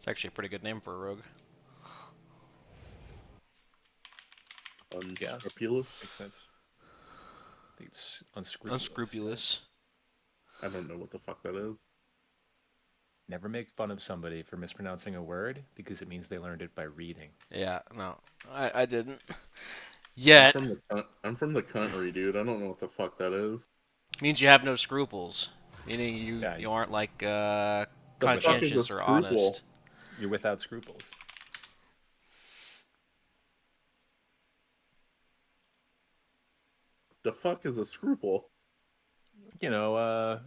It's actually a pretty good name for a rogue. Unscrupulous? Makes sense. I think it's unscrupulous. Unscrupulous. I don't know what the fuck that is. Never make fun of somebody for mispronouncing a word because it means they learned it by reading. Yeah, no, I didn't. Yet. I'm from the country, dude. I don't know what the fuck that is. Means you have no scruples. Meaning you aren't like conscientious or honest. You're without scruples. The fuck is a scruple? You know,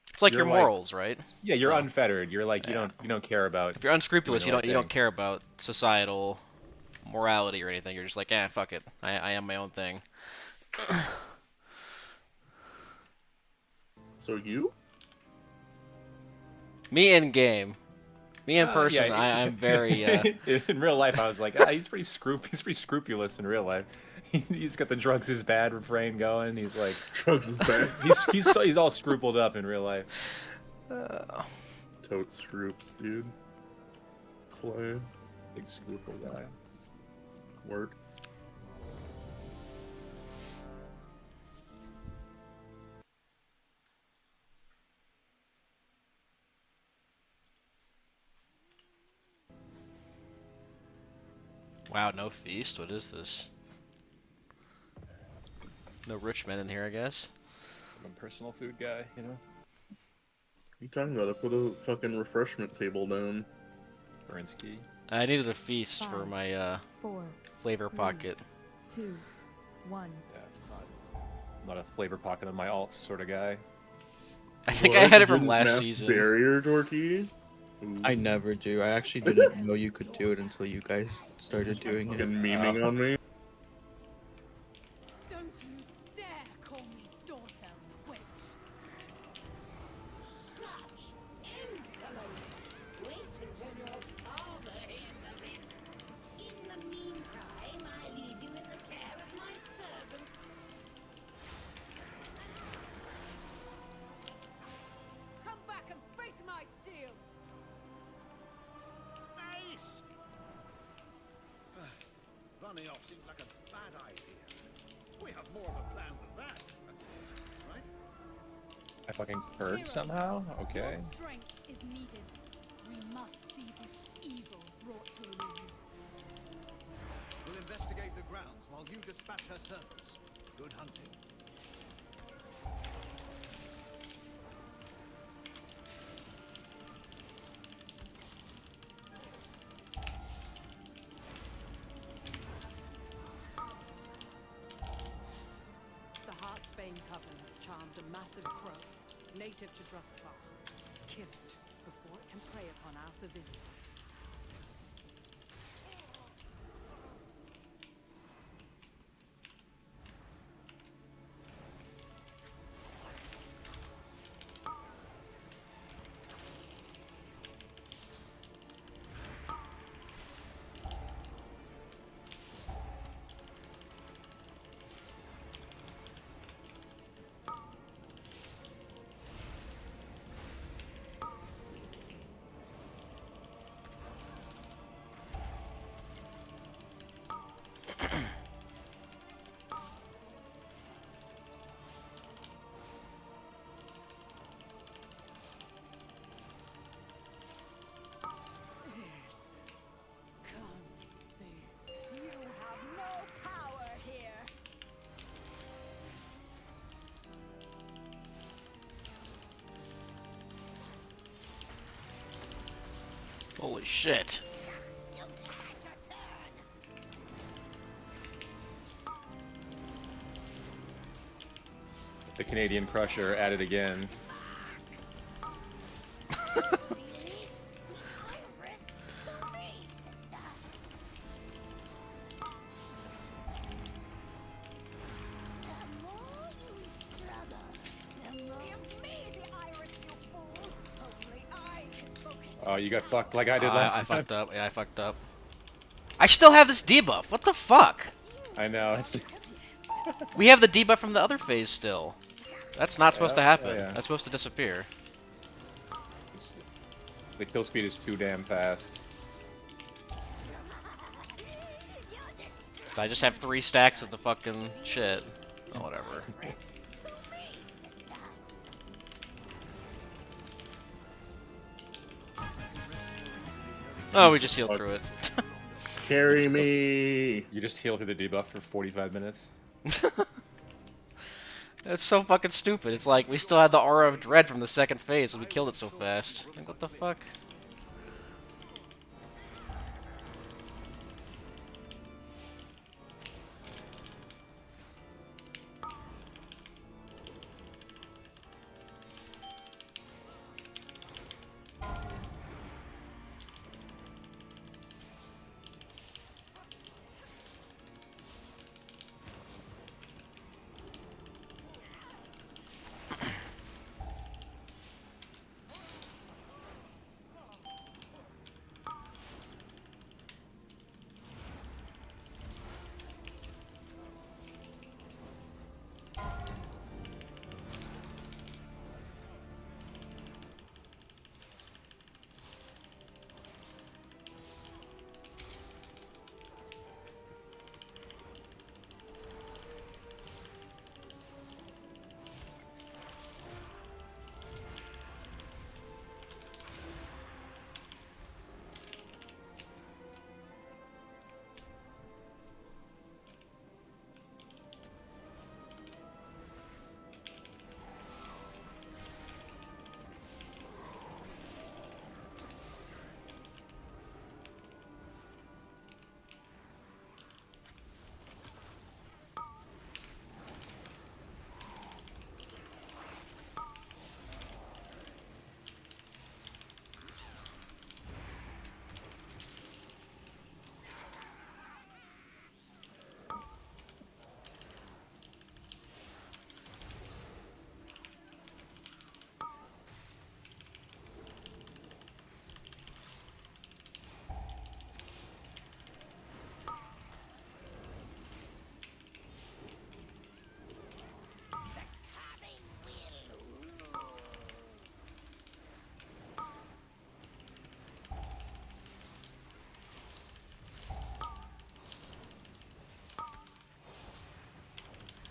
it's like your morals, right? Yeah, you're unfettered. You're like you don't care about. If you're unscrupulous, you don't care about societal morality or anything. You're just like, fuck it. I am my own thing. So you? Me in game. Me in person, yeah, I'm very. In real life, I was like, he's pretty scrupulous in real life. He's got the drugs is bad refrain going. He's like drugs is bad. he's all scrupled up in real life. Totes scroops, dude. Slay. Big scruple guy. Work. Wow, no feast? What is this? No rich men in here, I guess. I'm a personal food guy, you know? What are you talking about? I put a fucking refreshment table down. Berinsky. I needed a feast for my flavor pocket. 2, 1. Yeah, I'm not a flavor pocket on my alts sort of guy. I think I had it from last season. Barrier, Dorky? I never do. I actually didn't know you could do it until you guys started doing it. Fucking memeing on me. Don't you dare call me daughter, witch. Such insolence! Wait until your father hears of this. In the meantime, I leave you in the care of my servants. Come back and face my steel. Ace! Running off seems like a bad idea. We have more of a plan than that. Right? I fucking heard somehow? Okay. Your strength is needed. We must see this evil brought to an end. We'll investigate the grounds while you dispatch her servants. Good hunting. The Heartsbane Coven has charmed a massive crow, native to Druskvar. Kill it before it can prey upon our civilians. You have no power here. Holy shit. You've had your turn. The Canadian Crusher at it again. Release my wrist to me, sister. The more you struggle, the more give me the iris, you fool. Hopefully I can focus. Oh, you got fucked like I did last I time. fucked up. Yeah, I fucked up. I still have this debuff. What the fuck? I know. It's We have the debuff from the other phase still. That's not supposed to happen. yeah. That's supposed to disappear. The kill speed is too damn fast. So I just have 3 stacks of the fucking shit. Oh, whatever. Oh, we just healed through it. Carry me. You just heal through the debuff for 45 minutes. That's so fucking stupid. It's like we still had the aura of dread from the second phase, and we killed it so fast. Like, what the fuck?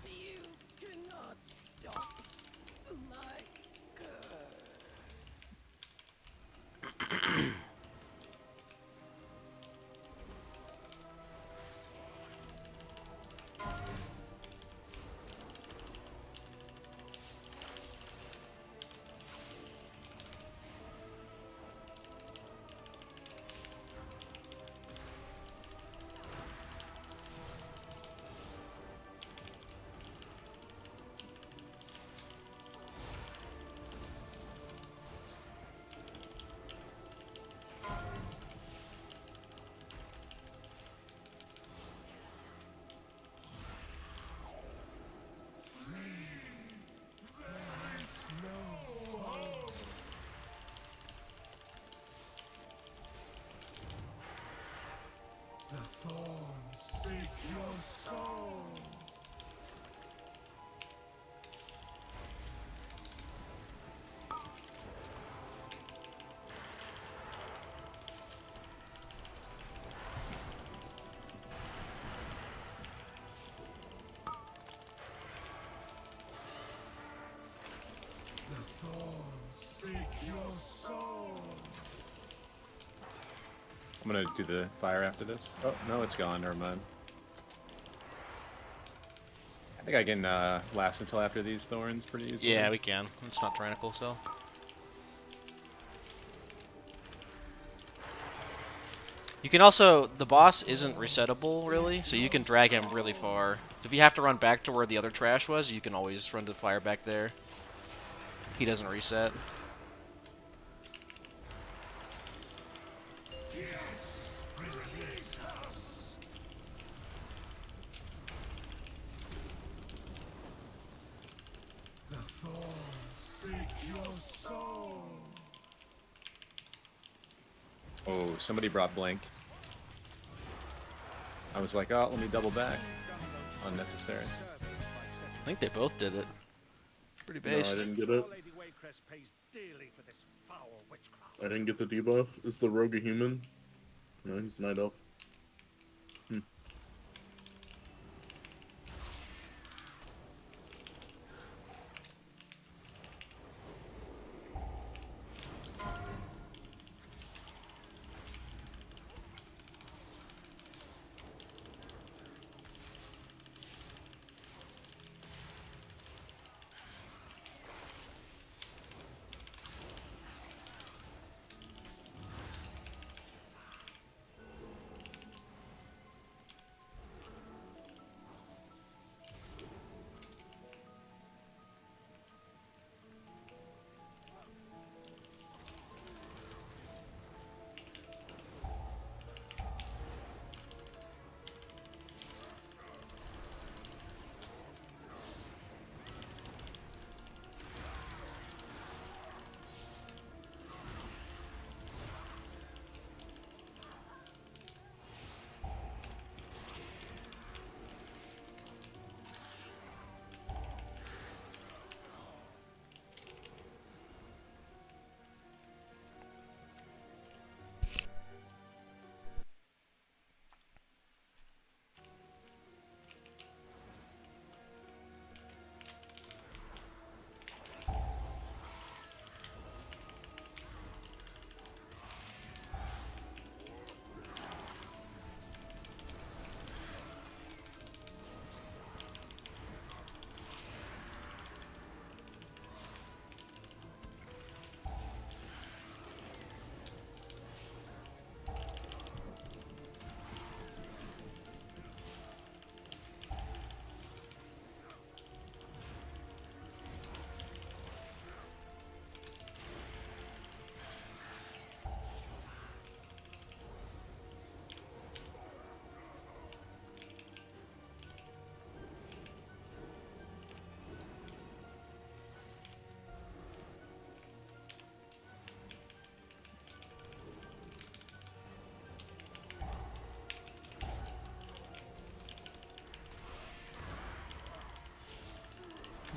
You cannot stop my curse. The thorns seek your soul. The thorns seek your soul. I'm gonna do the fire after this. Oh, no, it's gone. Never mind. I think I can last until after these thorns pretty easily. Yeah, we can. It's not tyrannical, so. You can also, the boss isn't resettable really, so you can drag him really far. If you have to run back to where the other trash was, you can always run to the fire back there. He doesn't reset. Release us. The thorns seek your soul. Oh, somebody brought Blink. I was like, oh, let me double back. Unnecessary. I think they both did it. Pretty No, I based. didn't get it. Lady Waycrest pays dearly for this foul witchcraft. I didn't get the debuff. Is the rogue a human? No, he's night elf.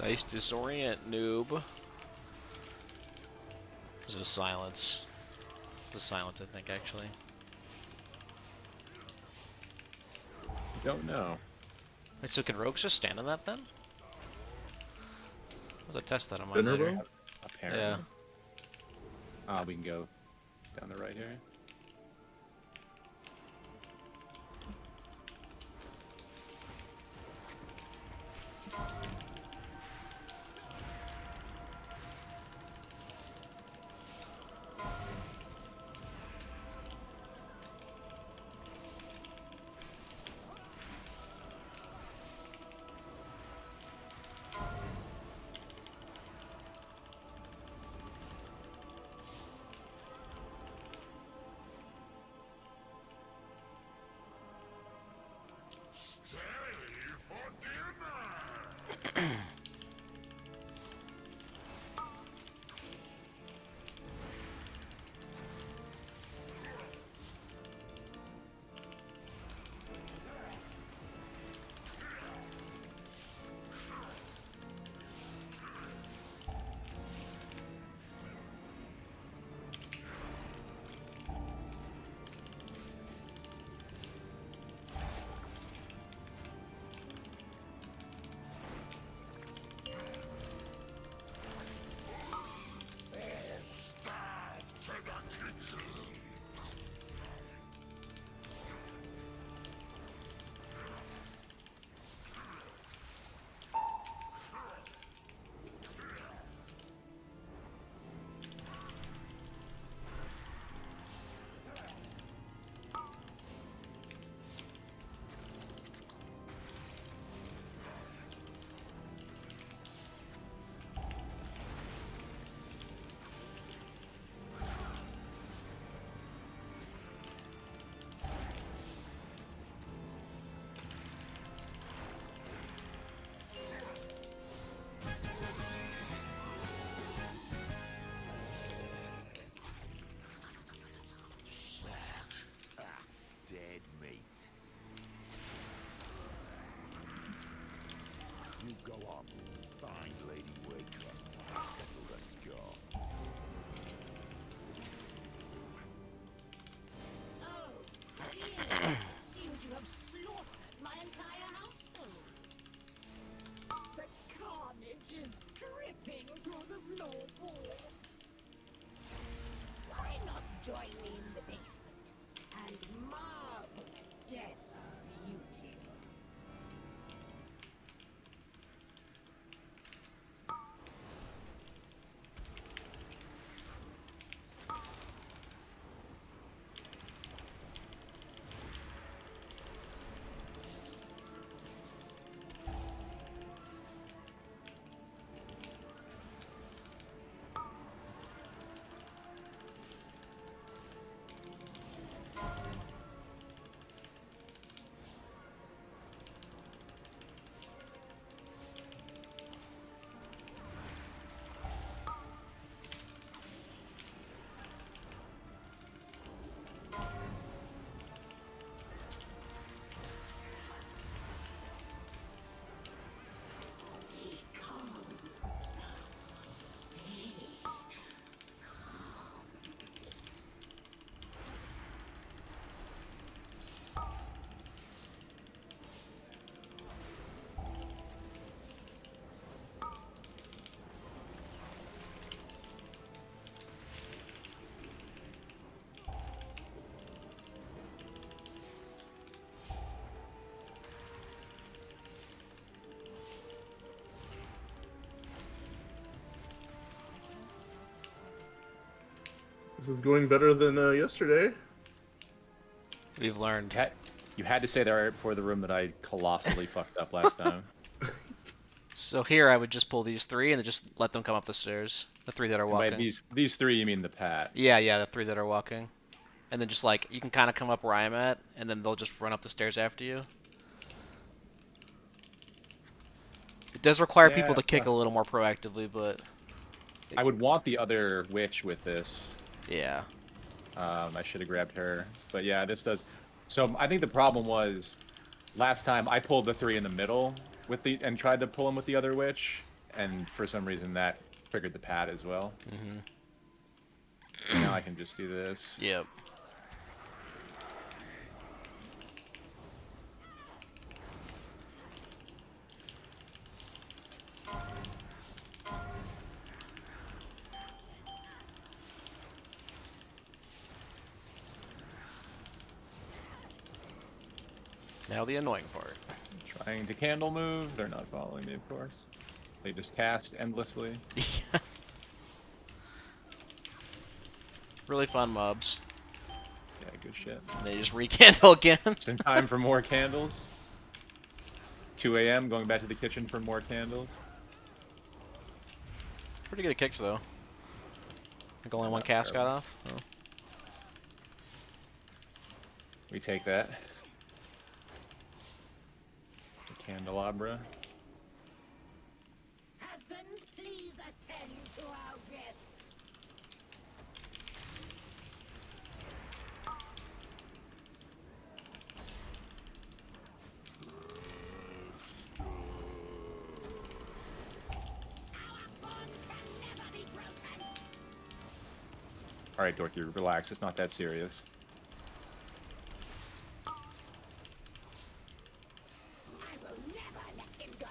Nice disorient, noob. Is it a silence? It's a silence, I think, actually. Don't know. Wait, so can rogues just stand on that then? I'll have to test that on my Dinner later. bow? Apparently. Yeah. We can go down the right here. Dead meat. You go on, find Lady Waycrest and settle the score. Join me in the basement and marvel at death's beauty. This is going better than yesterday. We've learned. You had to say that right before the room that I colossally fucked up last time. So here I would just pull these 3 and then just let them come up the stairs. The 3 that are And walking. by these 3, you mean the Pat. Yeah, the 3 that are walking. And then just like, you can kind of come up where I'm at, and then they'll just run up the stairs after you. It does require people to kick a little more proactively, but... I would want the other witch with this. Yeah. I should have grabbed her. But yeah, this does... So I think the problem was, last time I pulled the 3 in the middle and tried to pull him with the other witch, and for some reason that triggered the Pat as well. Mm-hmm. Now I can just do this. Yep. Now the annoying part. Trying to candle move. They're not following me, of course. They just cast endlessly. Really fun mobs. Yeah, good shit. And they just rekindle again. Just in time for more candles. 2 a.m. going back to the kitchen for more candles. Pretty good kicks though. I think only one cast got off. Oh. We take that. The candelabra. Husband, please attend to our guests. Alright, Dorky, relax. It's not that serious. I will never let him go.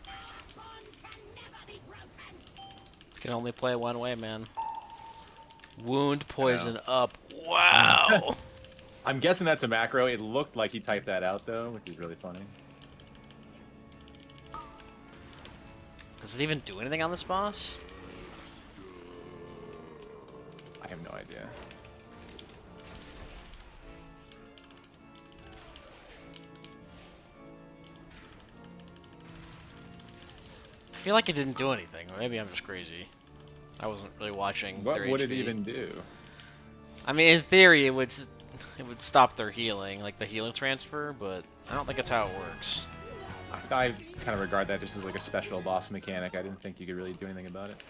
Our bond can never be broken. Can only play one way, man. Wound poison up. Wow. I'm guessing that's a macro. It looked like he typed that out, though, which is really funny. Does it even do anything on this boss? I have no idea. I feel like it didn't do anything. Or maybe I'm just crazy. I wasn't really watching What their would HP. it even do? I mean, in theory, it would stop their healing, like the healing transfer, but I don't think that's how it works. I kind of regard that just as like a special boss mechanic. I didn't think you could really do anything about it.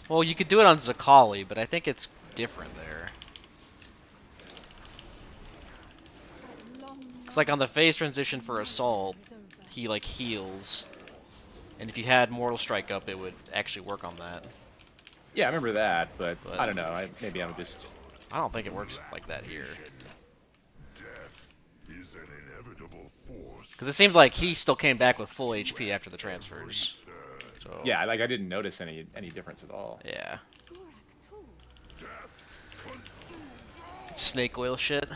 Well, you could do it on Zakali, but I think it's different there. Because like on the phase transition for Assault, he like heals. And if you had Mortal Strike up, it would actually work on that. Yeah, I remember that, but But- I don't know. Maybe I'm just. I don't think it works like that here. Is an inevitable force. Because it seemed like he still came back with full HP after the transfers. So Yeah, like I didn't notice any difference at all. yeah. Gorak too. Snake oil shit.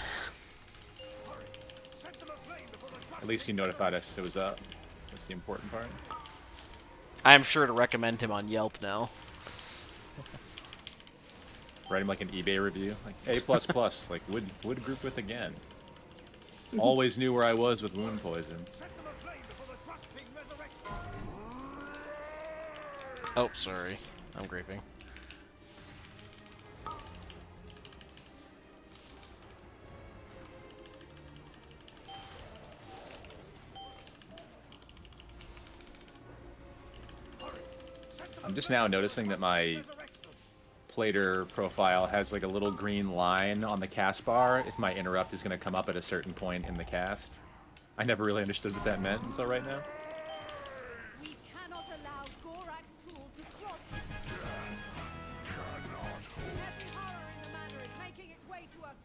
At least he notified us it was up. That's the important part. I'm sure to recommend him on Yelp now. Write him like an eBay review, like A++, like would group with again. Always knew where I was with wound poison. Oh, sorry. I'm griefing. I'm just now noticing that my plater profile has like a little green line on the cast bar if my interrupt is going to come up at a certain point in the cast. I never really understood what that meant until right now. We cannot allow Gorak Tool to cross. Every horror in the manor is making its way to us.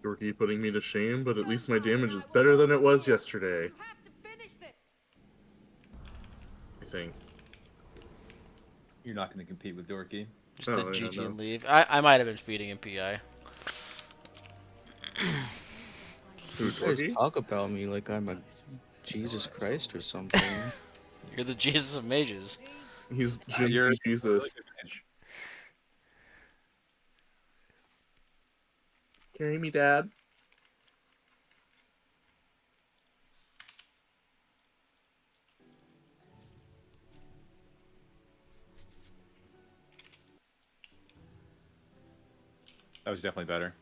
Dorky putting me to shame, but at least my damage is better than it was yesterday. You have to finish this. I think. You're not going to compete with Dorky. Just Oh, the yeah, GG no. and leave. I might have been feeding him PI. Who, You guys Dorky? talk about me like I'm a Jesus Christ or something. You're the Jesus of mages. He's You're Jin's Jesus. Carry me, Dad. That was definitely better.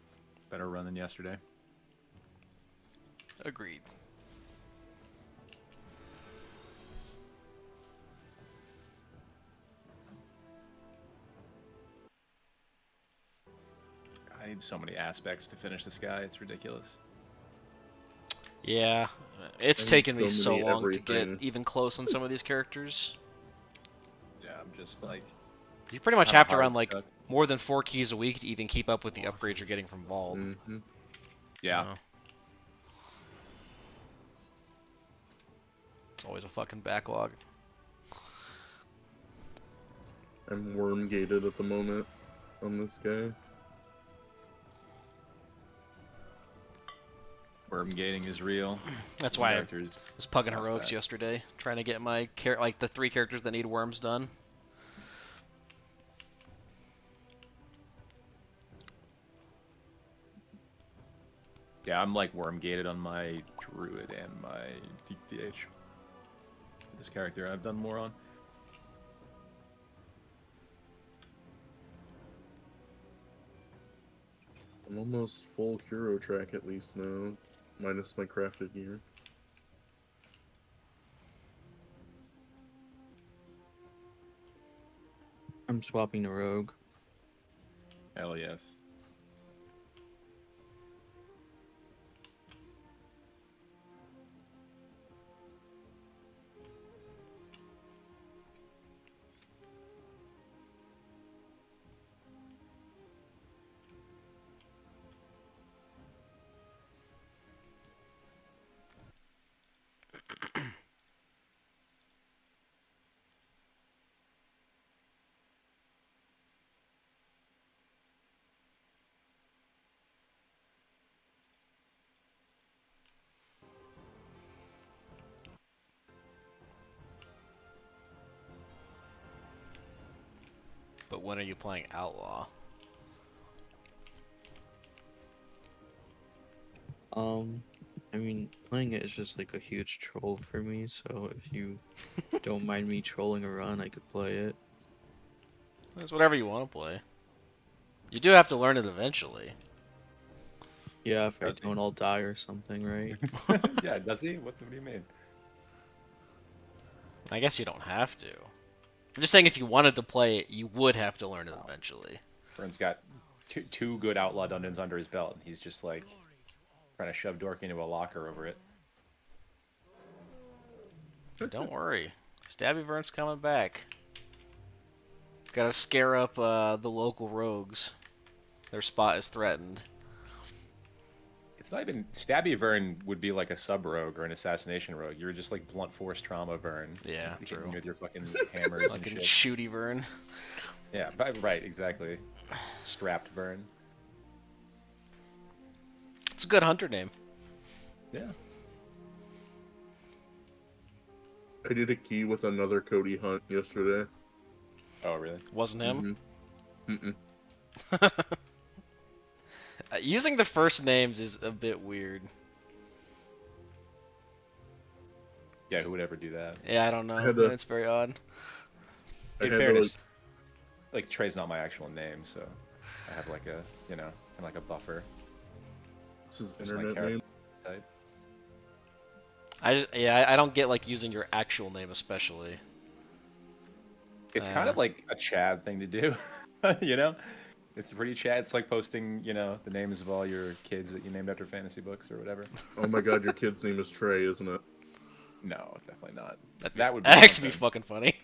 Better run than yesterday. Agreed. I need so many aspects to finish this guy. It's ridiculous. Yeah, it's I need taken me so so many long to get everything. even close on some of these characters. Yeah, I'm just like... You pretty much Kinda have to hard run to like cook. more than 4 keys a week to even keep up with the upgrades you're getting from Vault. Mm-hmm. Yeah. Oh. It's always a fucking backlog. I'm worm gated at the moment on this guy. Worm gating is real. That's These why I characters- was pugging How's heroics that? yesterday, trying to get my like the 3 characters that need worms done. Yeah, I'm like worm gated on my druid and my DPH. This character I've done more on. I'm almost full hero track at least now, minus my crafted gear. I'm swapping to Rogue. Hell yes. But when are you playing Outlaw? I mean, playing it is just like a huge troll for me, so if you don't mind me trolling a run, I could play it. It's whatever you want to play. You do have to learn it eventually. Yeah, if I Does he? don't, I'll die or something, right? Yeah, does he? What do you mean? I guess you don't have to. I'm just saying if you wanted to play it, you would have to learn it eventually. Vern's got two good outlaw dungeons under his belt, and he's just like trying to shove Dork into a locker over it. Don't worry. Stabby Vern's coming back. Gotta scare up the local rogues. Their spot is threatened. It's not even Stabby Vern would be like a sub rogue or an assassination rogue. You're just like blunt force trauma Vern. Yeah, Hitting true. me with your fucking hammers and Fucking shit. shooty Vern. Yeah, right, exactly. Strapped Vern. It's a good hunter name. Yeah. I did a key with another Cody hunt yesterday. Oh, really? Wasn't him. Mm-mm. Using the first names is a bit weird. Yeah, who would ever do that? Yeah, I don't know. had to- It's very odd. I In had to, fairness, like Trey's not my actual name, so I have like a, you know, like a buffer This is Just my internet character name. type. I don't get like using your actual name especially. It's kind of like a Chad thing to do, you know? It's pretty Chad. It's like posting, you know, the names of all your kids that you named after fantasy books or whatever. Oh my god, your kid's name is Trey, isn't it? No, definitely not. That would that'd actually be something. fucking funny.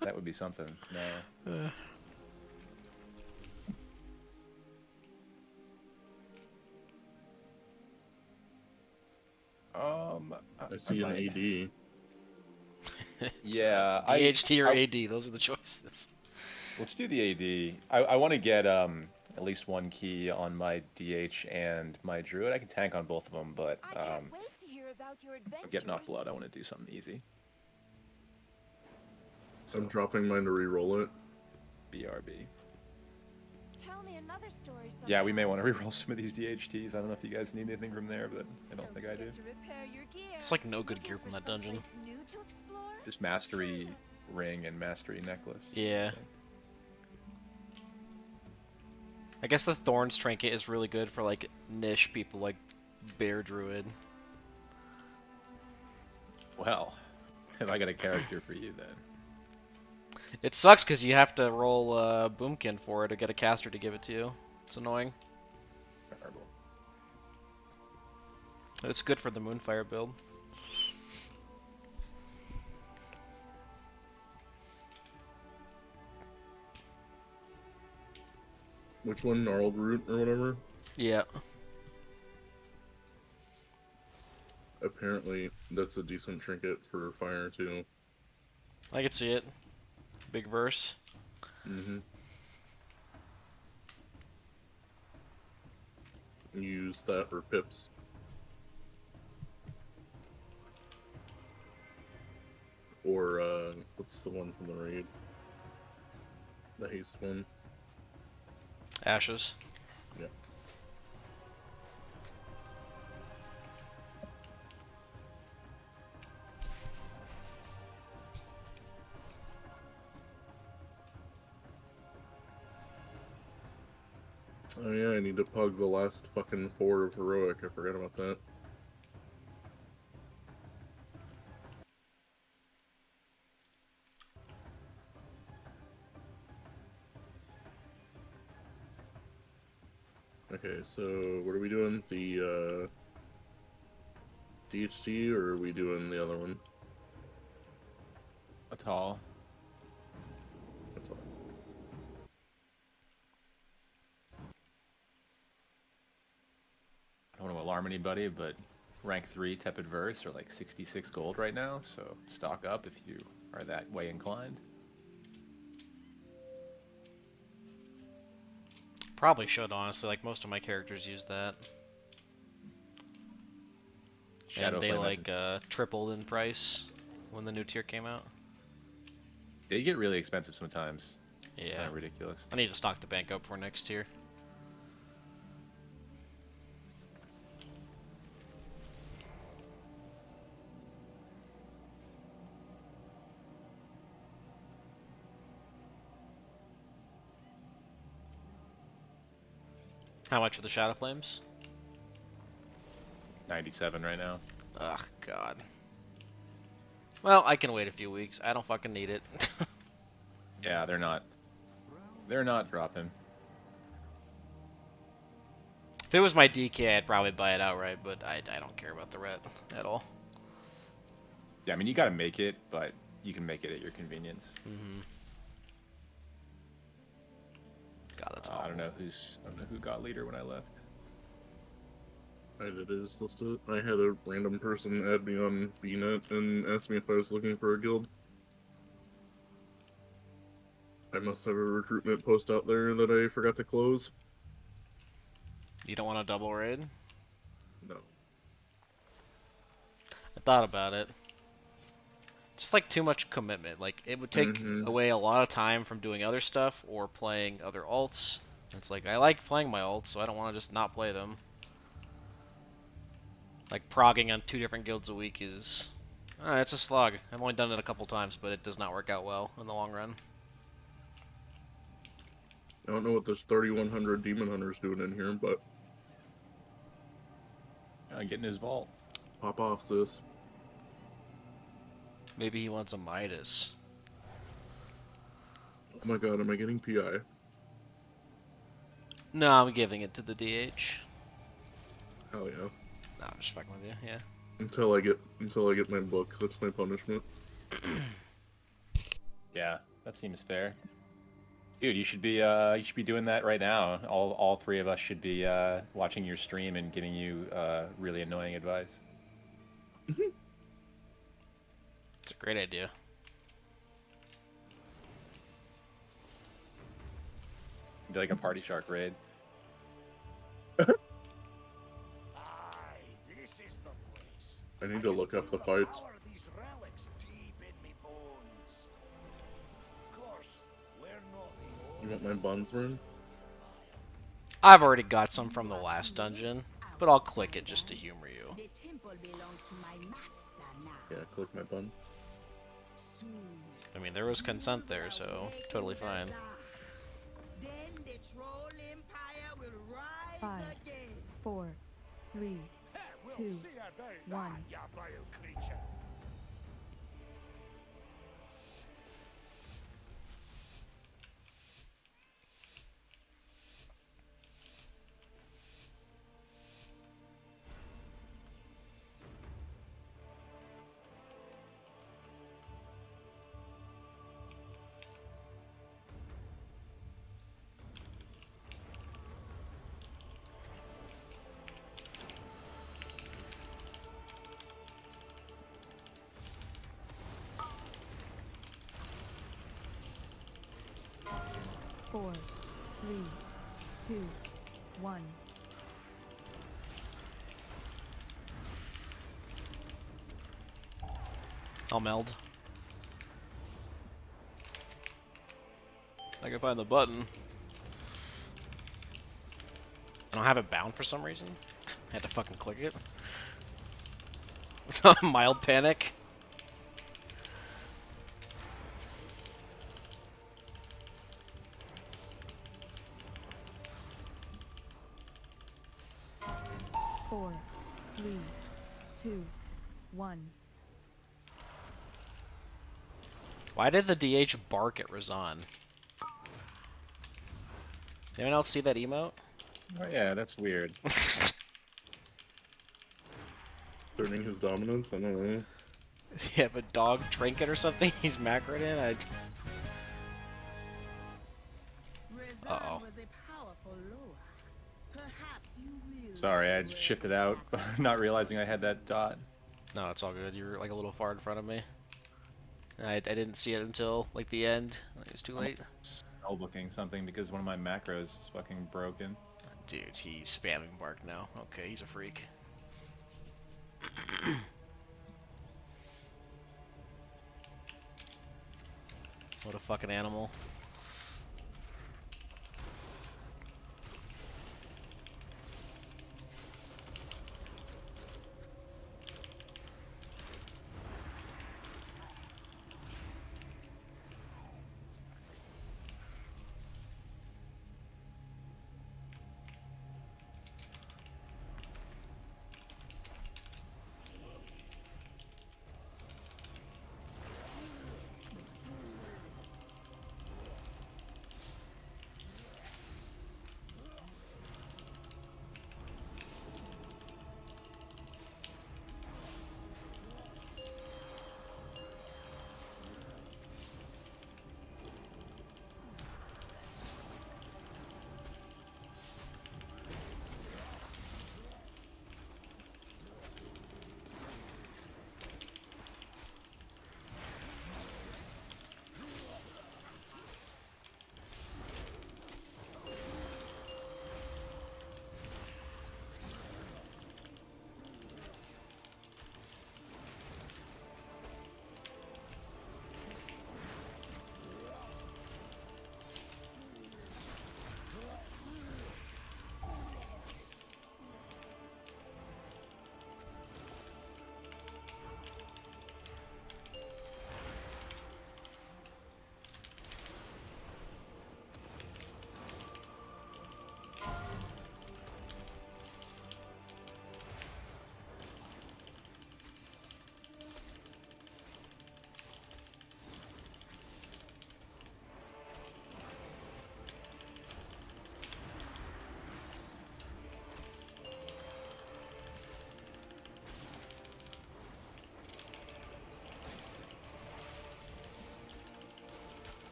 That would be something. No. I see an AD. Yeah, DHT or AD, those are the choices. Let's do the AD. I want to get at least one key on my DH and my Druid. I can tank on both of them, but I can't wait to hear about your I'm adventures. getting off blood. I want to do something easy. I'm dropping mine to re-roll it. BRB. Tell me another story sometime. Yeah, we may want to reroll some of these DHTs. I don't know if you guys need anything from there, but I don't think I do. forget to repair your gear. It's like no good Looking gear for from that dungeon. someplace new to explore? Just Mastery Ring and Mastery Necklace. Yeah. I guess the Thorns Trinket is really good for like niche people like Bear Druid. Well, have I got a character for you then? It sucks because you have to roll Boomkin for it to get a caster to give it to you. It's annoying. Terrible. It's good for the Moonfire build. Which one? Gnarled Root or whatever? Yeah. Apparently, that's a decent trinket for fire, too. I could see it. Big verse. Mm-hmm. Use that for pips. Or, what's the one from the raid? The haste one. Ashes. Yeah. Oh yeah, I need to pug the last fucking 4 of heroic. I forgot about that. Okay, so what are we doing? The DHT, or are we doing the other one? A tall. That's all. I don't want to alarm anybody, but rank 3 Tepid Verse are like 66 gold right now, so stock up if you are that way inclined. Probably should, honestly. Like, most of my characters use that. Shadow And they, Flame like, hasn't- tripled in price when the new tier came out. They get really expensive sometimes. Yeah. Kind of ridiculous. I need to stock the bank up for next tier. How much for the Shadow Flames? 97 right now. Ugh, God. Well, I can wait a few weeks. I don't fucking need it. Yeah, they're not. They're not dropping. If it was my DK, I'd probably buy it outright, but I don't care about the ret at all. Yeah, I mean, you gotta make it, but you can make it at your convenience. Mm-hmm. I don't know who got leader when I left. It is listed. I had a random person add me on BNet and ask me if I was looking for a guild. I must have a recruitment post out there that I forgot to close. You don't want a double raid? No. I thought about it. Just like too much commitment. Like it would take away a lot of time from doing other stuff or playing other alts. It's like I like playing my alts, so I don't want to just not play them. Like progging on 2 different guilds a week is it's a slog. I've only done it a couple times, but it does not work out well in the long run. I don't know what this 3100 demon hunter's doing in here, but Getting his vault. pop off, sis. Maybe he wants a Midas. Oh my god, am I getting PI? No, I'm giving it to the DH. Hell yeah. No, I'm just fucking with you. Yeah. Until I get my book. That's my punishment. Yeah, that seems fair. Dude, you should be doing that right now. All 3 of us should be watching your stream and giving you really annoying advice. It's a great idea. Be like a party shark raid. Aye, this is the place. I need to look up the fights. Power these relics deep in me bones. Of course, we're not the You want my buns rune? I've already got some from the last dungeon, but I'll click it just to humor you. The temple belongs to my master now. Yeah, click my buns. Soon. I mean, there was consent there, so totally fine. Then the troll empire will rise 5, again. 4, 3, We'll 2, see about 1. that, ya vile creature. Four, 3, 2, 1. I'll meld. I can find the button. I don't have it bound for some reason. I had to fucking click it. Mild panic. Four, 3, 2, 1. Why did the DH bark at Razan? Anyone else see that emote? Oh yeah, that's weird. Turning his dominance? I don't know. Does he have a dog trinket or something he's macroed in? Uh-oh. Was a powerful lure. Perhaps you will. Sorry, I shifted out, not realizing I had that dot. No, it's all good. You were like a little far in front of me. I didn't see it until like the end. It was too late. Spell booking something because one of my macros is fucking broken. Dude, he's spamming bark now. Okay, he's a freak. What a fucking animal.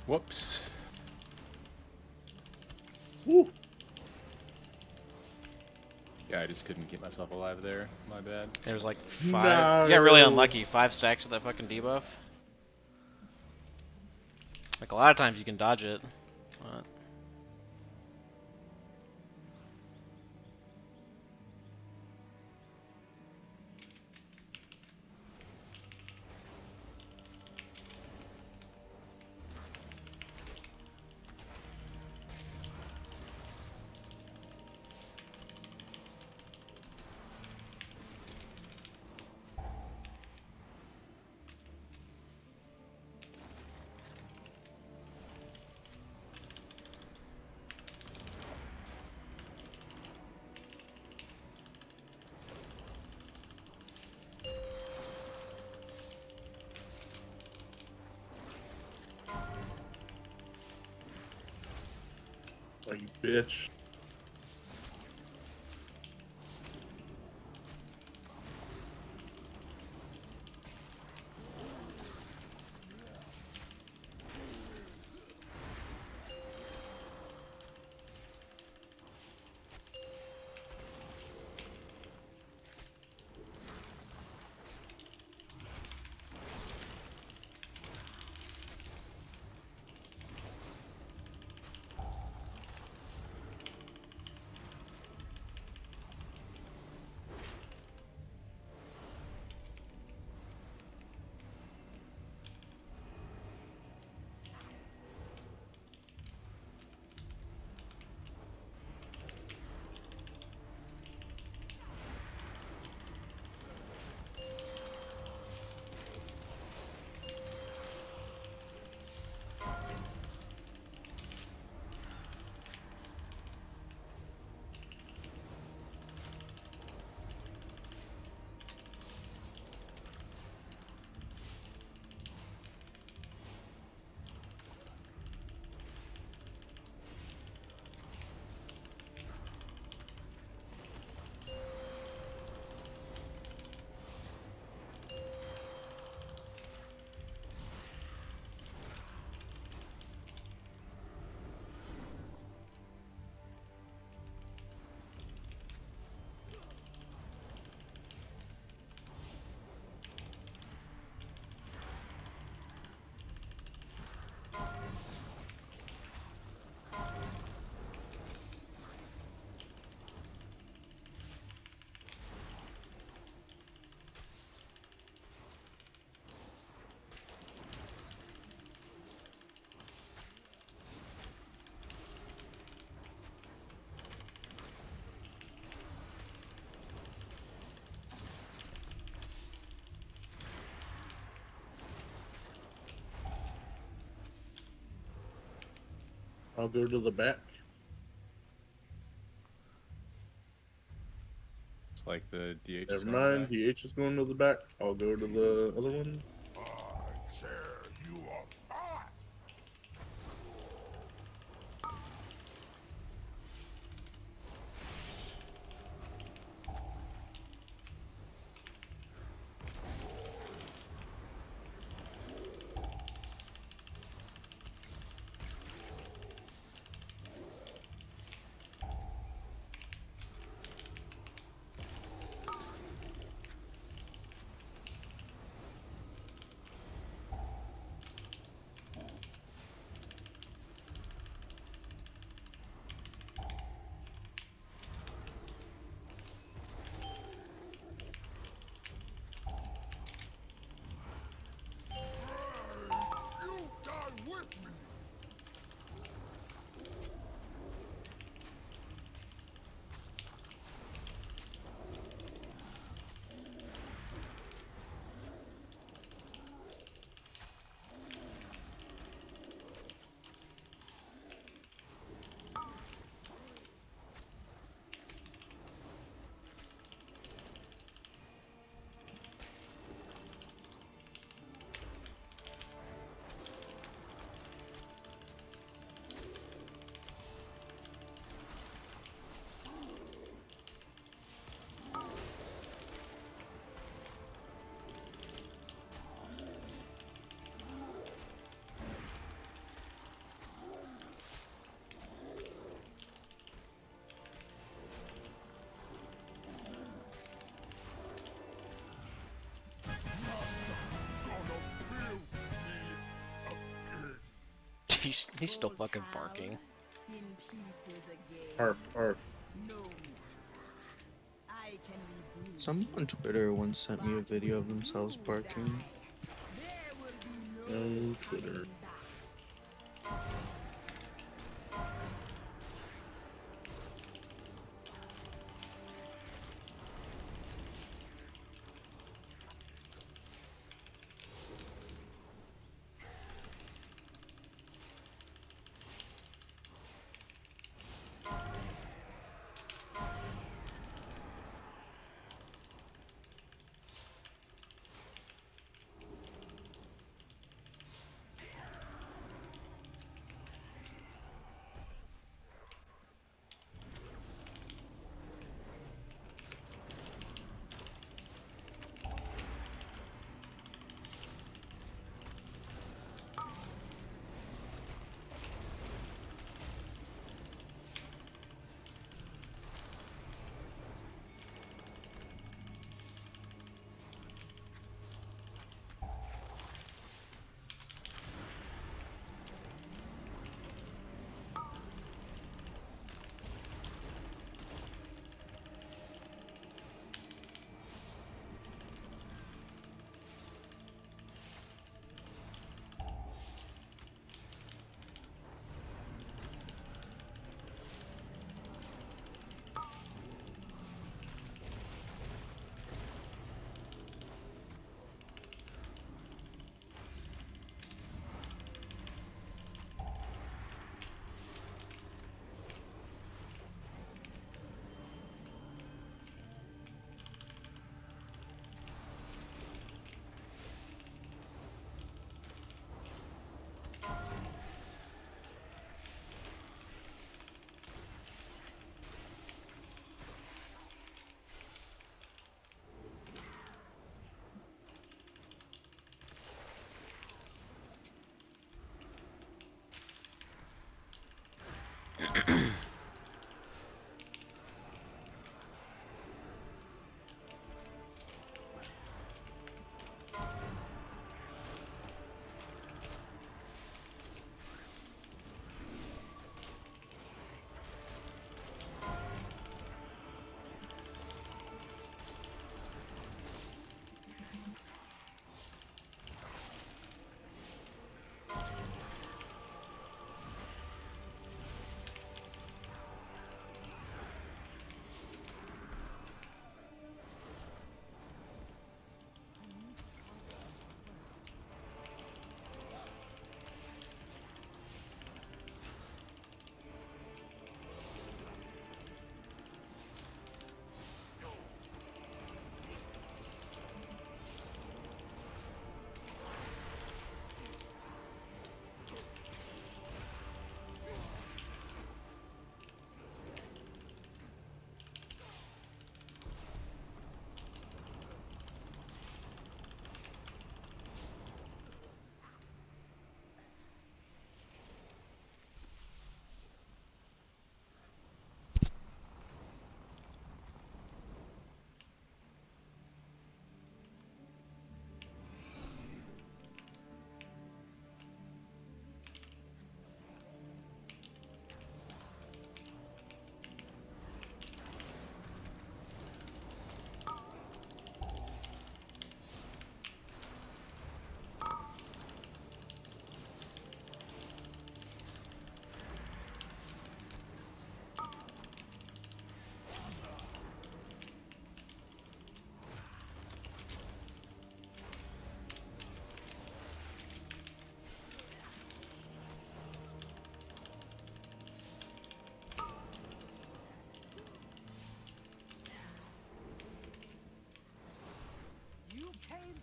Whoops. Woo. Yeah, I just couldn't keep myself alive there. My bad. There was like 5. You got really unlucky. 5 stacks of that fucking debuff. Like a lot of times you can dodge it. But Oh, you bitch. I'll go to the back. It's like the DH is Never going mind. back. DH is going to the back. I'll go to the other one. I tear you apart. He's still fucking barking. In pieces again. Arf, arf. No matter. I can reboot. Someone on Twitter once sent me a video of themselves barking. There will be No no Twitter. coming back.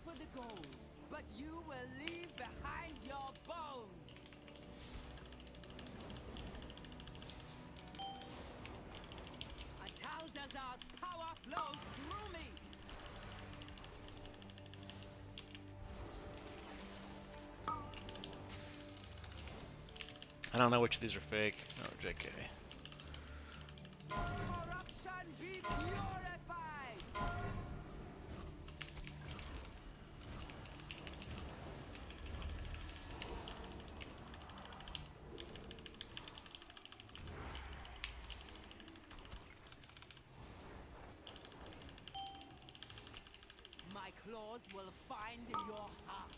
for the gold, but you will leave behind your bones. Ataldazar's power flows through me. I don't know which of these are fake. Oh, JK. Corruption be purified. claws will find your heart.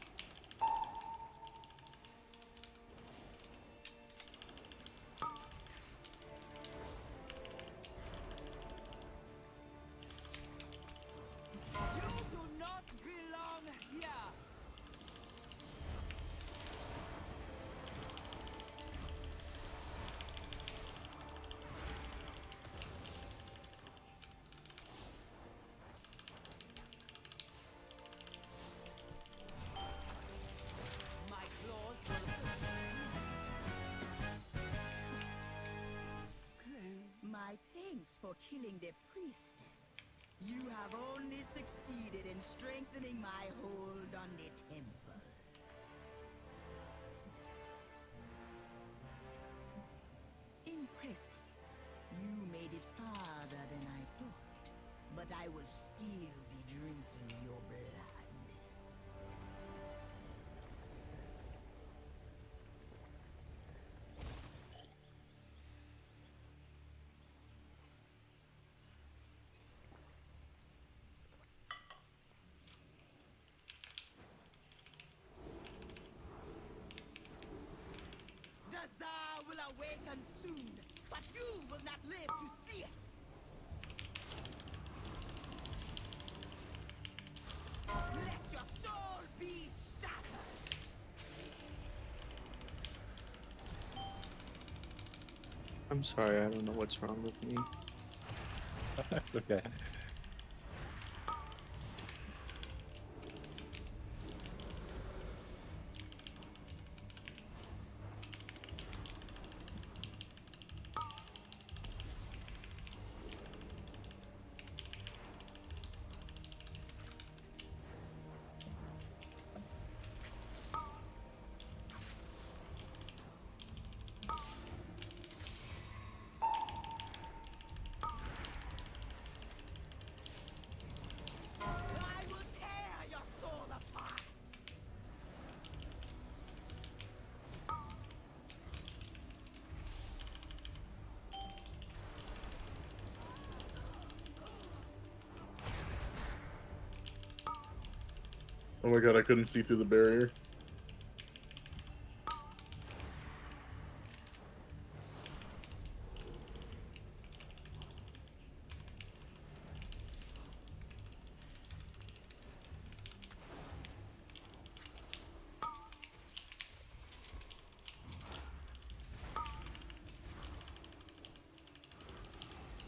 You do not belong here. My claws will My thanks for killing the priestess. You have only succeeded in strengthening my hold on the temple. Impressive. You made it farther than I thought. But I will still be drinking your blood. The Tsar will awaken soon, but you will not live to see it. Let your soul be shattered. I'm sorry, I don't know what's wrong with me. That's okay. I will tear your soul apart. Oh my god, I couldn't see through the barrier.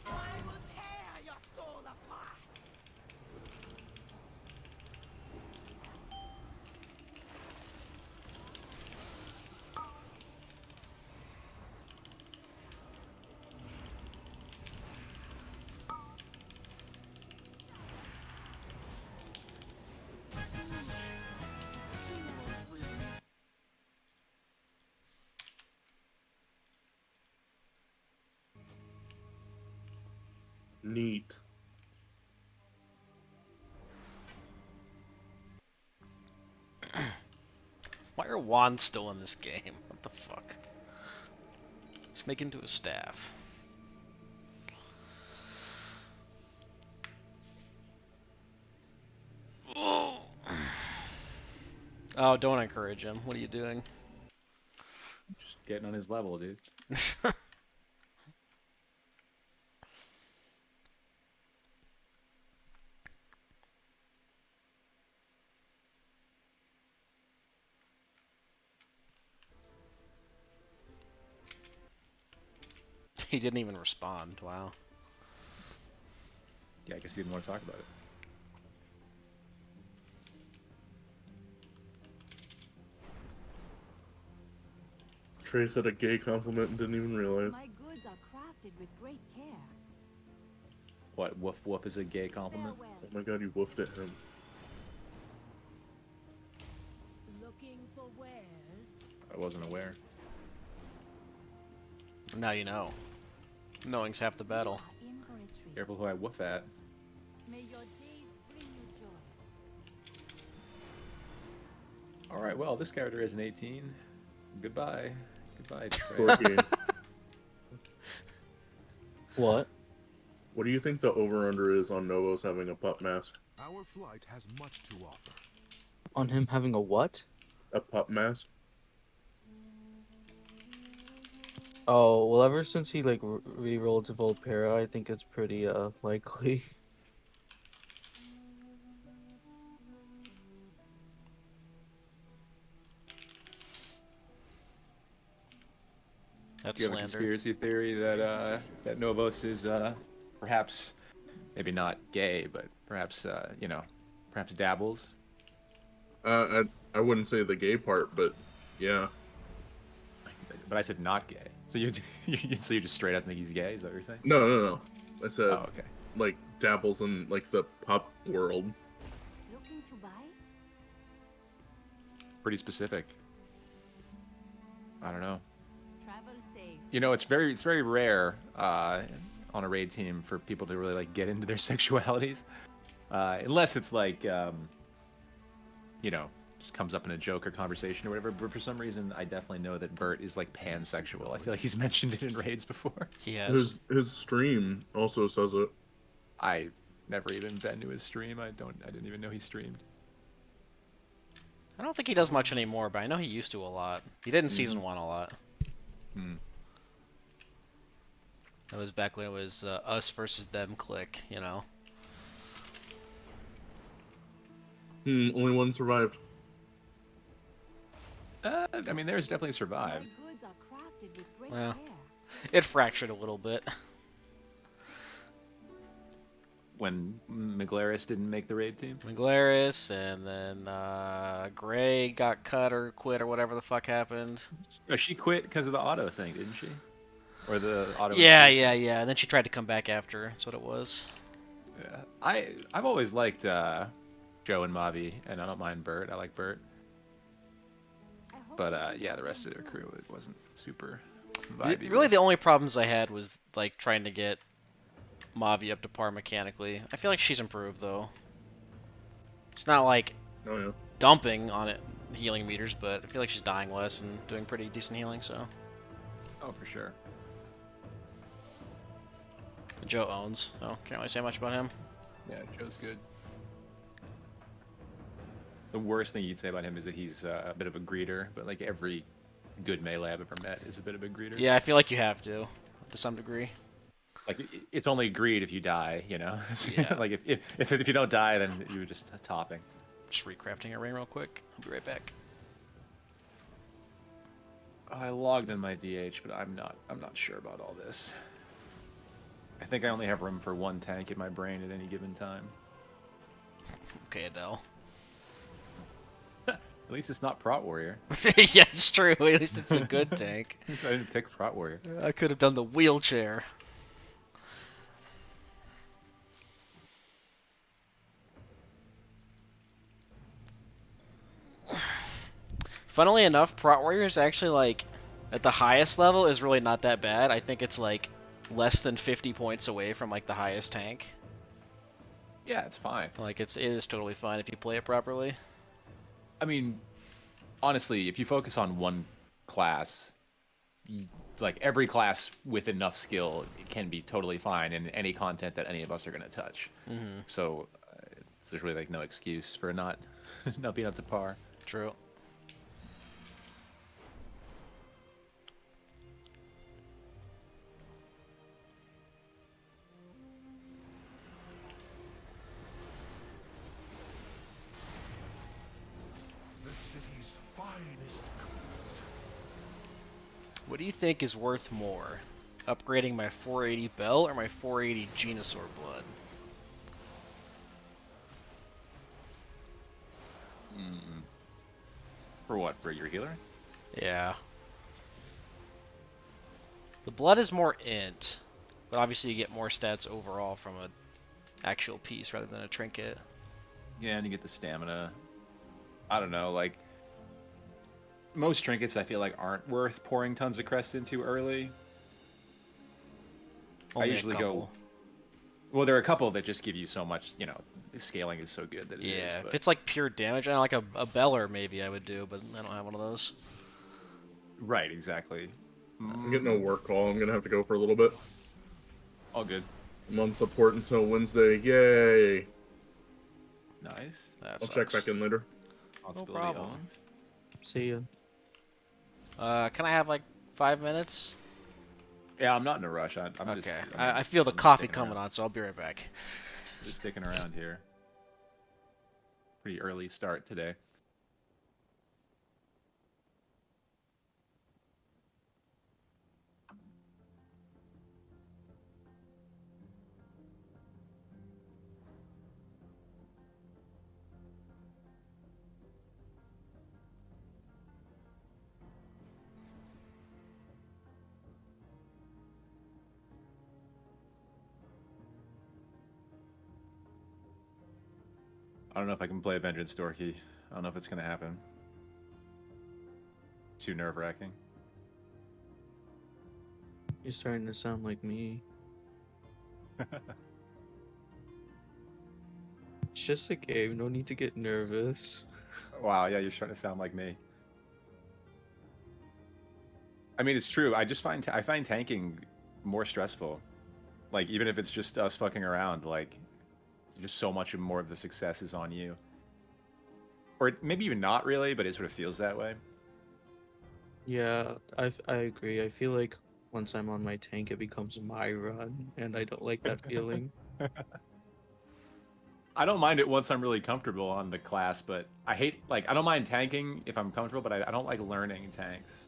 I will tear your soul apart. Neat. Why are wands still in this game? What the fuck? Let's make it into a staff. Oh, don't encourage him. What are you doing? Just getting on his level, dude. He didn't even respond. Wow. Yeah, I guess he didn't want to talk about it. Trey said a gay compliment and didn't even realize. My goods are crafted with great care. What, woof woof is a gay compliment? Farewell. Oh my god, you woofed at him. Looking for wares? I wasn't aware. Now you know. Knowing's half the battle. You are in for a treat. Careful who I woof at. May your days bring you joy. Alright, well, this character is an 18. Goodbye. Goodbye, Trey. Corky. What? What do you think the over-under is on Novos having a pup mask? Our flight has much to offer. On him having a what? A pup mask. Oh, well, ever since he like re-rolled to Volpera, I think it's pretty likely. That's Do you have a slander. conspiracy theory that that Novos is perhaps maybe not gay, but perhaps perhaps dabbles? I wouldn't say the gay part, but yeah. But I said not gay. So so you just straight up think he's gay? Is that what you're saying? No. I said Oh, okay. like dabbles in like the pup world. Looking to buy? Pretty specific. I don't know. Travel safe. You know, it's very rare on a raid team for people to really like get into their sexualities, unless it's like just comes up in a joke or conversation or whatever. But for some reason, I definitely know that Bert is like pansexual. I feel like he's mentioned it in raids before. He has. His stream also says it. I never even been to his stream. I didn't even know he streamed. I don't think he does much anymore, but I know he used to a lot. He did in season 1 a lot. Hmm. That was back when it was us versus them click, you know. Only one survived. I mean, there's definitely survived. My goods are crafted with great Well. care. It fractured a little bit. When Miglaris didn't make the raid team. Miglaris, and then Gray got cut or quit or whatever the fuck happened. Oh, she quit because of the auto thing, didn't she? Or the auto. Yeah. And then she tried to come back after. That's what it was. Yeah. I've always liked Joe and Mavi, and I don't mind Bert. I like Bert. But yeah, the rest of their crew, it wasn't super vibey. Really, the only problems I had was like trying to get Mavi up to par mechanically. I feel like she's improved though. She's not like Oh yeah. dumping on it healing meters, but I feel like she's dying less and doing pretty decent healing. So Oh, for sure. Joe owns. So can't really say much about him. Yeah, Joe's good. The worst thing you'd say about him is that he's a bit of a greeter, but like every good melee I've ever met is a bit of a greeter. Yeah, I feel like you have to some degree. Like it's only greed if you die, you know. Yeah. Like if you don't die, then you're just topping. Just recrafting a ring real quick. I'll be right back. Oh, I logged in my DH, but I'm not sure about all this. I think I only have room for one tank in my brain at any given time. Okay, Adele. At least it's not Prot Warrior. Yeah, it's true. At least it's a good tank. So I didn't pick Prot Warrior. I could have done the wheelchair. Funnily enough, Prot Warrior is actually like at the highest level is really not that bad. I think it's like less than 50 points away from like the highest tank. Yeah, it's fine. Like it is totally fine if you play it properly. I mean, honestly, if you focus on one class, like every class with enough skill can be totally fine in any content that any of us are going to touch. Mm-hmm. So there's really like no excuse for not not being up to par. True. The city's finest goods. What do you think is worth more? Upgrading my 480 Bell or my 480 Genosaur Blood? For what? For your healer? Yeah. The Blood is more int, but obviously you get more stats overall from an actual piece rather than a trinket. Yeah, and you get the stamina. I don't know, like most trinkets I feel like aren't worth pouring tons of crest into early. Only I usually a go. couple. Well, there are a couple that just give you so much, the scaling is so good that it is. Yeah, if but- it's like pure damage, I know like a Beller maybe I would do, but I don't have one of those. Right, exactly. I'm getting a work call. I'm gonna have to go for a little bit. All good. I'm on support until Wednesday. Yay! Nice. That I'll check sucks. back in later. Possibility problem. on. See ya. Can I have like 5 minutes? Yeah, I'm not in a rush. I'm Okay. just. I feel the I'm just coffee sticking coming around. on, so I'll be right back. Just sticking around here. Pretty early start today. I don't know if I can play Vengeance Dorky. I don't know if it's gonna happen. Too nerve-wracking. You're starting to sound like me. It's just a game. No need to get nervous. Wow, yeah, you're starting to sound like me. I mean, it's true. I just find I find tanking more stressful. Like, even if it's just us fucking around, like, just so much more of the success is on you. Or maybe even not really, but it sort of feels that way. Yeah, I agree. I feel like once I'm on my tank, it becomes my run, and I don't like that feeling. I don't mind it once I'm really comfortable on the class, but I hate, like, I don't mind tanking if I'm comfortable, but I don't like learning tanks.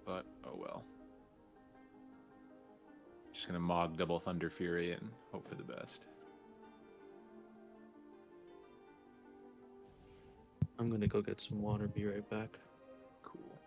But, oh well. Just gonna Mog double Thunder Fury and hope for the best. I'm gonna go get some water. Be right back. Cool.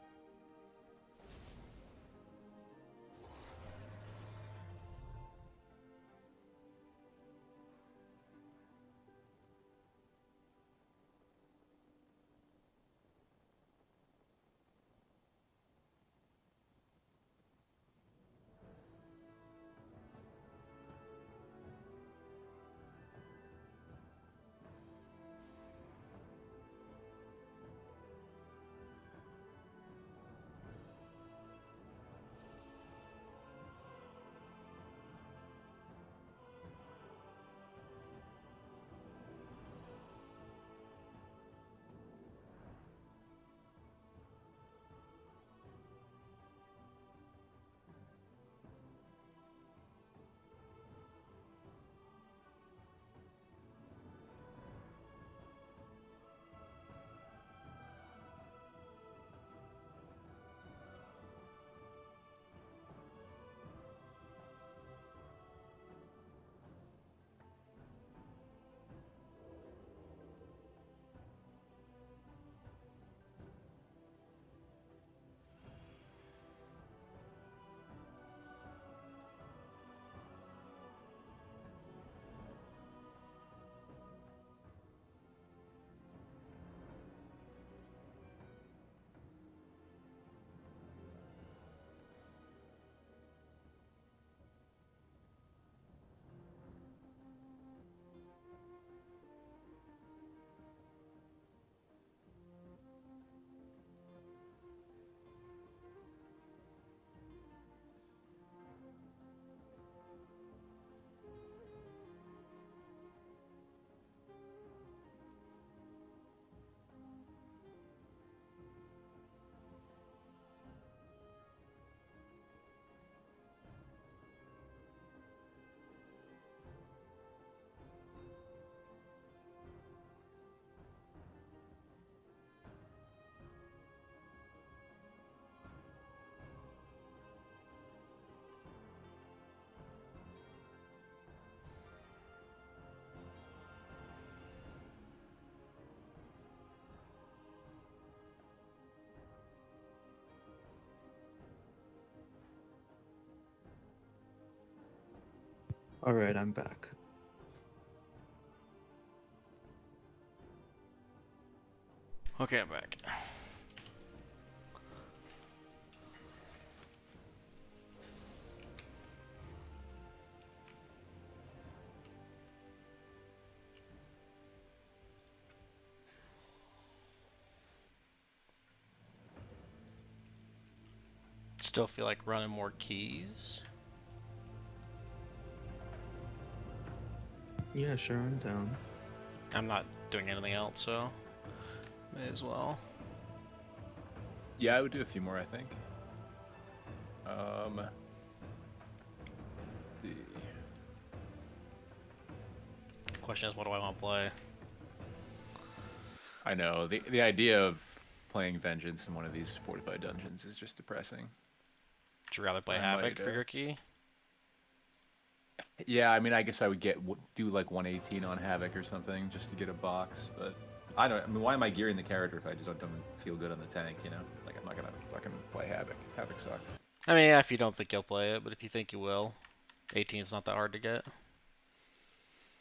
All right, I'm back. Okay, I'm back. Still feel like running more keys. Yeah, sure, I'm down. I'm not doing anything else, so may as well. Yeah, I would do a few more, I think. Um, the Question is, what do I want to play? I know the idea of playing Vengeance in one of these fortified dungeons is just depressing. Would you rather play I Havoc might, for your key? Yeah, I mean, I guess I would do like 118 on Havoc or something just to get a box, but I don't. I mean, why am I gearing the character if I just don't feel good on the tank? You know, like I'm not gonna fucking play Havoc. Havoc sucks. I mean, yeah, if you don't think you'll play it, but if you think you will, 18 is not that hard to get.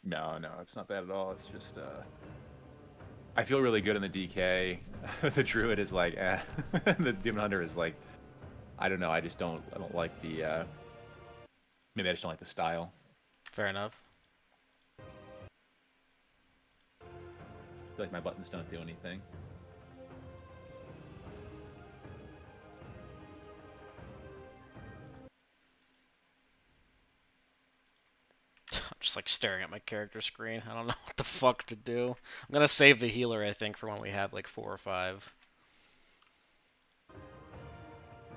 No, no, it's not bad at all. It's just I feel really good in the DK. The Druid is like, eh. The Demon Hunter is like, I don't know. I don't like the. Maybe I just don't like the style. Fair enough. I feel like my buttons don't do anything. I'm just like staring at my character screen. I don't know what the fuck to do. I'm gonna save the healer, I think, for when we have like 4 or 5.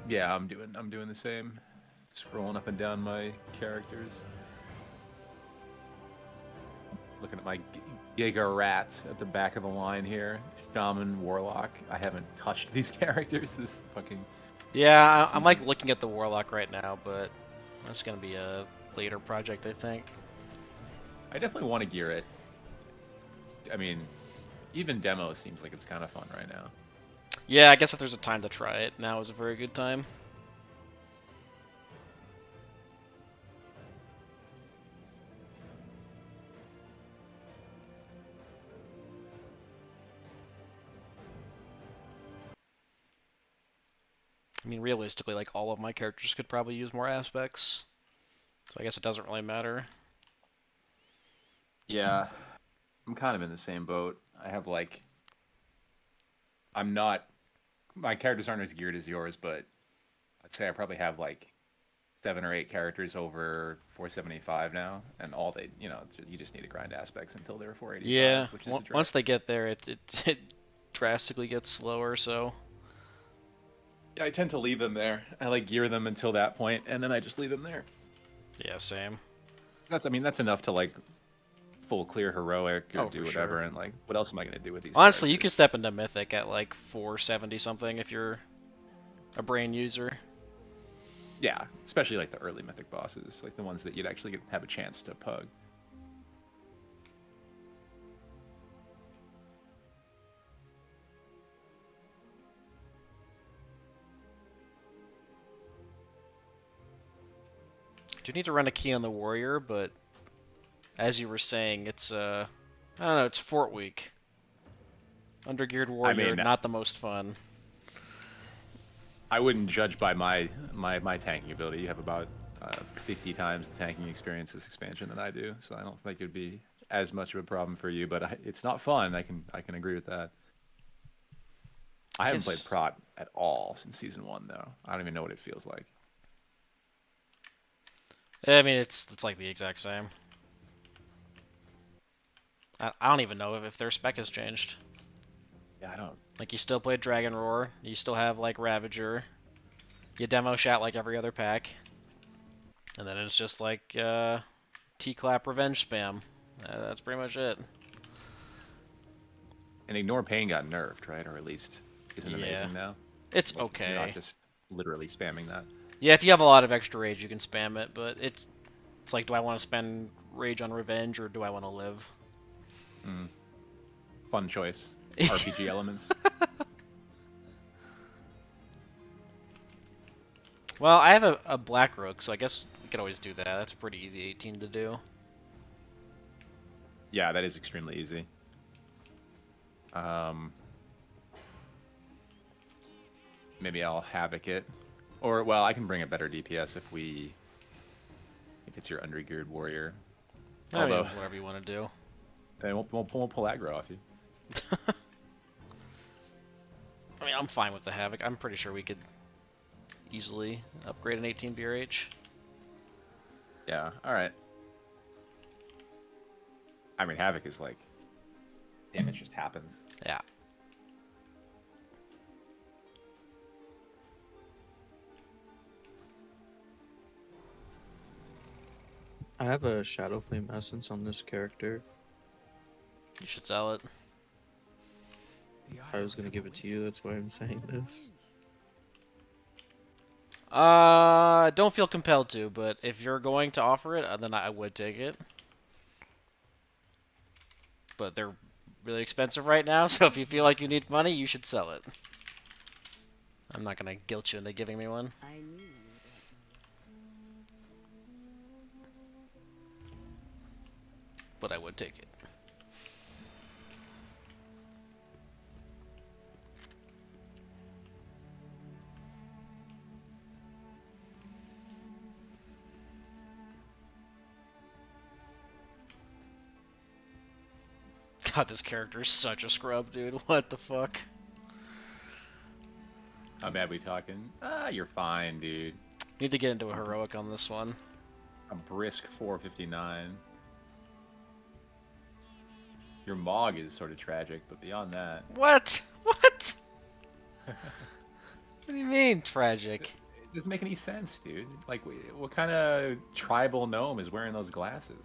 Yeah, I'm doing the same. Scrolling up and down my characters. Looking at my Giga Rat at the back of the line here. Shaman, Warlock. I haven't touched these characters this fucking... Yeah, I'm like looking at the Warlock right now, but that's gonna be a later project, I think. I definitely want to gear it. I mean, even demo seems like it's kind of fun right now. Yeah, I guess if there's a time to try it, now is a very good time. I mean, realistically, like, all of my characters could probably use more aspects. So I guess it doesn't really matter. Yeah, I'm kind of in the same boat. I have like... I'm not... My characters aren't as geared as yours, but I'd say I probably have like 7 or 8 characters over 475 now, and all they, you just need to grind aspects until they're 485. Yeah, which is a drag. once they get there, it drastically gets slower, so... Yeah, I tend to leave them there. I like gear them until that point, and then I just leave them there. Yeah, same. That's enough to like full clear heroic or Oh, do for whatever, sure. and like what else am I gonna do with these? Honestly, you can characters? step into Mythic at like 470 something if you're a brain user. Yeah, especially like the early mythic bosses, like the ones that you'd actually have a chance to pug. Do need to run a key on the warrior, but as you were saying, it's I don't know, it's Fort Week. Undergeared warrior, not the most fun. I wouldn't judge by my tanking ability. You have about 50 times the tanking experience this expansion than I do, so I don't think it'd be as much of a problem for you. But it's not fun. I can agree with that. I haven't played Prot at all since season 1, though. I don't even know what it feels like. I mean, it's like the exact same. I don't even know if their spec has changed. Yeah, I don't. Like, you still play Dragon Roar. You still have, like, Ravager. You demo shot like every other pack. And then it's just, like, T-Clap Revenge spam. That's pretty much it. And Ignore Pain got nerfed, right? Or at least isn't amazing now? It's okay. You're not just literally spamming that. Yeah, if you have a lot of extra rage, you can spam it, but it's like, do I want to spend rage on revenge, or do I want to live? Fun choice. RPG elements. Well, I have a Black Rook, so I guess we could always do that. That's pretty easy 18 to do. Yeah, that is extremely easy. Maybe I'll Havoc it. Or, well, I can bring a better DPS if it's your undergeared warrior. I mean, whatever you want to do. Then we'll pull aggro off you. I mean, I'm fine with the Havoc. I'm pretty sure we could easily upgrade an 18 BRH. Yeah, alright. I mean, Havoc is like damage just happens. Yeah. I have a Shadow Flame Essence on this character. You should sell it. I was gonna give it to you, that's why I'm saying this. Don't feel compelled to, but if you're going to offer it, then I would take it. But they're really expensive right now, so if you feel like you need money, you should sell it. I'm not gonna guilt you into giving me one. I knew you But I would take it. God, this character is such a scrub, dude. What the fuck? How bad we talking? You're fine, dude. Need to get into a heroic on this one. A brisk 459. Your Mog is sort of tragic, but beyond that, What? What? What do you mean, tragic? it doesn't make any sense, dude. Like, what kind of tribal gnome is wearing those glasses?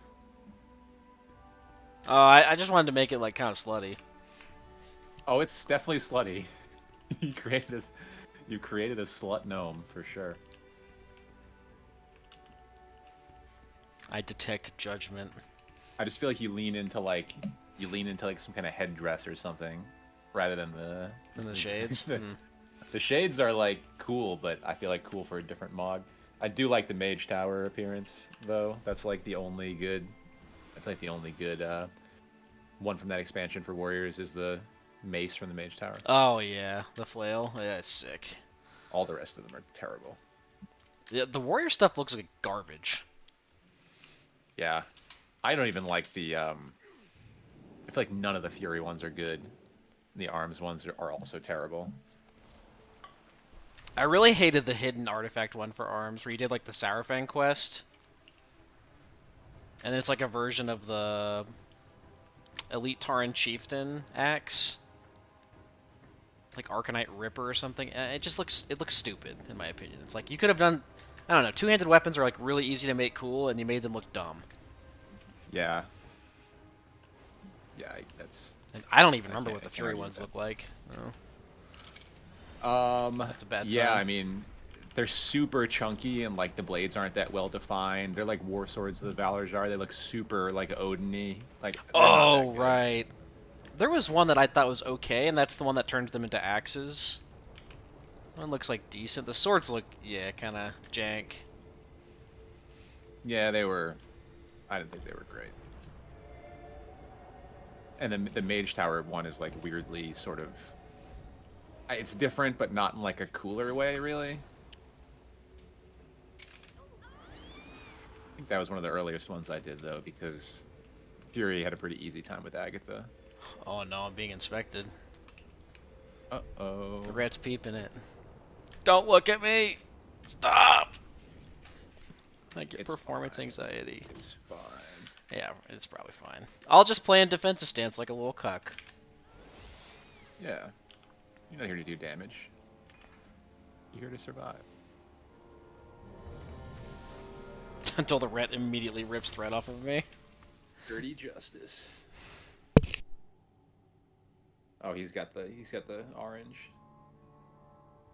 Oh, I just wanted to make it, like, kind of slutty. Oh, it's definitely slutty. You created a slut gnome for sure. I detect judgment. I just feel like you lean into like some kind of headdress or something, rather than the In the shades? The shades are like cool, but I feel like cool for a different mod. I do like the Mage Tower appearance though. That's like the only good. I feel like the only good one from that expansion for warriors is the mace from the Mage Tower. Oh, yeah. The flail. Yeah, it's sick. All the rest of them are terrible. Yeah, the warrior stuff looks like garbage. Yeah, I don't even like the. I feel like none of the Fury ones are good. The arms ones are also terrible. I really hated the hidden artifact one for arms, where you did like the Sarafang quest, and then it's like a version of the Elite Tauren Chieftain axe, like Arcanite Ripper or something. It looks stupid in my opinion. It's like you could have done, I don't know, two-handed weapons are like really easy to make cool, and you made them look dumb. Yeah. Yeah, that's. And I don't even remember can't- what the I can't Fury argue ones with look like. Oh. That's a bad Yeah, sign. I mean, they're super chunky and like the blades aren't that well defined. They're like war swords of the Valorjar. They look super like Odin-y. Like. they're not that Oh, good. right. There was one that I thought was okay, and that's the one that turns them into axes. One looks like decent. The swords look, yeah, kind of jank. Yeah, they were. I didn't think they were great. And then the Mage Tower one is like weirdly sort of. It's different, but not in like a cooler way, really. I think that was one of the earliest ones I did though, because Fury had a pretty easy time with Agatha. Oh no, I'm being inspected. Uh-oh. The rat's peeping it. Don't look at me! Stop! I get It's performance fine. anxiety. It's fine. Yeah, it's probably fine. I'll just play in defensive stance like a little cuck. Yeah. You're not here to do damage. You're here to survive. Until the rat immediately rips thread off of me. Dirty justice. Oh, he's got the orange.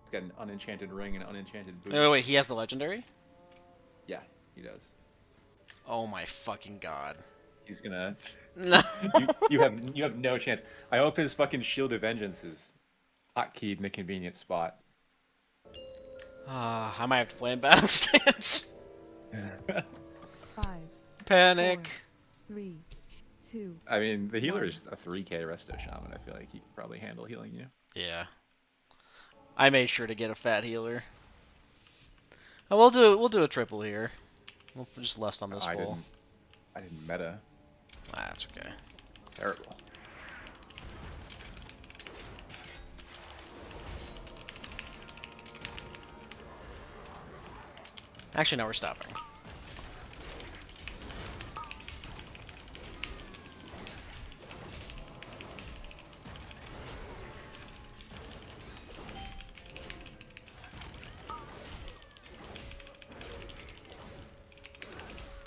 He's got an unenchanted ring and unenchanted boots. Oh wait, he has the legendary? Yeah, he does. Oh my fucking god. He's gonna. No. you have no chance. I hope his fucking Shield of Vengeance is hotkeyed in a convenient spot. I might have to play in battle stance. 5, Panic. 3, 2. I mean, the healer is a 3k Resto Shaman. I feel like he could probably handle healing you. Yeah. I made sure to get a fat healer. Oh, we'll do a triple here. We'll just lust on this bowl. I didn't meta. Ah, that's okay. Terrible. Actually, no, we're stopping.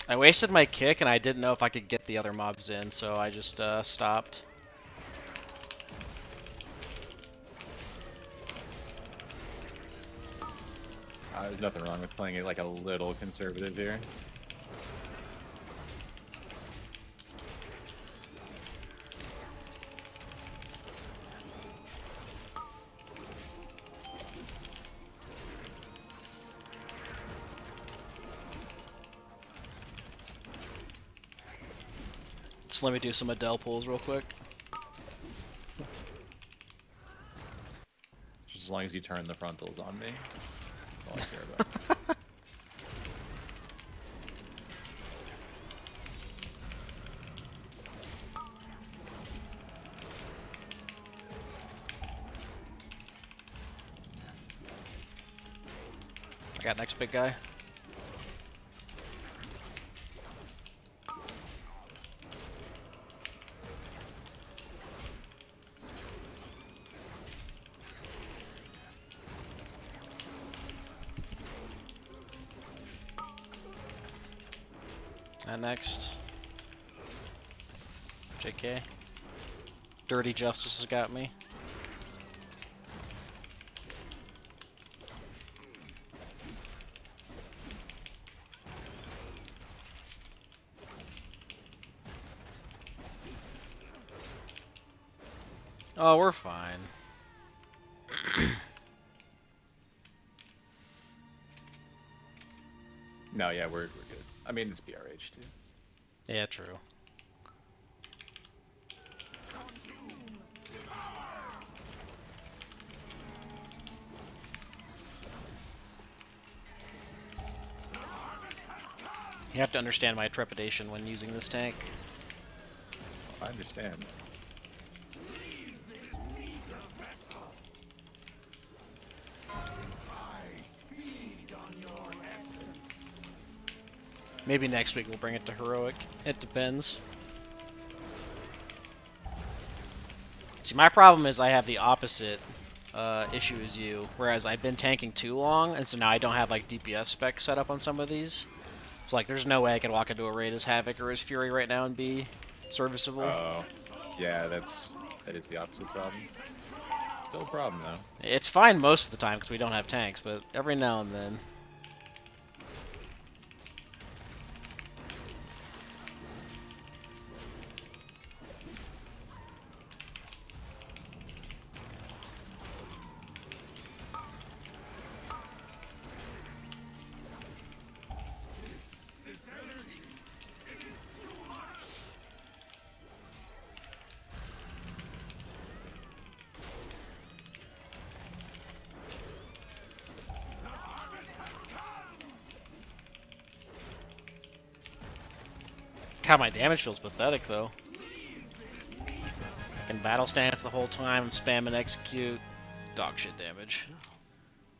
I wasted my kick, and I didn't know if I could get the other mobs in, so I just stopped. There's nothing wrong with playing it like a little conservative here. Just let me do some Adele pulls real quick. Just as long as you turn the frontals on me. That's all I care about. I got next big guy. And next. JK. Dirty Justice has got me. Oh, we're fine. No, yeah, we're good. I mean, it's BRH too. Yeah, true. You have to understand my trepidation when using this tank. I understand. Maybe next week we'll bring it to heroic. It depends. See, my problem is I have the opposite issue as you, whereas I've been tanking too long, and so now I don't have like DPS specs set up on some of these. So like, there's no way I could walk into a raid as Havoc or as Fury right now and be serviceable. Oh, yeah, that is the opposite problem. Still a problem though. It's fine most of the time because we don't have tanks, but every now and then. God, my damage feels pathetic, though. In battle stance the whole time, spam and execute. Dog shit damage.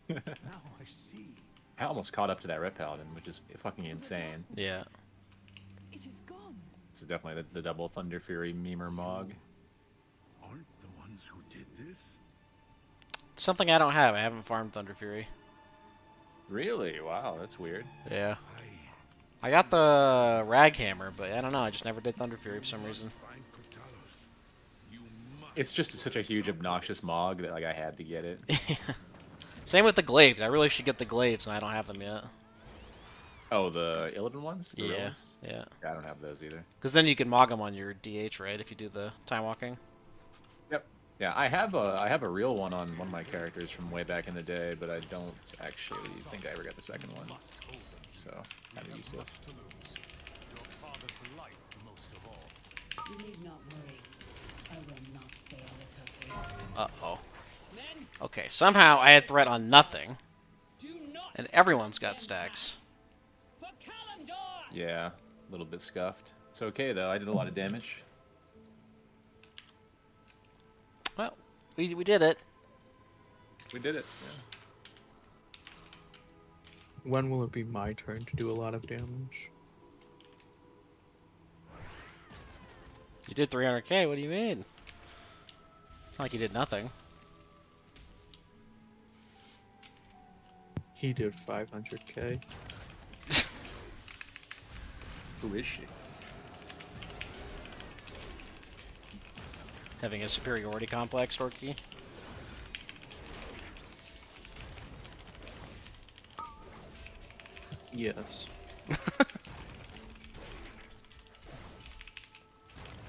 Now I see. I almost caught up to that Red Paladin, which is fucking insane. Yeah. It is gone. It's definitely the double Thunder Fury memer Mog. Aren't the ones who did this? It's something I don't have. I haven't farmed Thunder Fury. Really? Wow, that's weird. Yeah. I got the Rag Hammer, but I don't know. I just never did Thunder Fury for some reason. It's just such a huge, obnoxious Mog that like I had to get it. Same with the Glaives. I really should get the Glaives, and I don't have them yet. Oh, the Illidan ones? The real Yeah, ones? yeah. I don't have those either. Because then you can Mog them on your DH, right? If you do the time walking. Yep. Yeah, I have a real one on one of my characters from way back in the day, but I don't actually think I ever got the second one. So, kind of useless. Your father's life most of all. You need not worry. I will not fail the tussles. Uh-oh. Men, Okay, somehow I had threat on nothing, do not and everyone's got stacks. for Kalimdor! Yeah, a little bit scuffed. It's okay though. I did a lot of damage. Well, we did it. We did it. Yeah. When will it be my turn to do a lot of damage? You did 300k, what do you mean? It's not like you did nothing. He did 500k. Who is she? Having a superiority complex, Orky. Yes.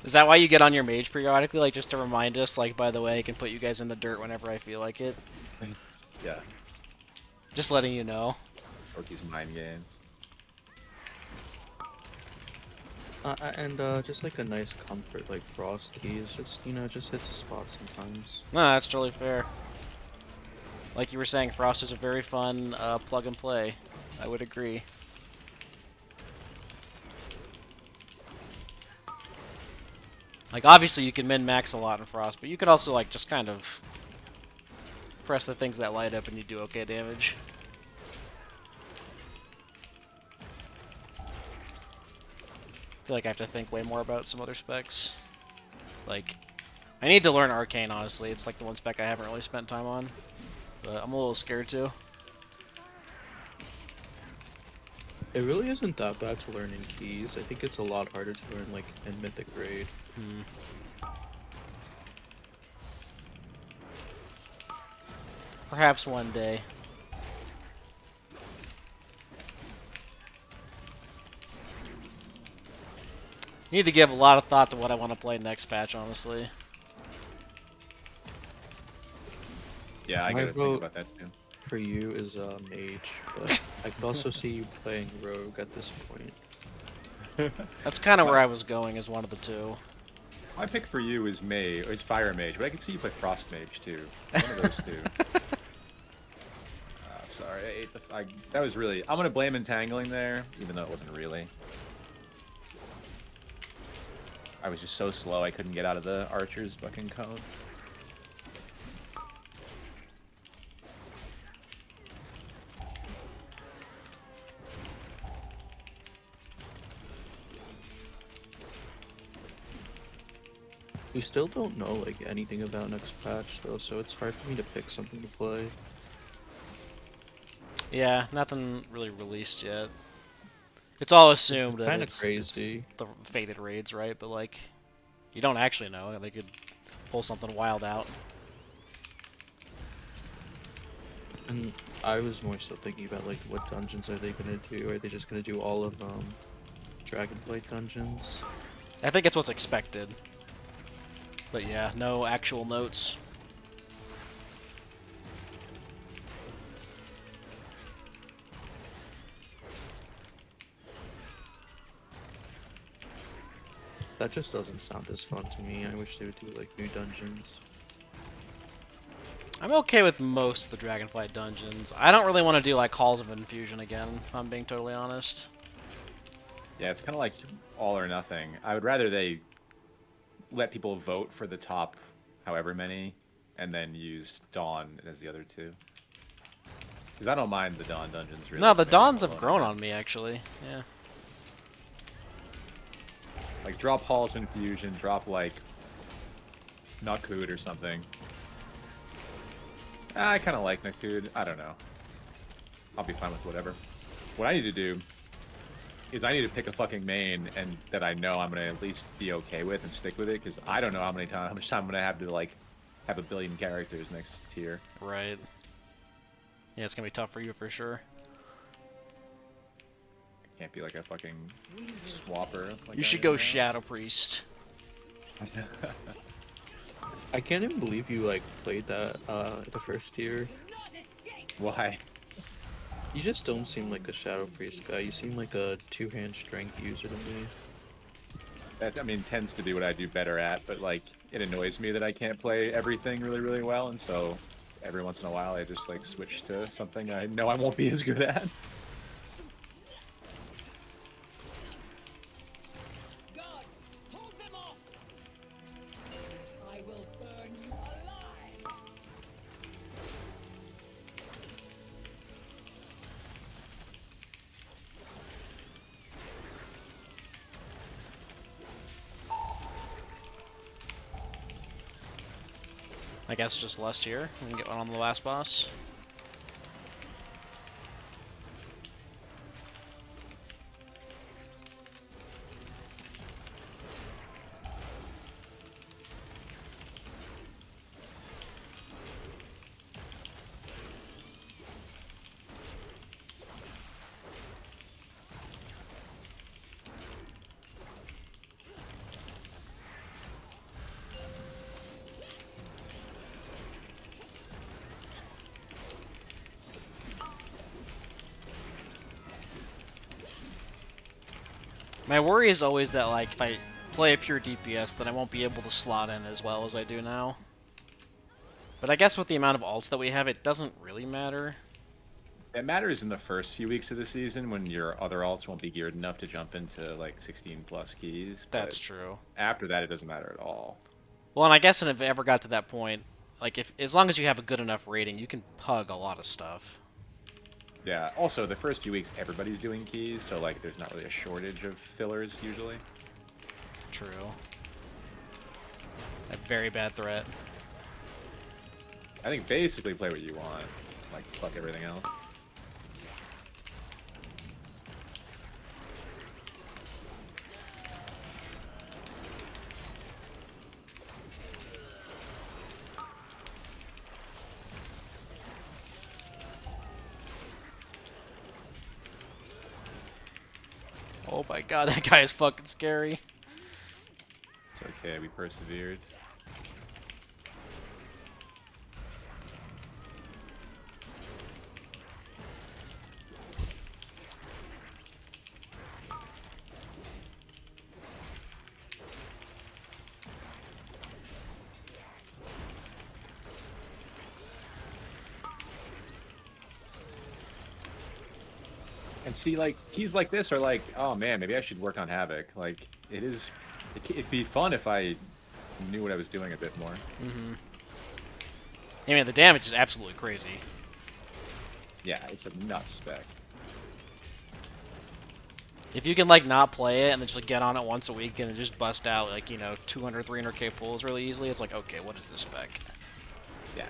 Is that why you get on your mage periodically? Like, just to remind us, like, by the way, I can put you guys in the dirt whenever I feel like it? Yeah. Just letting you know. Orky's mind games. And just like a nice comfort, like Frost keys, just, you know, just hits a spot sometimes. No, that's totally fair. Like you were saying, Frost is a very fun plug and play. I would agree. Like, obviously you can min-max a lot in Frost, but you could also, like, just kind of press the things that light up and you do okay damage. I feel like I have to think way more about some other specs. Like, I need to learn Arcane, honestly. It's like the one spec I haven't really spent time on. But I'm a little scared too. It really isn't that bad to learn in keys. I think it's a lot harder to learn, like, in Mythic Raid. Perhaps one day. Need to give a lot of thought to what I want to play next patch, honestly. Yeah, I My gotta think vote about that too. for you is mage, but I could also see you playing rogue at this point. That's kind of where I was going as one of the two. My pick for you is Fire Mage, but I can see you play Frost Mage too. One of those two. Sorry, I ate the. That was really. I'm gonna blame entangling there, even though it wasn't really. I was just so slow I couldn't get out of the archer's fucking cone. We still don't know, like, anything about next patch, though, so it's hard for me to pick something to play. Yeah, nothing really released yet. It's all assumed that Kinda it's crazy. the fated raids, right? But, like, you don't actually know. They could pull something wild out. And I was more so thinking about, like, what dungeons are they gonna do? Are they just gonna do all of, Dragonflight dungeons? I think it's what's expected. But yeah, no actual notes. That just doesn't sound as fun to me. I wish they would do, like, new dungeons. I'm okay with most of the Dragonflight dungeons. I don't really want to do, like, Halls of Infusion again, if I'm being totally honest. Yeah, it's kind of like all or nothing. I would rather they let people vote for the top however many, and then use Dawn as the other two. Because I don't mind the Dawn dungeons, really. No, the Dawns They're have all grown over. on me, actually. Yeah. Like, drop Halls of Infusion, drop, like, Nakud or something. I kind of like Nakud. I don't know. I'll be fine with whatever. What I need to do is I need to pick a fucking main and that I know I'm gonna at least be okay with and stick with it, because I don't know how much time I'm gonna have to, like, have a billion characters next tier. Right. Yeah, it's gonna be tough for you for sure. I can't be like a fucking swapper. Like You I should am go now. Shadow Priest. I can't even believe you, like, played that, the first tier. Why? You just don't seem like a Shadow Priest guy. You seem like a two-hand strength user to me. That, I mean, tends to be what I do better at, but, like, it annoys me that I can't play everything really, really well, and so every once in a while I just, like, switch to something I know I won't be as good at. Guards, hold them off! I will burn you alive! I guess just last tier. We can get one on the last boss. My worry is always that, like, if I play a pure DPS, then I won't be able to slot in as well as I do now. But I guess with the amount of ults that we have, it doesn't really matter. It matters in the first few weeks of the season when your other alts won't be geared enough to jump into like 16 plus keys. That's But true. after that, it doesn't matter at all. Well, and I guess if it ever got to that point, like, if as long as you have a good enough rating, you can pug a lot of stuff. Yeah. Also, the first few weeks, everybody's doing keys, so like, there's not really a shortage of fillers usually. True. A very bad threat. I think basically play what you want, like fuck everything else. Oh my god, that guy is fucking scary. It's okay, we persevered. And see, like, keys like this are like, oh man, maybe I should work on Havoc. Like, it'd be fun if I knew what I was doing a bit more. Mm-hmm. I mean, the damage is absolutely crazy. Yeah, it's a nuts spec. If you can, like, not play it and then just like, get on it once a week and then just bust out, like, you know, 200, 300k pulls really easily, it's like, okay, what is this spec? Yeah,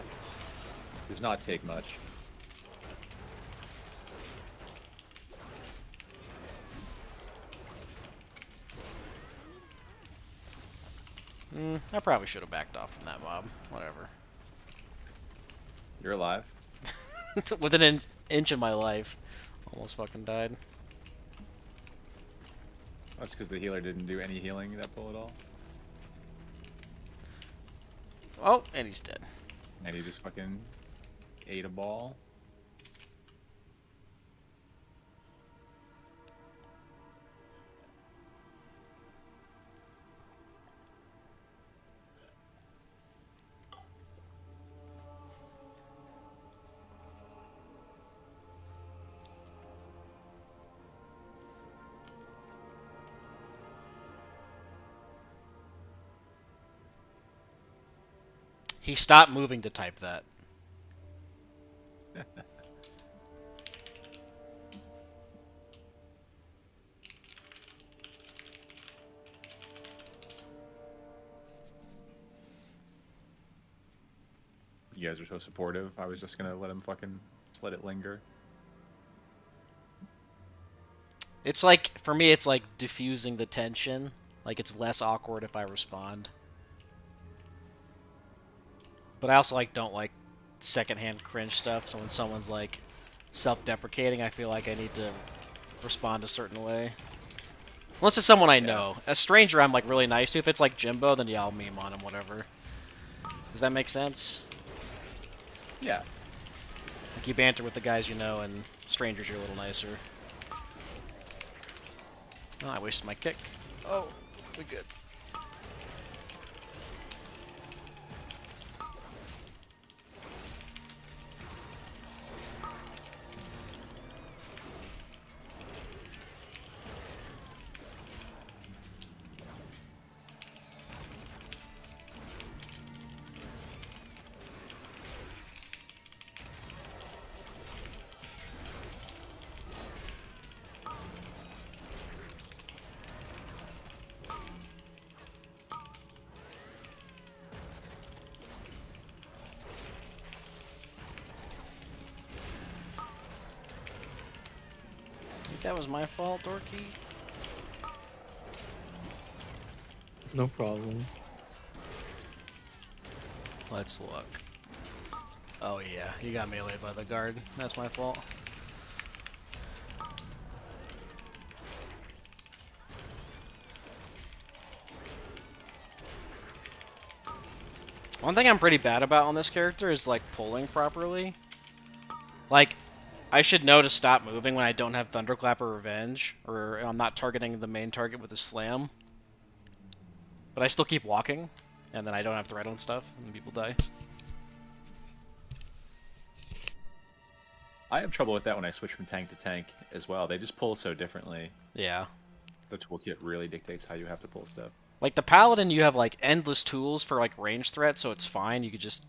does not take much. I probably should have backed off from that mob. Whatever. You're alive. Within an inch of my life. Almost fucking died. That's because the healer didn't do any healing that pull at all. Oh, and he's dead. And he just fucking ate a ball. He stopped moving to type that. You guys are so supportive. I was just gonna let him fucking just let it linger. It's like, for me, it's like diffusing the tension. Like, it's less awkward if I respond. But I also, like, don't like secondhand cringe stuff, so when someone's, like, self-deprecating, I feel like I need to respond a certain way. Unless it's someone I know. A stranger I'm, like, really nice to. If it's, like, Jimbo, then yeah, I'll meme on him, whatever. Does that make sense? Yeah. Like, you banter with the guys you know, and strangers you're a little nicer. Oh, I wasted my kick. Oh, we good. That was my fault, Dorky. No problem. Let's look. Oh yeah, you got meleeed by the guard. That's my fault. One thing I'm pretty bad about on this character is like pulling properly. Like, I should know to stop moving when I don't have Thunderclap or Revenge, or I'm not targeting the main target with a slam. But I still keep walking, and then I don't have threat on stuff, and people die. I have trouble with that when I switch from tank to tank as well. They just pull so differently. Yeah. The toolkit really dictates how you have to pull stuff. Like the Paladin, you have like endless tools for like range threat, so it's fine.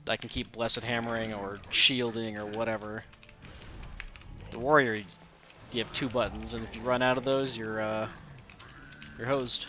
I can keep Blessed Hammering or shielding or whatever. The Warrior, you have 2 buttons, and if you run out of those, you're hosed.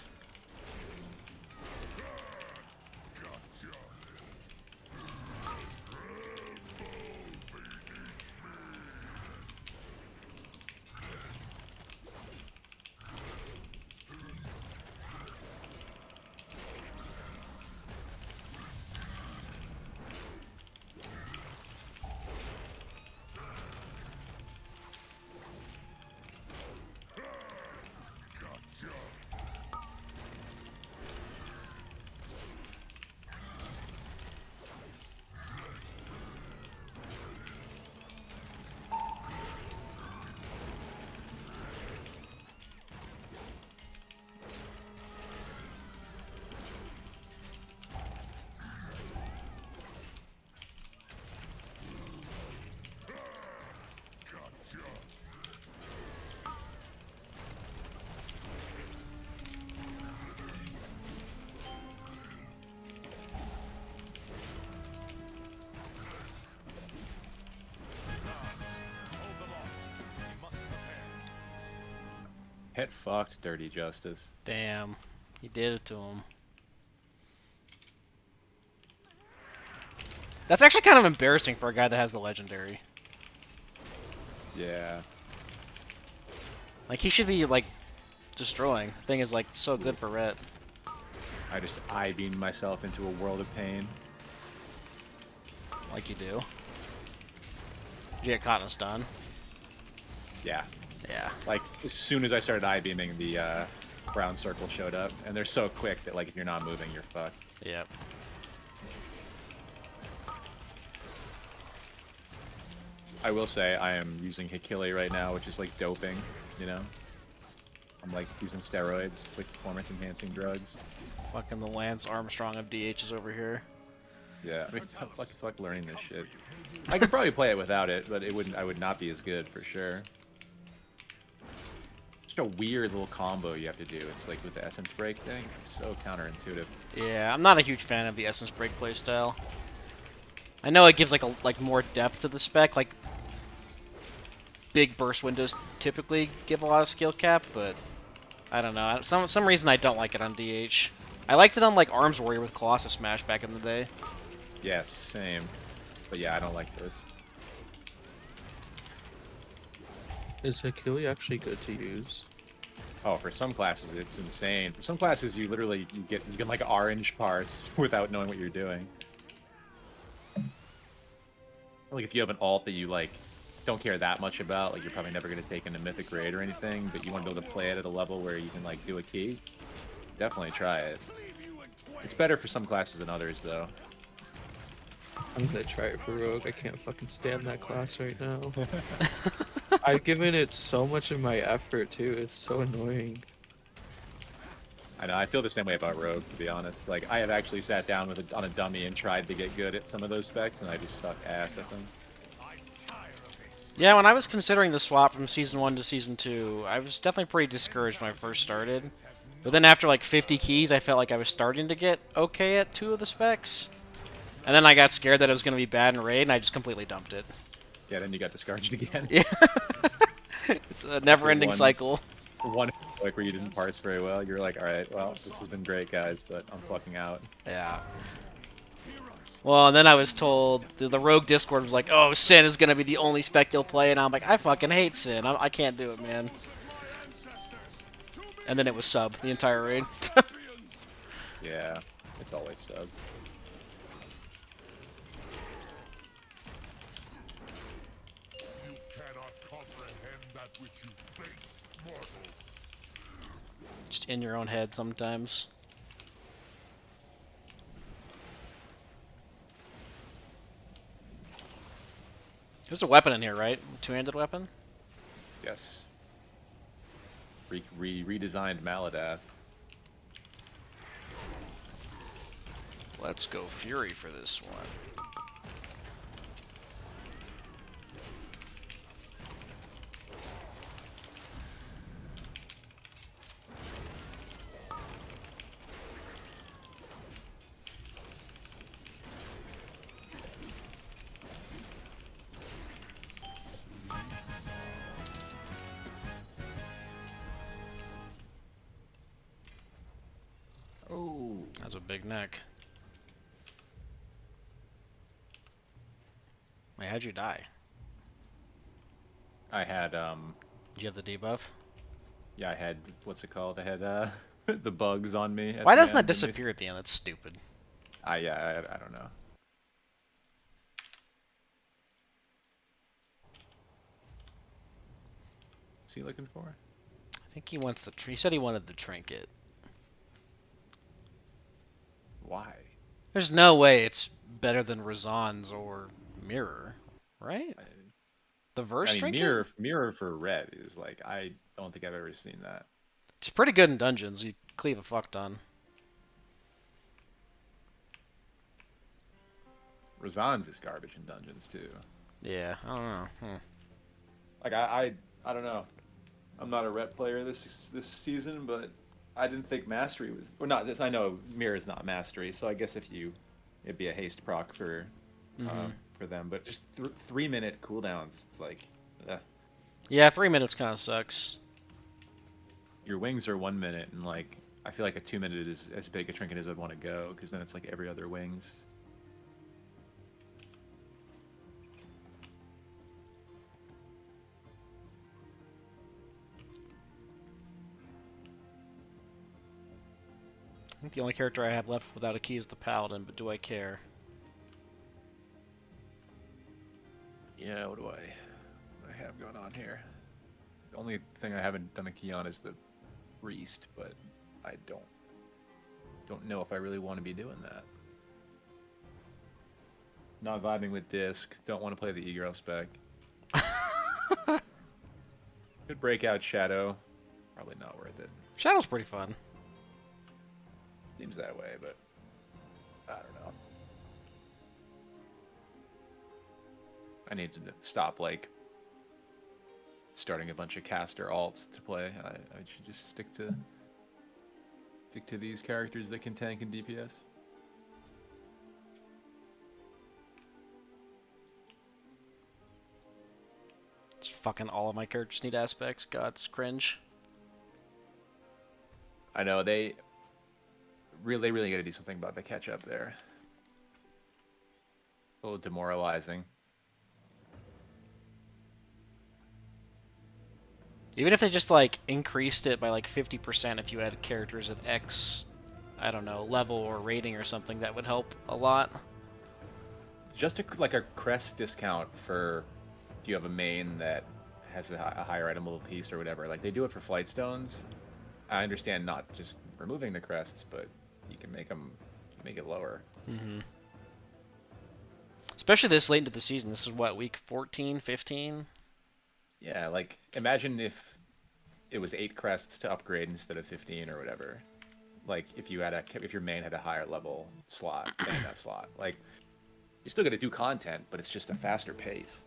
Hit fucked, Dirty Justice. Damn. He did it to him. That's actually kind of embarrassing for a guy that has the legendary. Yeah. Like, he should be, like, destroying. The thing is, like, so good for Rhett. I just I-beamed myself into a world of pain. Like you do. Did you get caught in a stun? Yeah. Yeah. Like, as soon as I started I-beaming, the brown circle showed up. And they're so quick that, like, if you're not moving, you're fucked. Yep. I will say I am using Hikile right now, which is like doping, you know? I'm like using steroids. It's like performance-enhancing drugs. Fucking the Lance Armstrong of DHs over here. Yeah, I mean, fuck learning this shit. I could probably play it without it, but I would not be as good for sure. Just a weird little combo you have to do. It's like with the Essence Break thing. It's so counterintuitive. Yeah, I'm not a huge fan of the Essence Break playstyle. I know it gives like more depth to the spec. Like big burst windows typically give a lot of skill cap, but I don't know. Some reason I don't like it on DH. I liked it on like Arms Warrior with Colossus Smash back in the day. Yes, same. But yeah, I don't like this. Is Achille actually good to use? Oh, for some classes it's insane. For some classes you literally you can like orange parse without knowing what you're doing. Like if you have an alt that you like don't care that much about, like you're probably never gonna take in a mythic raid or anything, but you want to be able to play it at a level where you can like do a key, definitely try it. It's better for some classes than others though. I'm gonna try it for Rogue. I can't fucking stand that class right now. I've given it so much of my effort too. It's so annoying. I know, I feel the same way about Rogue, to be honest. Like, I have actually sat down with on a dummy and tried to get good at some of those specs, and I just suck ass at them. Yeah, when I was considering the swap from Season 1 to Season 2, I was definitely pretty discouraged when I first started. But then after like 50 keys, I felt like I was starting to get okay at 2 of the specs. And then I got scared that it was going to be bad in Raid, and I just completely dumped it. Yeah, then you got discouraged again. Yeah. It's a never-ending cycle. One like where you didn't parse very well, you're like, alright, well, this has been great, guys, but I'm fucking out. Yeah. Well, and then I was told, the Rogue Discord was like, oh, Sin is going to be the only spec you'll play, and I'm like, I fucking hate Sin. I can't do it, man. And then it was sub the entire raid. Yeah, it's always sub. Just in your own head sometimes. There's a weapon in here, right? Two-handed weapon? Yes. Redesigned Maladath. Let's go Fury for this one. Oh. That's a big neck. Wait, how'd you die? I had Did you have the debuff? yeah, I had what's it called? I had the bugs on me. At Why the doesn't that end, and they- disappear at the end? That's stupid. I don't know. What's he looking for? I think he wants the. He said he wanted the trinket. Why? There's no way it's better than Razan's or Mirror, right? The verse I mean, trinket? mirror for red is like I don't think I've ever seen that. It's pretty good in dungeons. You cleave a fuck ton. Razan's is garbage in dungeons too. Yeah, I don't know. Like I don't know. I'm not a ret player this season, but I didn't think mastery was or not. This I know mirror is not mastery, so I guess it'd be a haste proc for them. But just 3-minute cooldowns, it's like Yeah, 3 minutes kind of sucks. your wings are 1 minute, and like I feel like a 2-minute is as big a trinket as I'd want to go because then it's like every other wings. I think the only character I have left without a key is the Paladin, but do I care? Yeah, what do I have going on here? The only thing I haven't done a key on is the priest, but I don't know if I really want to be doing that. Not vibing with disc. Don't want to play the e-girl spec. Could break out Shadow. Probably not worth it. Shadow's pretty fun. Seems that way, but I don't know. I need to stop like starting a bunch of caster alts to play. I should just stick to these characters that can tank and DPS. It's fucking all of my characters need aspects. God, it's cringe. I know they really got to do something about the catch up there. A little demoralizing. Even if they just like increased it by like 50% if you had characters at X, I don't know, level or rating or something, that would help a lot. Just like a crest discount for if you have a main that has a higher item level piece or whatever. Like they do it for flight stones. I understand not just removing the crests, but you can make it lower. Mm-hmm. Especially this late into the season. This is what, week 14, 15? Yeah, like imagine if it was 8 crests to upgrade instead of 15 or whatever. Like if your main had a higher level slot in that slot. Like you're still gonna do content, but it's just a faster pace.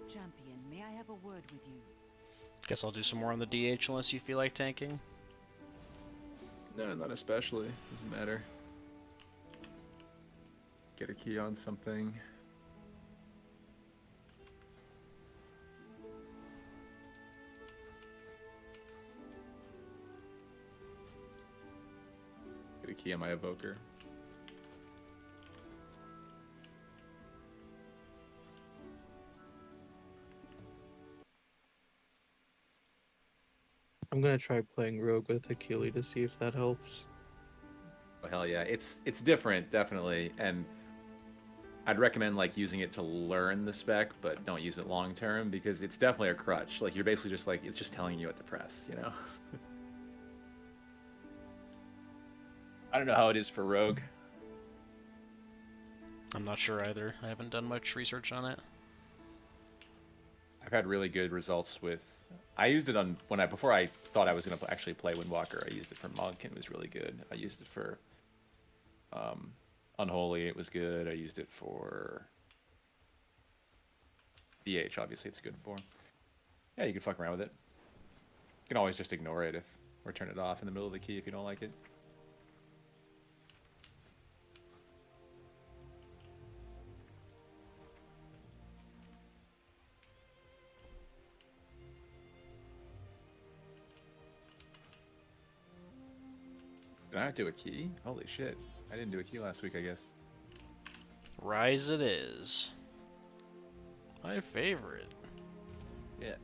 Champion, may I have a word with you? Guess I'll do some more on the DH unless you feel like tanking. No, not especially. Doesn't matter. Get a key on something. Get a key on my evoker. I'm gonna try playing Rogue with Akili to see if that helps. Oh hell yeah, it's different definitely, and I'd recommend like using it to learn the spec, but don't use it long term because it's definitely a crutch. Like you're basically just like it's just telling you what to press, you know. I don't know how it is for Rogue. I'm not sure either. I haven't done much research on it. I've had really good results with. I used it on when I before I thought I was gonna actually play Windwalker. I used it for Monk and it was really good. I used it for Unholy. It was good. I used it for BH. Obviously, it's good for. Yeah, you can fuck around with it. You can always just ignore it or turn it off in the middle of the key if you don't like it. Did I not do a key? Holy shit. I didn't do a key last week, I guess. Rise it is. My favorite. Yeah.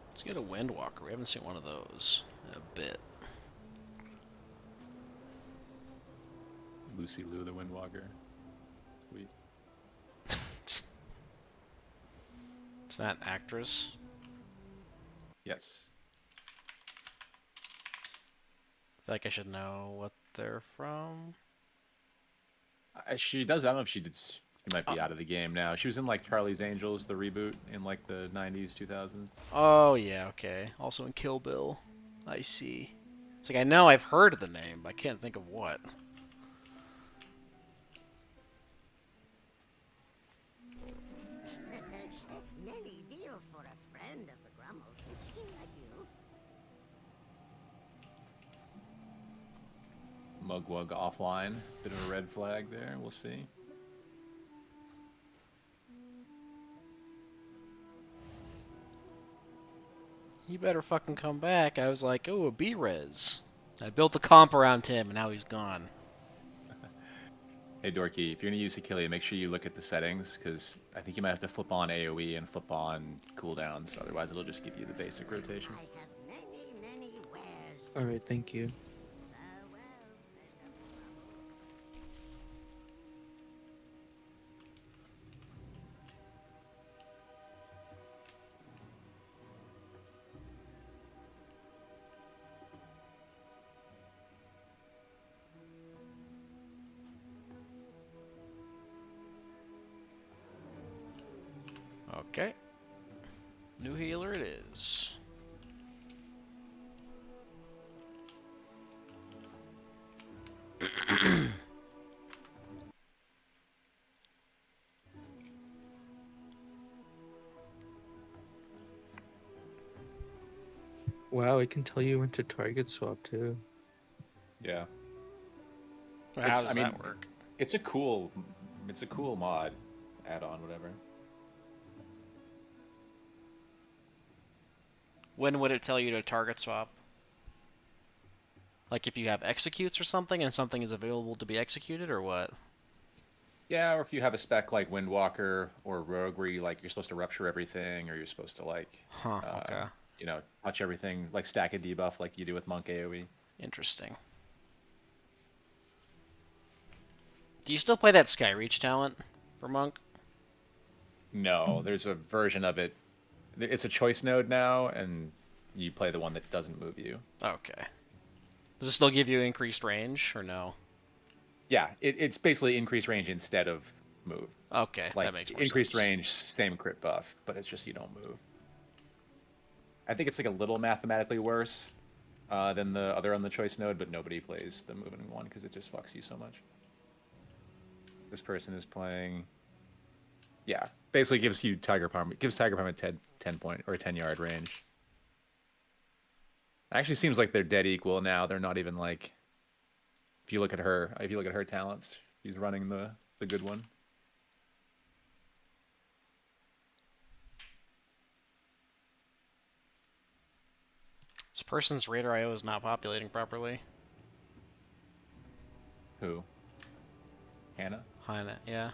Let's get a Windwalker. We haven't seen one of those in a bit. Lucy Liu, the Windwalker. Sweet. It's not an actress. Yes. I feel like I should know what they're from. She does. I don't know if she did. She might be out of the game now. She was in like Charlie's Angels, the reboot in like the 90s, 2000s. Oh, yeah, okay. Also in Kill Bill. I see. It's like I know I've heard the name, but I can't think of what. Nelly deals for a friend of the Grummles. Like you. Mugwug offline. Bit of a red flag there. We'll see. You better fucking come back. I was like, oh, a B-Res. I built the comp around him, and now he's gone. Hey Dorky, if you're gonna use Achilles, make sure you look at the settings because I think you might have to flip on AOE and flip on cooldowns. Otherwise, it'll just give you the basic rotation. I have many wares. Alright, thank you. Farewell, friend of the Grummles. Okay. New healer it is. Wow, it can tell you when to target swap too. Yeah. How It's- does that work? It's a cool mod, add-on, whatever. When would it tell you to target swap? Like if you have executes or something and something is available to be executed or what? Yeah, or if you have a spec like Windwalker or Rogue where you like you're supposed to rupture everything or you're supposed to like Okay. you know, touch everything, like stack a debuff like you do with Monk AoE. Interesting. Do you still play that Skyreach talent for Monk? No, there's a version of it. It's a choice node now, and you play the one that doesn't move you. Okay. Does it still give you increased range or no? Yeah, it's basically increased range instead of move. Okay, Like that makes more increased sense. range, same crit buff, but it's just you don't move. I think it's like a little mathematically worse, than the other on the choice node, but nobody plays the moving one because it just fucks you so much. This person is playing. Yeah, basically gives you Tiger Palm. Gives Tiger Palm a 10 point or a 10-yard range. Actually, seems like they're dead equal now. They're not even like. If you look at her talents, she's running the good one. This person's Raider IO is not populating properly. Who? Hannah? Hannah, yeah.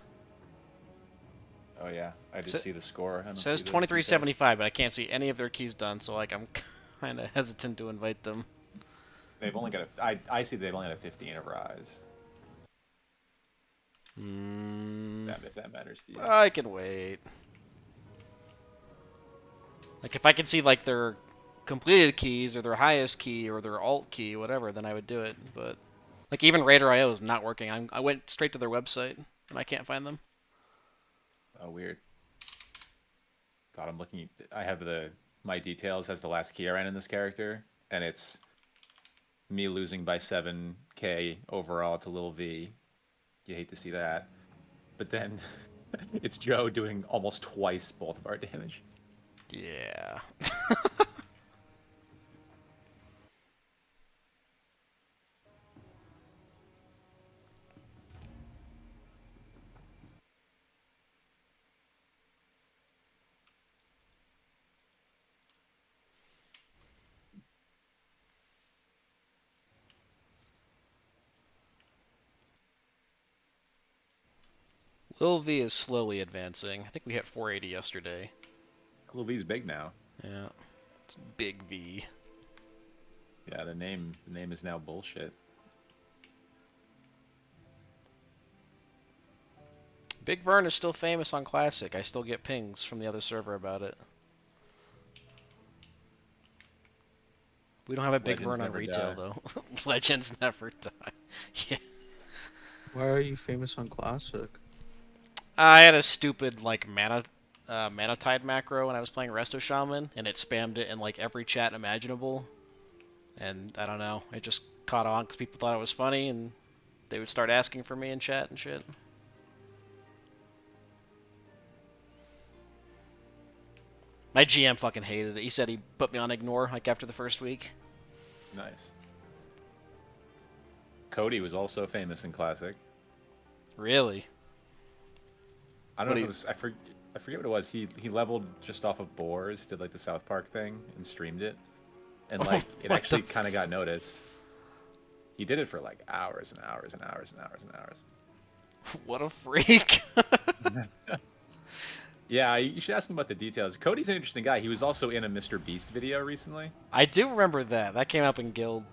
Oh yeah, I just see the score. It says 2375, but I can't see any of their keys done, so like I'm kind of hesitant to invite them. They've only got a. I see they've only got a 15 of rise. If that matters to you. I can wait. Like if I could see like their completed keys or their highest key or their alt key, whatever, then I would do it. But like even Raider IO is not working. I went straight to their website and I can't find them. Oh, weird. God, I'm looking. I have my details as the last key I ran in this character, and it's me losing by 7k overall to Lil V. You hate to see that. But then it's Joe doing almost twice both of our damage. Yeah. Lil V is slowly advancing. I think we hit 480 yesterday. Lil V's big now. Yeah. It's Big V. Yeah, the name is now bullshit. Big Vern is still famous on Classic. I still get pings from the other server about it. We don't have a Big Vern on retail, though. Legends never die. Yeah. Why are you famous on Classic? I had a stupid, like, Manatide macro when I was playing Resto Shaman, and it spammed it in, like, every chat imaginable. And, I don't know, it just caught on because people thought it was funny, and they would start asking for me in chat and shit. My GM fucking hated it. He said he put me on ignore, like, after the first week. Nice. Cody was also famous in Classic. Really? I don't know if it was. I forget what it was. He leveled just off of boars, did like the South Park thing, and streamed it, and like it actually kind of got noticed. He did it for like hours and hours and hours and hours and hours. What a freak! Yeah, you should ask him about the details. Cody's an interesting guy. He was also in a Mr. Beast video recently. I do remember that. That came up in Guild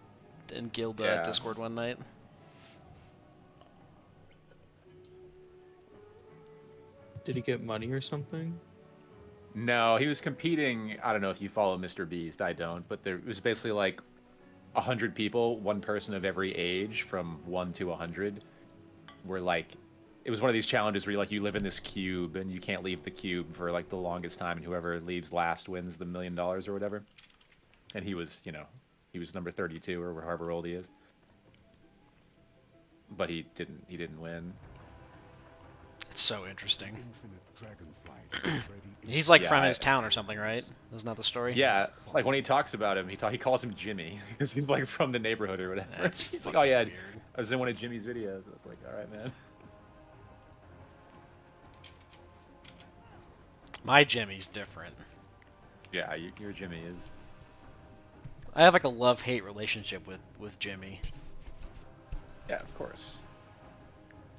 Yeah. Discord one night. Did he get money or something? No, he was competing. I don't know if you follow Mr. Beast. I don't, but there was basically like 100 people, one person of every age, from 1 to 100, were like. It was one of these challenges where you live in this cube and you can't leave the cube for like the longest time, and whoever leaves last wins the $1 million or whatever. And he was, he was number 32 or however old he is. But he didn't win. It's so interesting. He's like from his I- town or something, right? Isn't that the story? Yeah, like when he talks about him, he calls him Jimmy because he's like from the neighborhood or whatever. That's He's like, fucking oh yeah, weird. I was in one of Jimmy's videos. I was like, all right, man. My Jimmy's different. Yeah, your Jimmy is. I have like a love-hate relationship with Jimmy. Yeah, of course.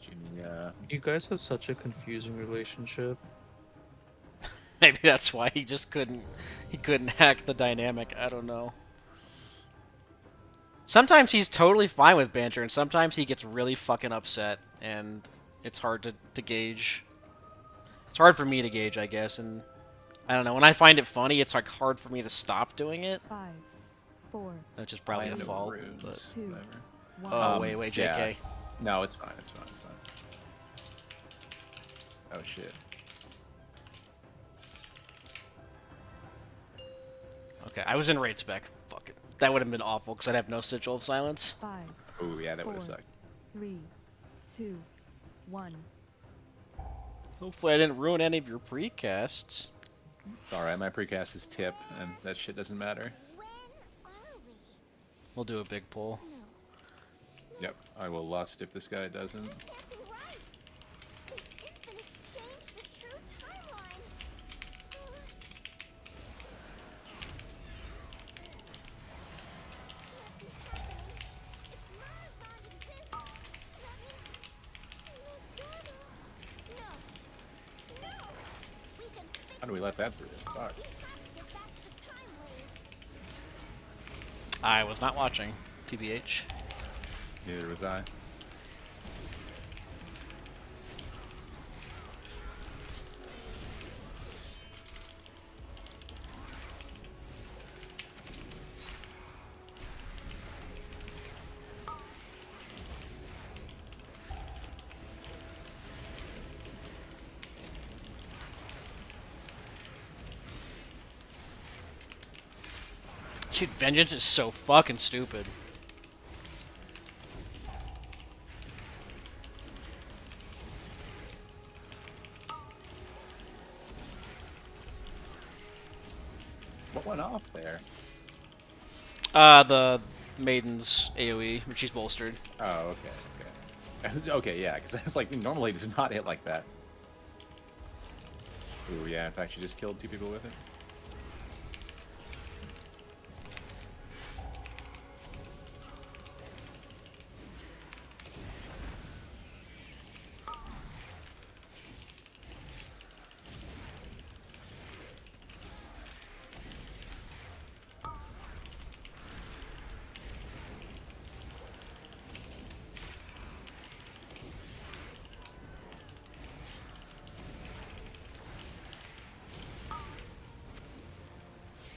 Jimmy. You guys have such a confusing relationship. Maybe that's why he couldn't hack the dynamic. I don't know. Sometimes he's totally fine with banter, and sometimes he gets really fucking upset, and it's hard to gauge. It's hard for me to gauge, I guess, and I don't know. When I find it funny, it's like hard for me to stop doing it. 5, 4, Which is probably a Land of fault. Runes, But... 2, whatever. 1. Oh wait, JK. Yeah. No, it's fine. It's fine. It's fine. Oh shit. Okay, I was in raid spec. Fuck it. That would have been awful because I'd have no sigil of silence. 5, Oh yeah, that would have 4, sucked. 3, 2, 1. Hopefully I didn't ruin any of your precasts. It's alright, my precast is tip, and that shit doesn't matter. When are we? We'll do a big pull. Yep, I will lust if this guy doesn't. This can't be right. The infinites changed the true timeline. Nothing's happening. If Marathon exists, that means Miss Donna. No! No! We can fix How do we let that through? Fuck. We have to get back to the time ways. I was not watching, TBH. Neither was I. Dude, Vengeance is so fucking stupid. What went off there? The Maiden's AoE, which she's bolstered. Oh, okay, okay. Okay, yeah, because I was like, normally it does not hit like that. Ooh, yeah, in fact, she just killed 2 people with it.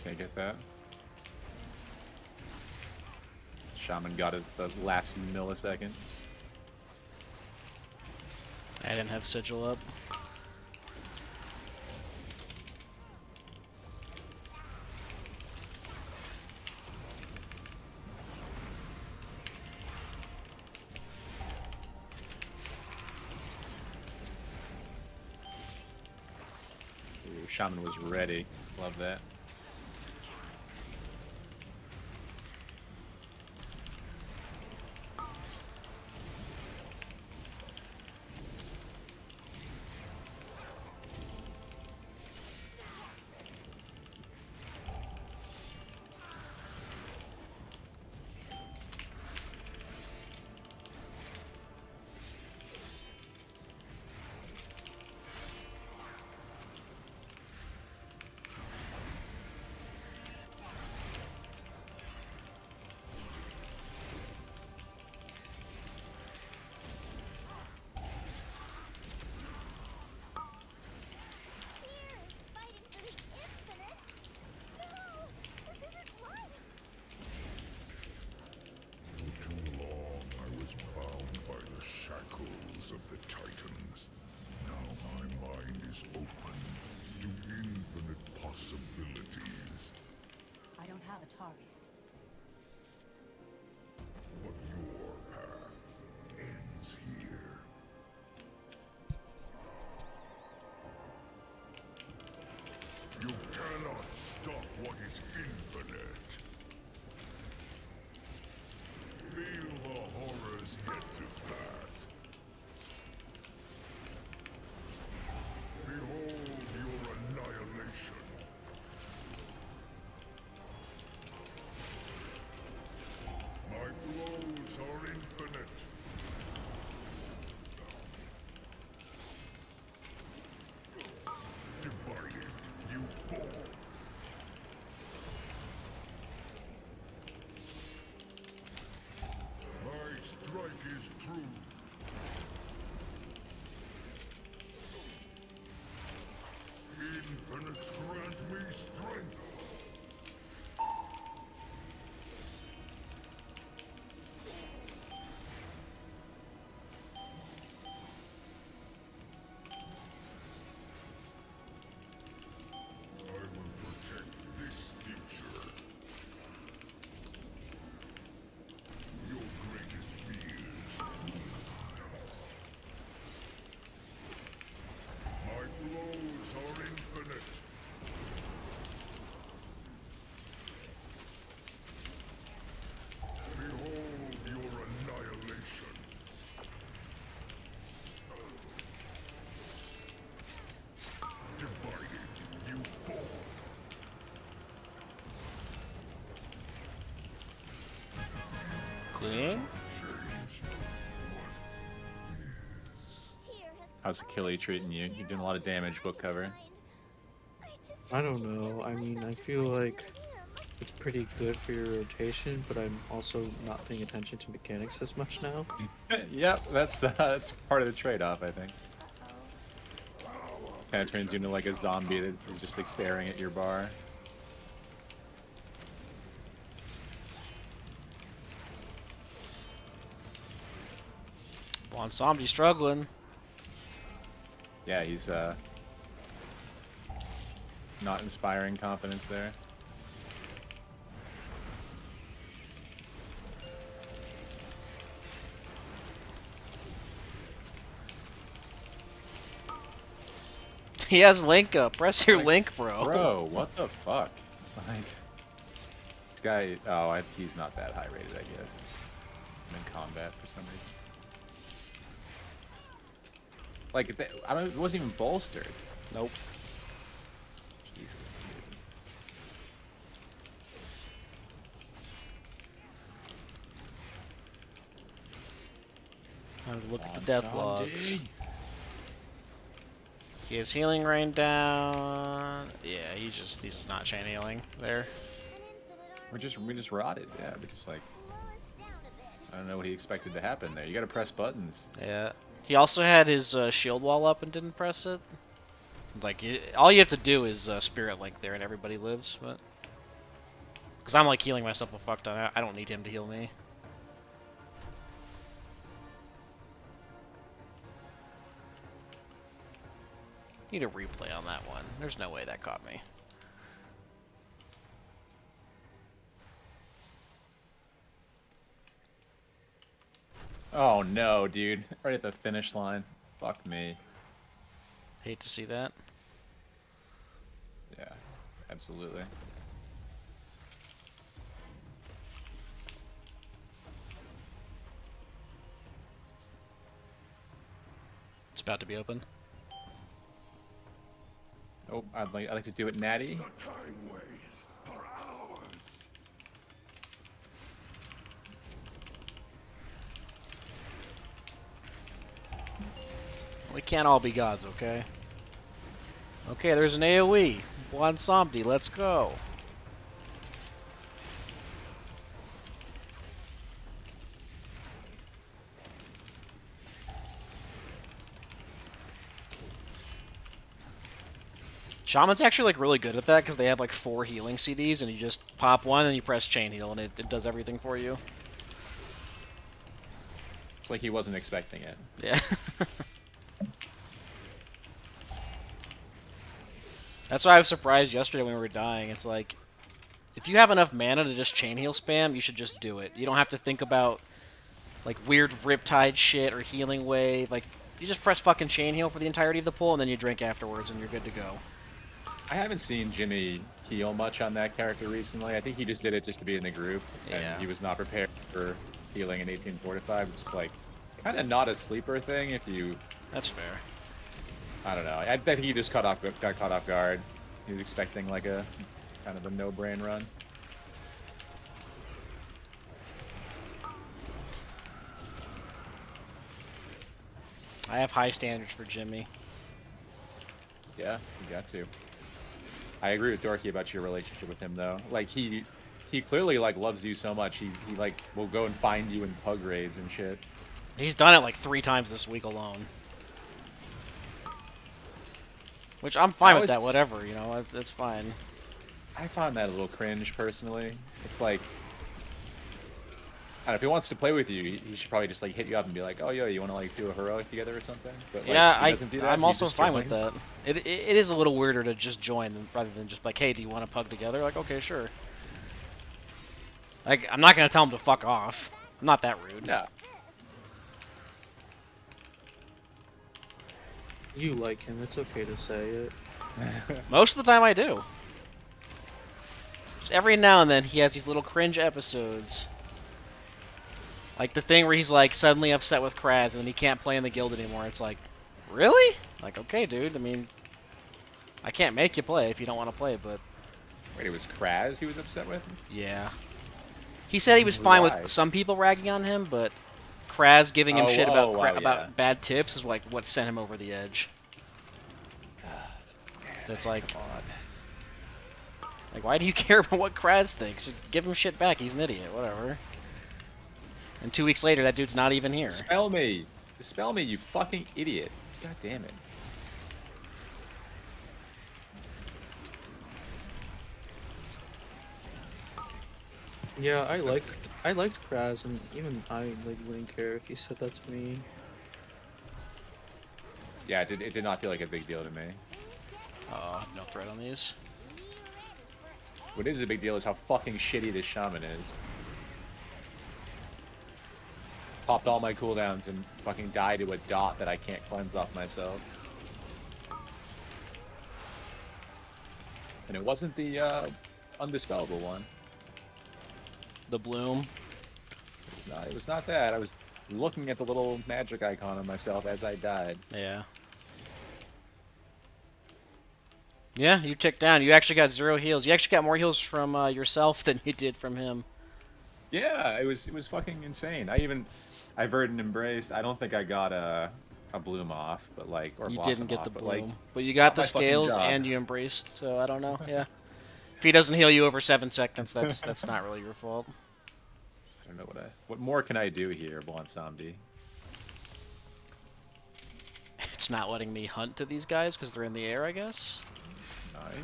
Can I get that? Shaman got it the last millisecond. I didn't have sigil up. Ooh, Shaman was ready. Love that. Fear is fighting for the infinite. No! This isn't right! For too long I was bound by the shackles of the Titans. Now my mind is open to infinite possibilities. I don't have a target. But your path ends here. You cannot stop what is infinite. Feel the horrors yet to pass. Behold your annihilation. Clean. How's Achille treating you? You're doing a lot of damage, book cover. I don't know. I mean, I feel like it's pretty good for your rotation, but I'm also not paying attention to mechanics as much now. Yep, that's part of the trade-off, I think. Kind of turns you into like a zombie that is just like staring at your bar. Well, Somebody's struggling. Yeah, he's not inspiring confidence there. He has link up. Press your link, bro. Bro, what the fuck? Like, this guy. Oh, he's not that high rated, I guess. I'm in combat for some reason. Like, it wasn't even bolstered. Nope. Jesus, dude. Have a look at the death logs. He has healing rain down. Yeah, he's not chain healing there. We just rotted. Yeah, we just like, I don't know what he expected to happen there. You gotta press buttons. Yeah. He also had his shield wall up and didn't press it. Like, all you have to do is Spirit Link there and everybody lives, but... Because I'm, like, healing myself a fuck ton. I don't need him to heal me. Need a replay on that one. There's no way that caught me. Oh no, dude. Right at the finish line. Fuck me. Hate to see that. Yeah, absolutely. It's about to be open. Oh, I'd like to do it natty. The time ways are ours. We can't all be gods, okay? Okay, there's an AoE. One Somdi, let's go. Shaman's actually like really good at that because they have like 4 healing CDs and you just pop one and you press chain heal and it does everything for you. It's like he wasn't expecting it. Yeah. That's why I was surprised yesterday when we were dying. It's like, if you have enough mana to just chain heal spam, you should just do it. You don't have to think about like weird Riptide shit or healing wave. Like, you just press fucking chain heal for the entirety of the pull and then you drink afterwards and you're good to go. I haven't seen Jimmy heal much on that character recently. I think he just did it just to be in the group, and he was not prepared for healing in 1845, which is like kind of not a sleeper thing if you... That's fair. I don't know. I think he just got caught off guard. He was expecting like a kind of a no-brain run. I have high standards for Jimmy. Yeah, you got to. I agree with Dorky about your relationship with him, though. Like, he clearly, like, loves you so much. He like, will go and find you in pug raids and shit. He's done it, like, 3 times this week alone. Which, I'm fine with that, whatever, you know, that's fine. I find that a little cringe, personally. It's like... I don't know, if he wants to play with you, he should probably just, like, hit you up and be like, oh, yo, you want to, like, do a heroic together or something? But, like, yeah, he doesn't do that. I'm He also just fine with joins. that. It is a little weirder to just join rather than just like, hey, do you want to pug together? Like, okay, sure. Like, I'm not going to tell him to fuck off. I'm not that rude. No. You like him, it's okay to say it. Most of the time I do. Just every now and then he has these little cringe episodes. Like the thing where he's like suddenly upset with Kraz and then he can't play in the guild anymore. It's like, really? Like, okay, dude. I mean, I can't make you play if you don't want to play, but... Wait, it was Kraz he was upset with? Yeah. He said he was fine Why? with some people ragging on him, but Kraz giving him shit about wow, yeah. about bad tips is like what sent him over the edge. That's like, why do you care about what Kraz thinks? Just give him shit back. He's an idiot. Whatever. And 2 weeks later, that dude's not even here. Dispel me. Dispel me, you fucking idiot. God damn it. Yeah, I liked Kraz, and even I like wouldn't care if he said that to me. Yeah, it did not feel like a big deal to me. No threat on these. What is a big deal is how fucking shitty this shaman is. Popped all my cooldowns and fucking died to a dot that I can't cleanse off myself. And it wasn't the undispellable one. The bloom. No, it was not that. I was looking at the little magic icon on myself as I died. Yeah. Yeah, you ticked down. You actually got 0 heals. You actually got more heals from yourself than you did from him. Yeah, it was fucking insane. I Verdant Embraced. I don't think I got a bloom off, but like, or You blossom didn't get off, the but, bloom. like, But you got not the my fucking scales job. and you embraced, so I don't know. Yeah. If he doesn't heal you over 7 seconds, that's not really your fault. I don't know what more can I do here, Blansambi? It's not letting me hunt to these guys because they're in the air, I guess. Nice.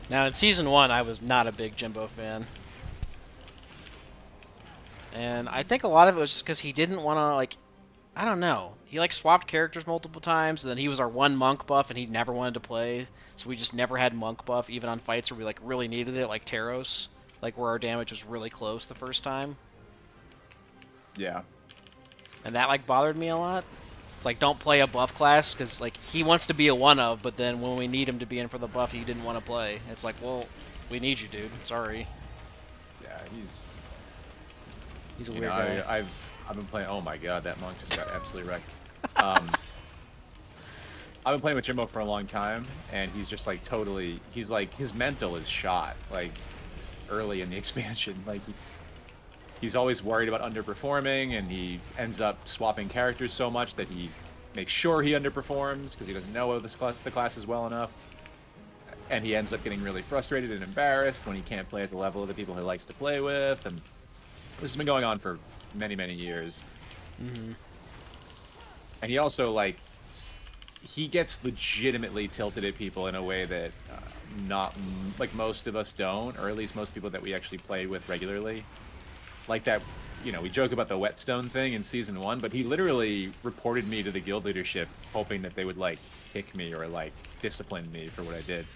Now, in Season 1, I was not a big Jimbo fan. And I think a lot of it was just because he didn't want to, like, I don't know. He, like, swapped characters multiple times, and then he was our one monk buff, and he never wanted to play. So we just never had monk buff, even on fights where we, like, really needed it, like Taros. Like, where our damage was really close the first time. Yeah. And that, like, bothered me a lot. It's like, don't play a buff class, because, like, he wants to be a one-of, but then when we need him to be in for the buff, he didn't want to play. It's like, well, we need you, dude. Sorry. Yeah, He's a you weird know, guy. I've been playing. Oh my god, that monk just got absolutely wrecked. I've been playing with Jimbo for a long time, and he's just like totally. He's like his mental is shot like early in the expansion. Like he's always worried about underperforming, and he ends up swapping characters so much that he makes sure he underperforms because he doesn't know the class is well enough. And he ends up getting really frustrated and embarrassed when he can't play at the level of the people he likes to play with, and this has been going on for many, many years. Mm-hmm. And he also, like, he gets legitimately tilted at people in a way that like, most of us don't, or at least most people that we actually play with regularly. Like that, you know, we joke about the whetstone thing in Season 1, but he literally reported me to the guild leadership, hoping that they would, like, kick me or, like, discipline me for what I did.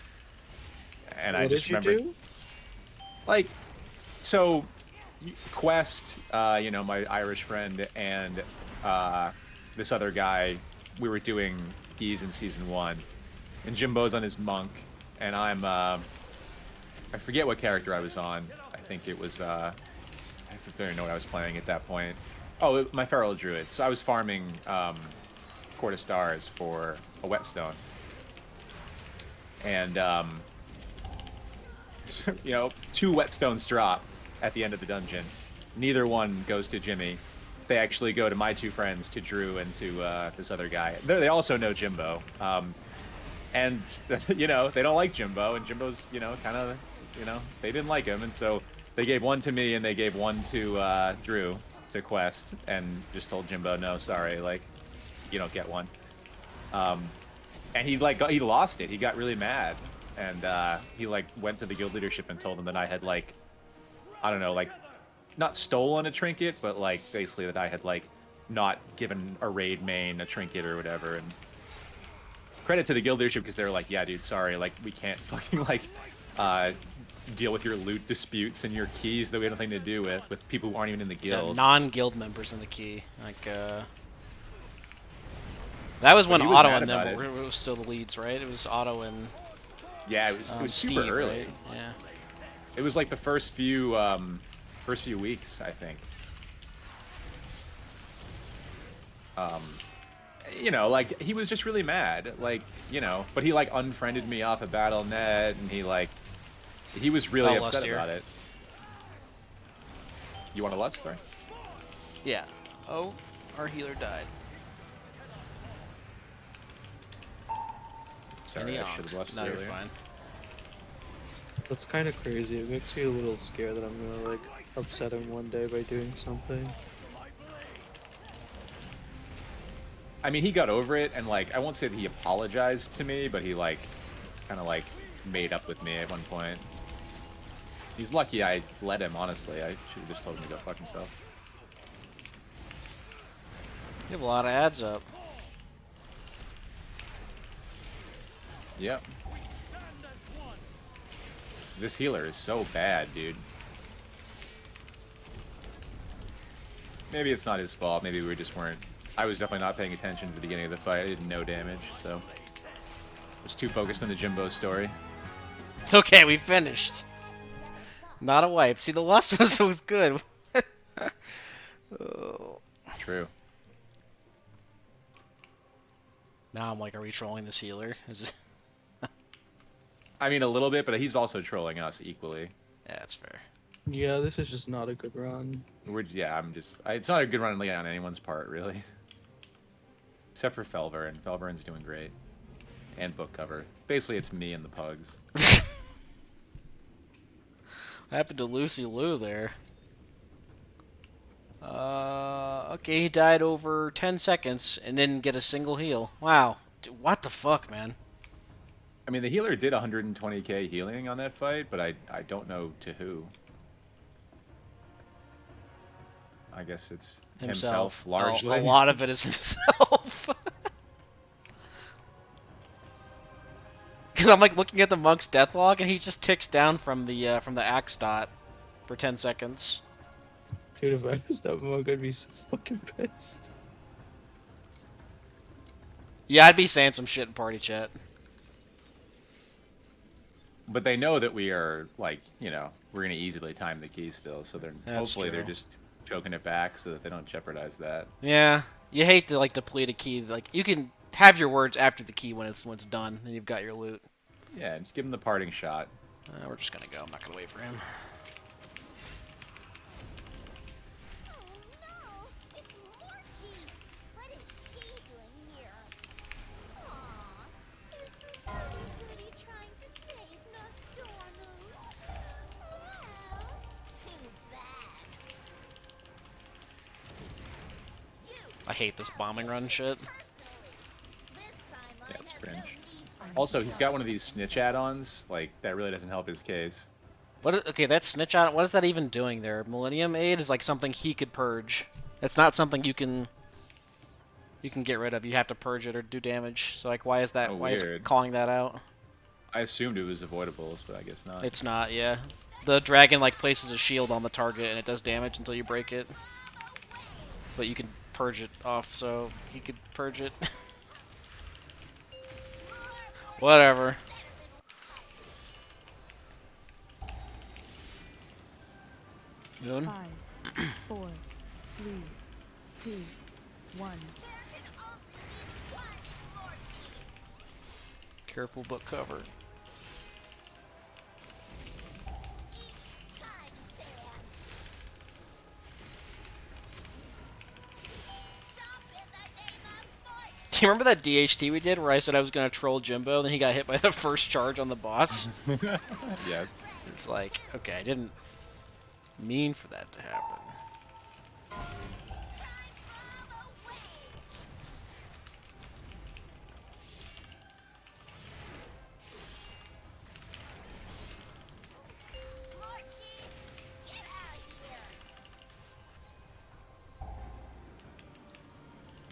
And I just remember, like, so Quest, you know, my Irish friend, and this other guy, we were doing keys in Season 1, and Jimbo's on his monk, and I'm, I forget what character I was on. I think it was, I don't even know what I was playing at that point. Oh, my Feral Druid. So I was farming Court of Stars for a whetstone. And, you know, 2 whetstones drop at the end of the dungeon. Neither one goes to Jimmy. They actually go to my 2 friends, to Drew and to this other guy. They also know Jimbo. And, you know, they don't like Jimbo, and Jimbo's, you know, kind of, you know, they didn't like him. And so they gave one to me, and they gave one to Drew, to Quest, and just told Jimbo, no, sorry, like, you don't get one. And he, like, he lost it. He got really mad. And he, like, went to the guild leadership and told them that I had, like, I don't know, like, not stolen a trinket, but, like, basically that I had, like, not given a raid main a trinket or whatever. And credit to the guild leadership, because they were like, yeah, dude, sorry, like, we can't fucking, like, deal with your loot disputes and your keys that we have nothing to do with people who aren't even in the guild. Yeah, non-guild members in the key. Like, that was when he was Otto mad and about them were it was still the leads, right? It was Otto and yeah, it was super Steve, early. right? Yeah. It was like the first few weeks, I think. You know, like, he was just really mad. Like, you know, but he, like, unfriended me off of Battle.net, and he was really upset Lustier. about it. You want a Lust, right? Yeah. Oh, our healer died. Sorry, Any I should have onk. Lusted No, you're earlier. fine. That's kind of crazy. It makes me a little scared that I'm gonna like upset him one day by doing something. I mean, he got over it, and, like, I won't say that he apologized to me, but he, like, kind of, like, made up with me at one point. He's lucky I let him, honestly. I should have just told him to go fuck himself. You have a lot of ads up. Yep. This healer is so bad, dude. Maybe it's not his fault. Maybe we just weren't... I was definitely not paying attention at the beginning of the fight. I did no damage, so... I was too focused on the Jimbo story. It's okay, we finished. Not a wipe. See, the last one was good. Oh. True. Now I'm like, are we trolling this healer? Is it... I mean, a little bit, but he's also trolling us equally. Yeah, that's fair. Yeah, this is just not a good run. Yeah, it's not a good run on anyone's part, really. Except for Felver, and Felvern's doing great. And book cover. Basically, it's me and the pugs. What happened to Lucy Lou there? Okay, he died over 10 seconds and didn't get a single heal. Wow. Dude, what the fuck, man? I mean, the healer did 120k healing on that fight, but I don't know to who. I guess it's himself largely. A lot of it is himself. Because I'm like looking at the monk's death log, and he just ticks down from the axe dot for 10 seconds. Dude, if I was that monk, I'd be so fucking pissed. Yeah, I'd be saying some shit in party chat. But they know that we are, like, you know, we're going to easily time the key still, so hopefully they're just choking it back so that they don't jeopardize that. Yeah, you hate to, like, deplete a key. Like, you can have your words after the key when it's done, and you've got your loot. Yeah, just give him the parting shot. We're just going to go. I'm not going to wait for him. I hate this bombing run shit. Yeah, it's cringe. Also, he's got one of these snitch add-ons. Like, that really doesn't help his case. Okay, that snitch out. What is that even doing there? Millennium Aid is like something he could purge. It's not something you can get rid of. You have to purge it or do damage. So like, why is that? Why is it calling that out? I assumed it was avoidables, but I guess not. It's not. Yeah, the dragon like places a shield on the target and it does damage until you break it. But you can purge it off, so he could purge it. Whatever. Moon? 5, 4, 3, 2, 1. Careful book cover. Do you remember that DHT we did where I said I was going to troll Jimbo, then he got hit by the first charge on the boss? Yes. It's like, okay, I didn't mean for that to happen.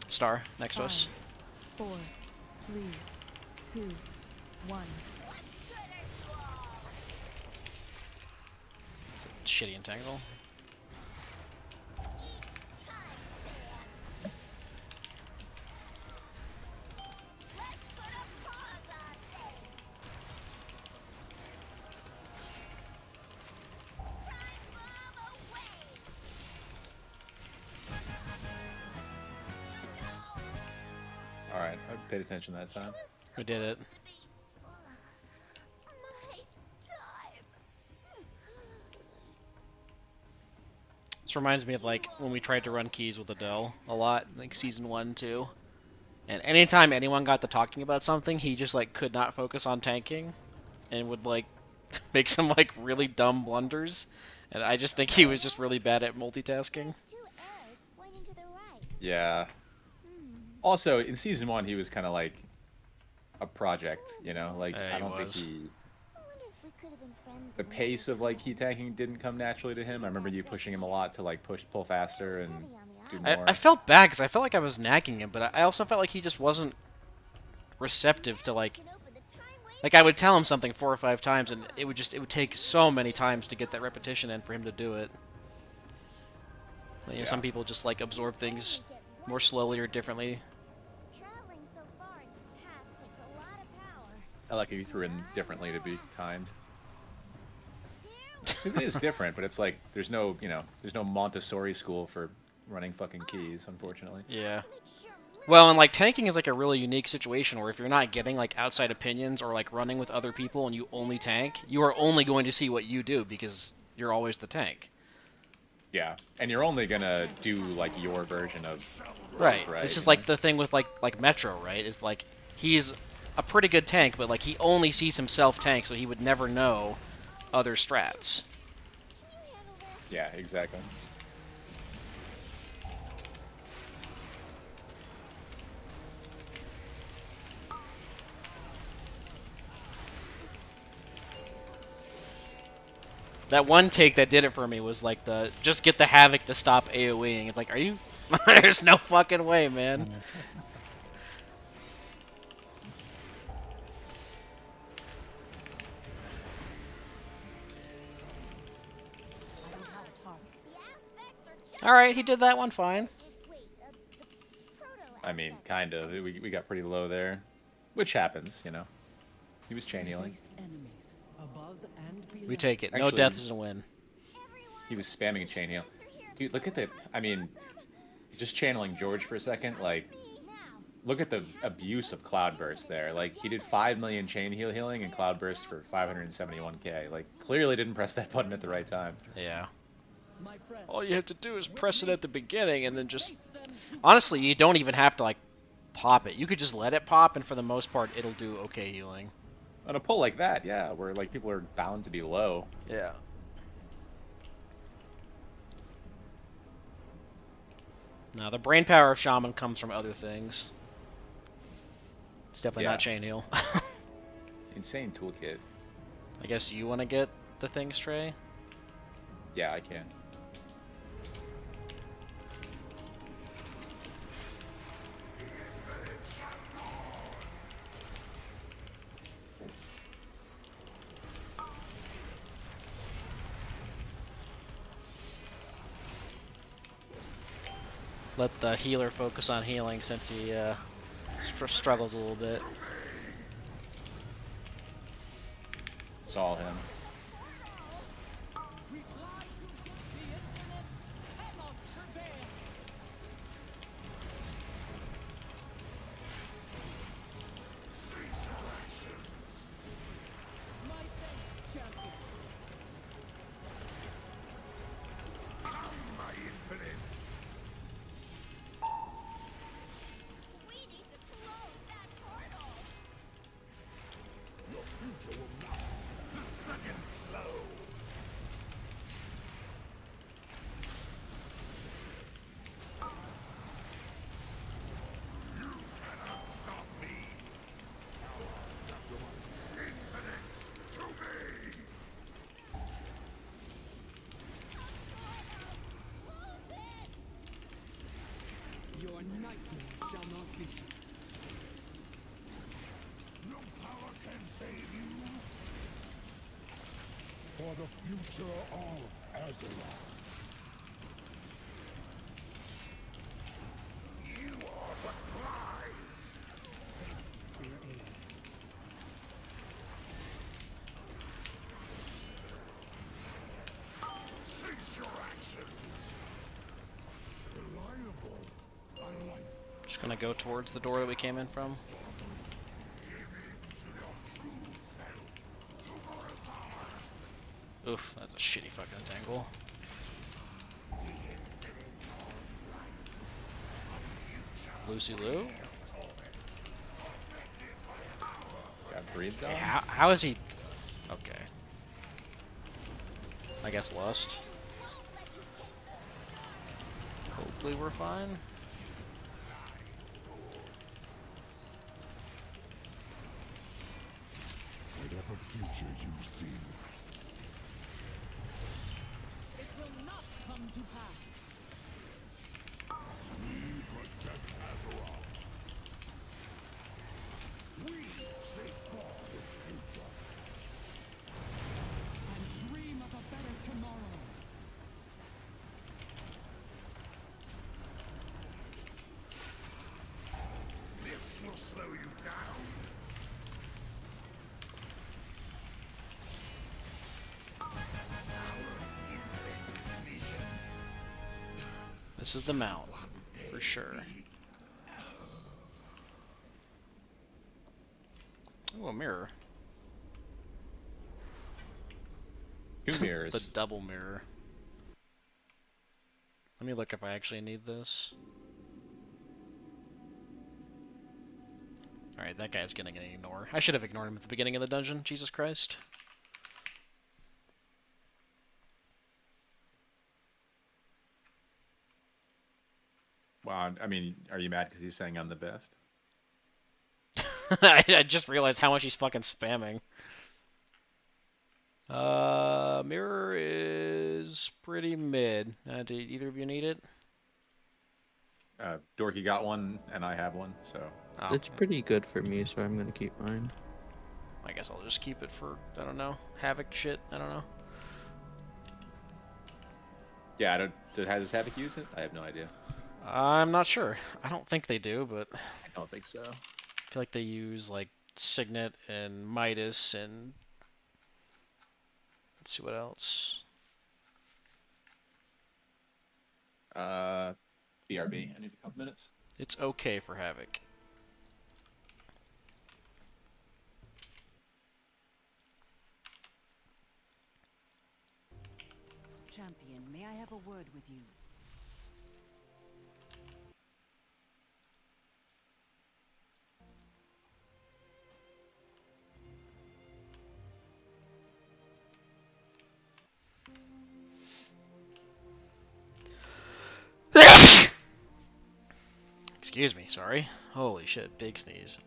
Star, next to us. 4, 3, 2, 1. It's a shitty entangle. paid attention that time. We did it. This reminds me of like when we tried to run keys with Adele a lot, like season 1, 2. And anytime anyone got to talking about something, he just like could not focus on tanking, and would like make some like really dumb blunders. And I just think he was just really bad at multitasking. Yeah. Also, in season 1, he was kind of like a project, you know? Like, Yeah, I don't think was. he... The pace of, like, key tanking didn't come naturally to him. I remember you pushing him a lot to, like, pull faster and do more. I felt bad because I felt like I was nagging him, but I also felt like he just wasn't receptive to like I would tell him something 4 or 5 times, and it would take so many times to get that repetition in for him to do it. You know, some people just like absorb things more slowly or differently. I like if you threw in differently to be kind. It is different, but it's like there's no, you know, there's no Montessori school for running fucking keys, unfortunately. Yeah. Well, and like tanking is like a really unique situation where if you're not getting like outside opinions or like running with other people and you only tank, you are only going to see what you do because you're always the tank. Yeah, and you're only gonna do like your version of right. It's just like know? the thing with like Metro, right? Is like he's a pretty good tank, but like he only sees himself tank, so he would never know other strats. Yeah, exactly. That one take that did it for me was like the just get the Havoc to stop AoEing. It's like, are you? There's no fucking way, man. All right, he did that one fine. I mean, kind of. We got pretty low there, which happens, you know. He was chain healing. We take it. No Actually, deaths is a win. He was spamming a chain heal. Dude, look at the... I mean, just channeling George for a second, like, look at the abuse of Cloudburst there. Like, he did 5 million chain healing and Cloudburst for 571k. Like, clearly didn't press that button at the right time. Yeah. All you have to do is press it at the beginning and then just... Honestly, you don't even have to, like, pop it. You could just let it pop, and for the most part, it'll do okay healing. On a pull like that, yeah, where, like, people are bound to be low. Yeah. Now, the brain power of Shaman comes from other things. It's definitely not chain heal. Insane toolkit. I guess you want to get the things, Trey? Yeah, I can. Let the healer focus on healing since he struggles a little bit. It's all him. Your nightmare shall not be. No power can save you. For the future of Azeroth. You are the prize. Cease your actions. Reliable, unlike Just gonna go towards the door that we came in from. Oof, that's a shitty fucking tangle. Lucy Lou? Got breathed on. Hey, how is he? Okay. I guess lust. Hopefully we're fine. Whatever future you see, It will not come to pass. we protect Azeroth. We safeguard its future. And dream of a better tomorrow. This will slow you down. This is the mount, for sure. Ooh, a mirror. Two mirrors. The double mirror. Let me look if I actually need this. Alright, that guy's getting an ignore. I should have ignored him at the beginning of the dungeon. Jesus Christ. Wow, I mean, are you mad because he's saying I'm the best? I just realized how much he's fucking spamming. Mirror is pretty mid. Do either of you need it? Dorky got one, and I have one, so... Oh, It's pretty good for me, so I'm gonna keep mine. I guess I'll just keep it for, I don't know, Havoc shit? I don't know. Yeah, I don't... Does Havoc use it? I have no idea. I'm not sure. I don't think they do, but I I don't think so. feel like they use, like, Signet and Midas and... Let's see what else. BRB. I need a couple minutes. It's okay for Havoc. Champion, may I have a word with you? Excuse me, sorry. Holy shit, big sneeze.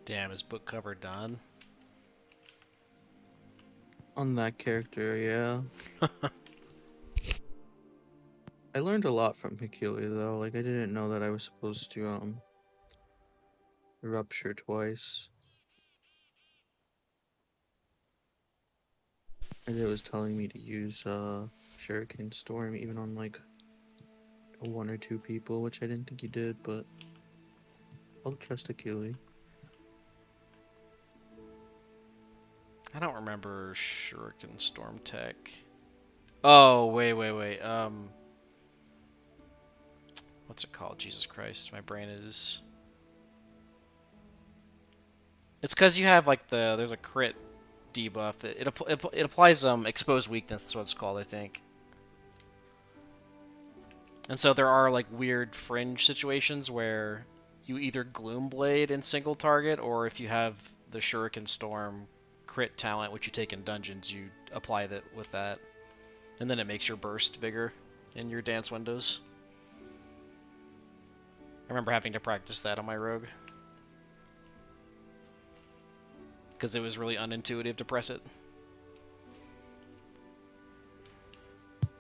Damn, is book cover done? On that character, yeah. I learned a lot from Peculiar though. Like I didn't know that I was supposed to rupture twice. And it was telling me to use Shuriken Storm even on like one or two people, which I didn't think you did, but I'll trust Achille. I don't remember Shuriken Storm Tech. Oh, wait. What's it called? Jesus Christ, my brain is... It's because you have, like, there's a crit debuff. It applies, exposed weakness, that's what it's called, I think. And so there are, like, weird fringe situations where you either Gloom Blade in single target, or if you have the Shuriken Storm crit talent, which you take in dungeons, you apply that with that. And then it makes your burst bigger in your dance windows. I remember having to practice that on my rogue. Because it was really unintuitive to press it.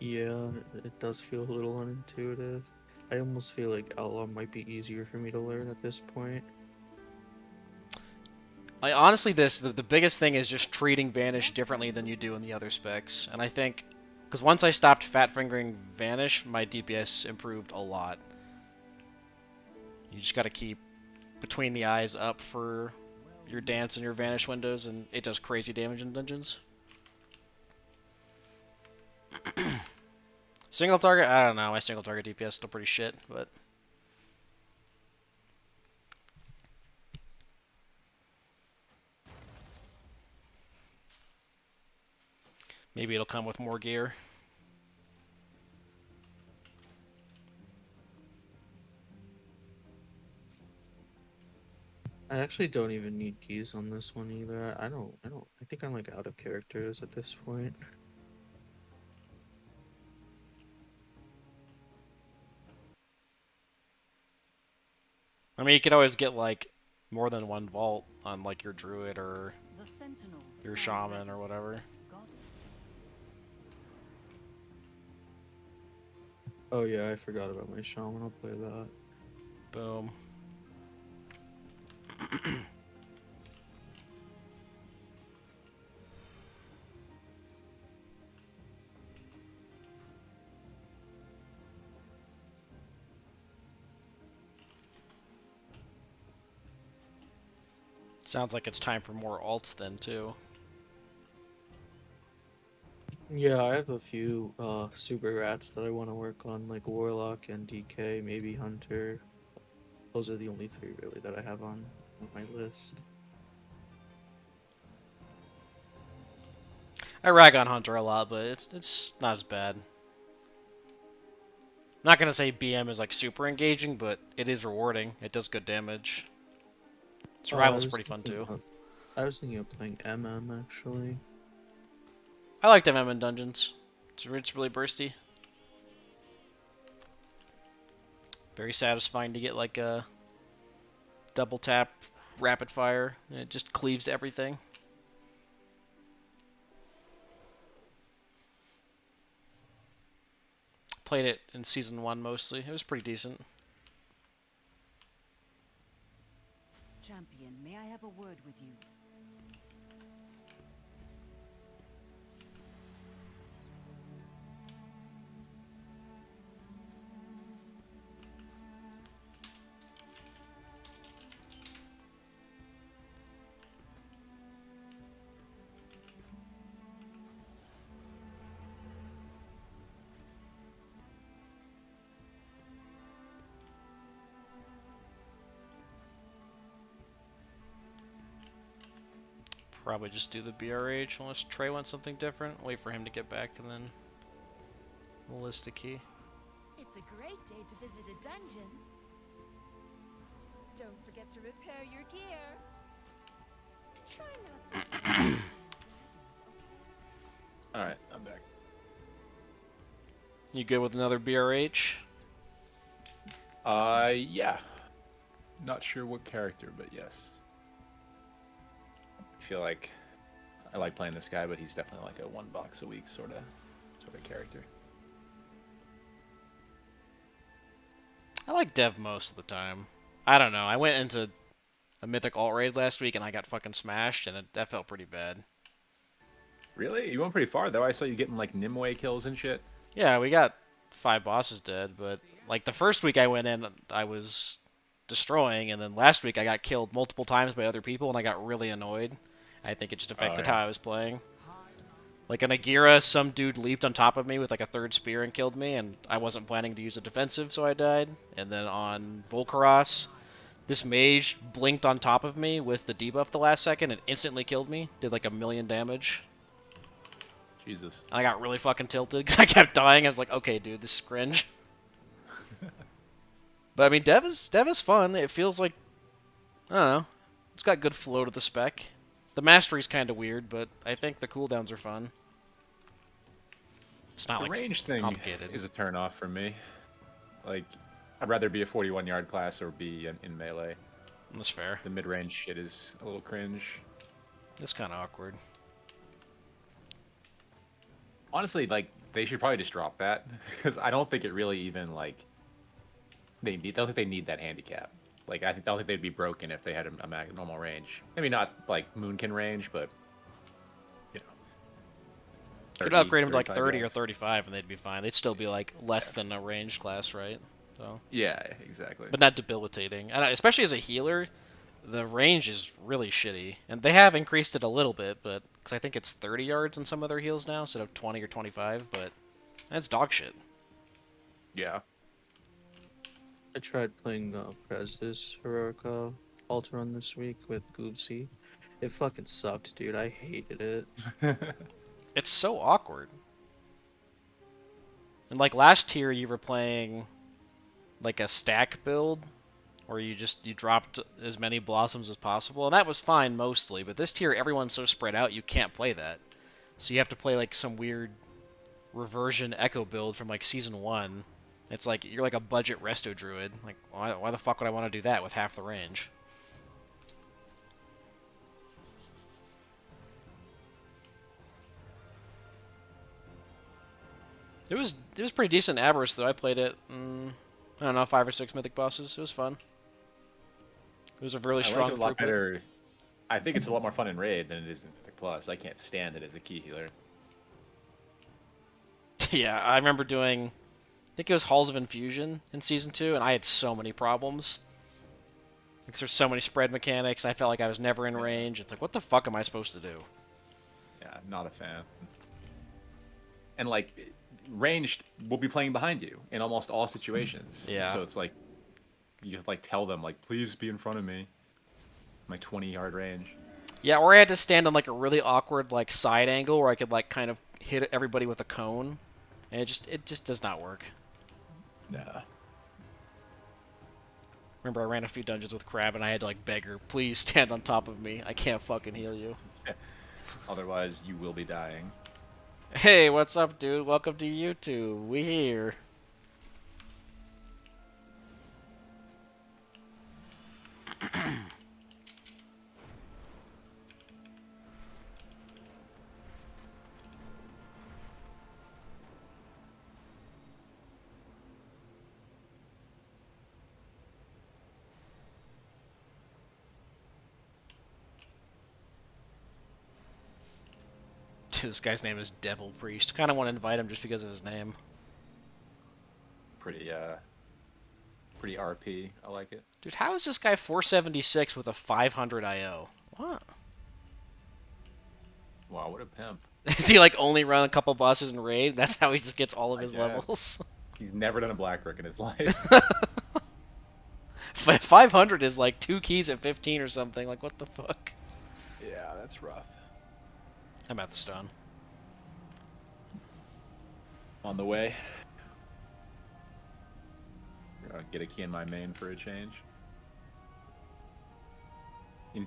Yeah, it does feel a little unintuitive. I almost feel like Outlaw might be easier for me to learn at this point. Honestly, the biggest thing is just treating Vanish differently than you do in the other specs. And I think, because once I stopped fat fingering Vanish, my DPS improved a lot. You just got to keep between the eyes up for your dance and your Vanish windows, and it does crazy damage in dungeons. Single target, I don't know. My single target DPS is still pretty shit, but maybe it'll come with more gear. I actually don't even need keys on this one either. I think I'm like out of characters at this point. I mean, you could always get like more than one vault on like your druid or your shaman or whatever. Oh yeah, I forgot about my shaman. I'll play that. Boom. Sounds like it's time for more alts then, too. Yeah, I have a few super rats that I want to work on, like Warlock and DK, maybe Hunter. Those are the only three really that I have on my list. I rag on Hunter a lot, but it's not as bad. Not gonna say BM is like super engaging, but it is rewarding. It does good damage. Survival's pretty fun too. I was thinking of playing MM actually. I liked MM in dungeons. It's really bursty. Very satisfying to get like a double tap rapid fire. It just cleaves everything. Played it in Season 1 mostly. It was pretty decent. Champion, may I have a word with you? Probably just do the BRH unless Trey wants something different. Wait for him to get back and then we'll list a key. It's a great day to visit a dungeon. Don't forget to repair your gear. Try not to. Alright, I'm back. You good with another BRH? Yeah. Not sure what character, but yes. I feel like I like playing this guy, but he's definitely like a one box a week sort of character. I like Dev most of the time. I don't know. I went into a Mythic alt raid last week and I got fucking smashed, and that felt pretty bad. Really? You went pretty far though. I saw you getting like Nimue kills and shit. Yeah, we got 5 bosses dead, but like the first week I went in, I was destroying, and then last week I got killed multiple times by other people, and I got really annoyed. I think it just affected how I was playing. Like in Agira, some dude leaped on top of me with like a 3rd spear and killed me, and I wasn't planning to use a defensive, so I died. And then on Volcaros, this mage blinked on top of me with the debuff the last second and instantly killed me. Did like 1,000,000 damage. Jesus. And I got really fucking tilted because I kept dying. I was like, okay, dude, this is cringe. But I mean, Dev is fun. It feels like, I don't know, it's got good flow to the spec. The mastery's kind of weird, but I think the cooldowns are fun. It's not The like range thing complicated. is a turn off for me. Like, I'd rather be a 41-yard class or be in melee. That's fair. The mid-range shit is a little cringe. It's kind of awkward. Honestly, like, they should probably just drop that because I don't think it really even like don't think they need that handicap. Like, don't think they'd be broken if they had a normal range. Maybe not like Moonkin range, but you know, Could 30, upgrade them to like 35 30 or yards. 35 and they'd be fine. They'd still be like less than a ranged class, right? So. Yeah, exactly. But not debilitating. And especially as a healer, the range is really shitty. And they have increased it a little bit, but because I think it's 30 yards in some of their heals now instead of 20 or 25, but that's dog shit. Yeah. I tried playing Presidus Heroic Altar Run this week with Goobsy. It fucking sucked, dude. I hated it. It's so awkward. And like last tier, you were playing like a stack build, where you dropped as many blossoms as possible, and that was fine mostly. But this tier, everyone's so spread out, you can't play that. So you have to play like some weird reversion echo build from like season 1. It's like you're like a budget resto druid. Like why the fuck would I want to do that with half the range? It was pretty decent Aberrus though. I played it. I don't know, 5 or 6 mythic bosses. It was fun. It was a really strong like it a lot throughput. better. I think it's a lot more fun in Raid than it is in Mythic Plus. I can't stand it as a key healer. Yeah, I remember doing, I think it was Halls of Infusion in Season 2, and I had so many problems. Because there's so many spread mechanics, I felt like I was never in range. It's like, what the fuck am I supposed to do? Yeah, not a fan. And like, ranged will be playing behind you in almost all situations. Yeah. So it's like, you have to like tell them like, please be in front of me. My 20-yard range. Yeah, or I had to stand on like a really awkward like side angle where I could like kind of hit everybody with a cone. And it just does not work. Yeah. Remember, I ran a few dungeons with Crab, and I had to like beg her, please stand on top of me. I can't fucking heal you. Otherwise, you will be dying. Hey, what's up, dude? Welcome to YouTube. We here. This guy's name is Devil Priest. Kind of want to invite him just because of his name. Pretty RP. I like it. Dude, how is this guy 476 with a 500 IO? What? Wow, what a pimp. Is he like only run a couple bosses in raid? That's how he just gets all of his guess. levels. He's never done a black brick in his life. 500 is like 2 keys at 15 or something. Like, what the fuck? Yeah, that's rough. I'm at the stone. On the way. Get a key in my main for a change.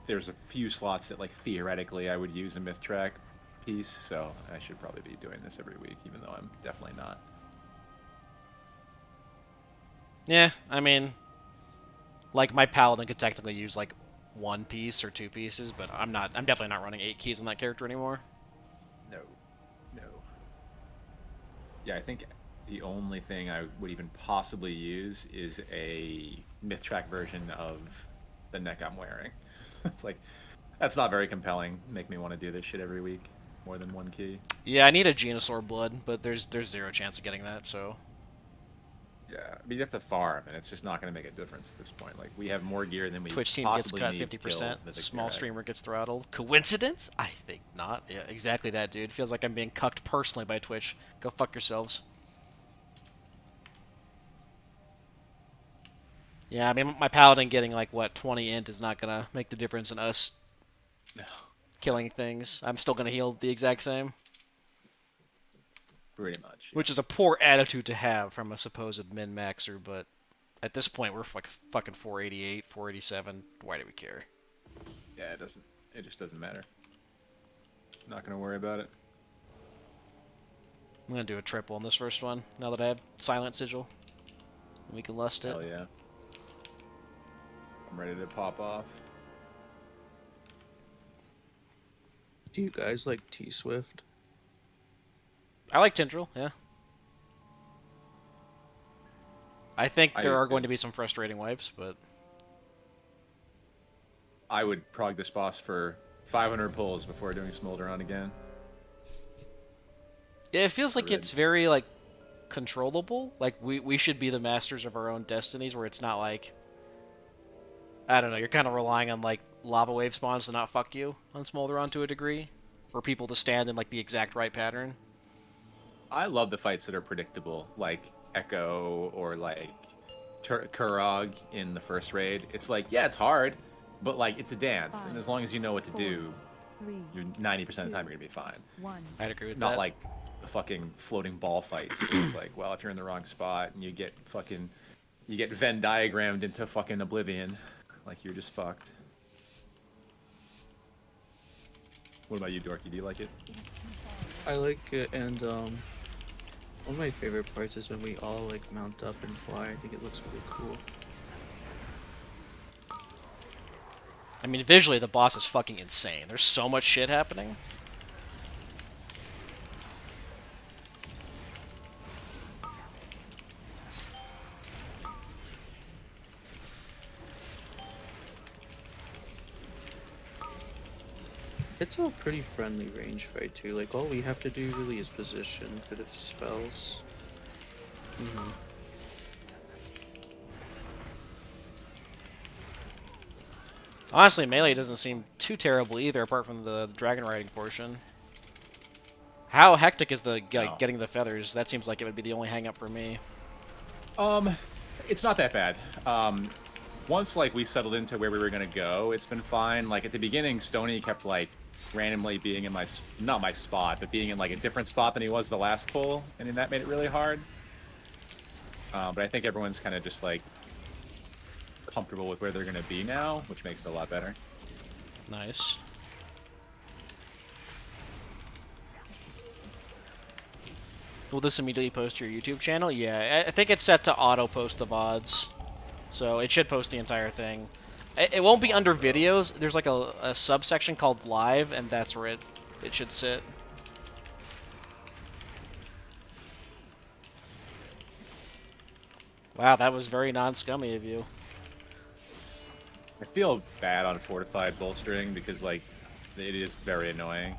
There's a few slots that, like, theoretically I would use a myth track piece, so I should probably be doing this every week, even though I'm definitely not. Yeah, I mean, like, my paladin could technically use like 1 piece or 2 pieces, but I'm definitely not running 8 keys on that character anymore. No. Yeah, I think the only thing I would even possibly use is a myth track version of the neck I'm wearing. It's like, that's not very compelling. Make me want to do this shit every week. More than 1 key. Yeah, I need a Genosaur blood, but there's 0 chance of getting that, so. Yeah, I mean, you have to farm, and it's just not going to make a difference at this point. Like, we have more gear than we Twitch team gets possibly cut need to 50%. kill Small Mythic streamer gets throttled. Coincidence? I think not. Yeah, exactly that, dude. Feels like I'm being cucked personally by Twitch. Go fuck yourselves. Yeah, I mean, my paladin getting like, what, 20 int is not going to make the difference in us killing things. I'm still going to heal the exact same. Pretty much. Yeah. Which is a poor attitude to have from a supposed min-maxer, but at this point, we're like fucking 488, 487. Why do we care? Yeah, it doesn't. It just doesn't matter. Not gonna worry about it. I'm gonna do a triple on this first one, now that I have Silent Sigil. We can lust it. Hell yeah. I'm ready to pop off. Do you guys like T-Swift? I like Tindril, yeah. I think I there do are too. going to be some frustrating wipes, but I would prog this boss for 500 pulls before doing Smolder on again. yeah, it feels like Really. it's very like controllable. Like we should be the masters of our own destinies, where it's not like, I don't know, you're kind of relying on like lava wave spawns to not fuck you on Smolderon to a degree, or people to stand in like the exact right pattern. I love the fights that are predictable, like Echo or like Kurog in the first raid. It's like, yeah, it's hard, but like it's a dance, and as long as you know what to do, you're 90% of the time you're gonna be fine. I'd agree with Not that. like the fucking floating ball fights. Where it's like, well, if you're in the wrong spot and you get Venn diagrammed into fucking oblivion, like you're just fucked. What about you, Dorky? Do you like it? I like it, and one of my favorite parts is when we all like mount up and fly. I think it looks really cool. I mean, visually the boss is fucking insane. There's so much shit happening. It's a pretty friendly range fight too. Like all we have to do really is position for the spells. Honestly, melee doesn't seem too terrible either, apart from the dragon riding portion. How hectic is the No. getting the feathers? That seems like it would be the only hang up for me. It's not that bad. Once like we settled into where we were gonna go, it's been fine. Like at the beginning, Stony kept like randomly being in not my spot, but being in like a different spot than he was the last pull, and then that made it really hard. But I think everyone's kind of just like comfortable with where they're gonna be now, which makes it a lot better. Nice. Will this immediately post to your YouTube channel? Yeah, I think it's set to auto-post the VODs. So it should post the entire thing. It won't be under videos. There's like a subsection called live, and that's where it should sit. Wow, that was very non-scummy of you. I feel bad on fortified bolstering because like it is very annoying.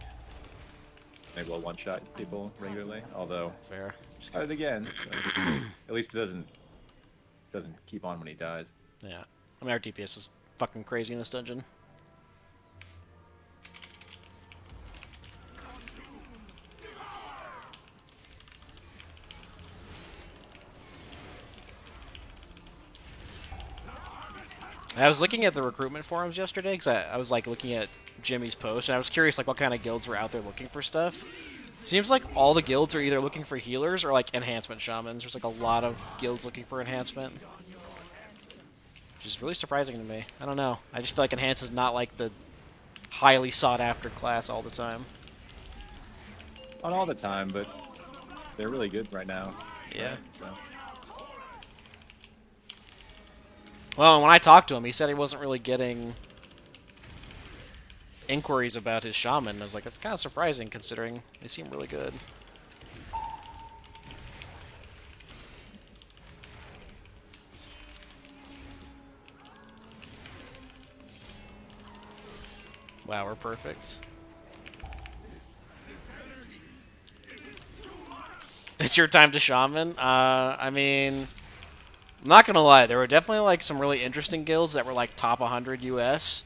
They will one-shot people regularly, although Fair. just got it again. So at least it doesn't keep on when he dies. Yeah. I mean, our DPS is fucking crazy in this dungeon. I was looking at the recruitment forums yesterday because I was like looking at Jimmy's post, and I was curious like what kind of guilds were out there looking for stuff. It seems like all the guilds are either looking for healers or like enhancement shamans. There's like a lot of guilds looking for enhancement, which is really surprising to me. I don't know. I just feel like enhance is not like the highly sought after class all the time. Not all the time, but they're really good right now. Yeah. Right? So. Well, when I talked to him, he said he wasn't really getting inquiries about his shaman. I was like, that's kind of surprising considering they seem really good. Wow, we're perfect. It's your time to shaman? I mean, I'm not gonna lie, there were definitely like some really interesting guilds that were like top 100 US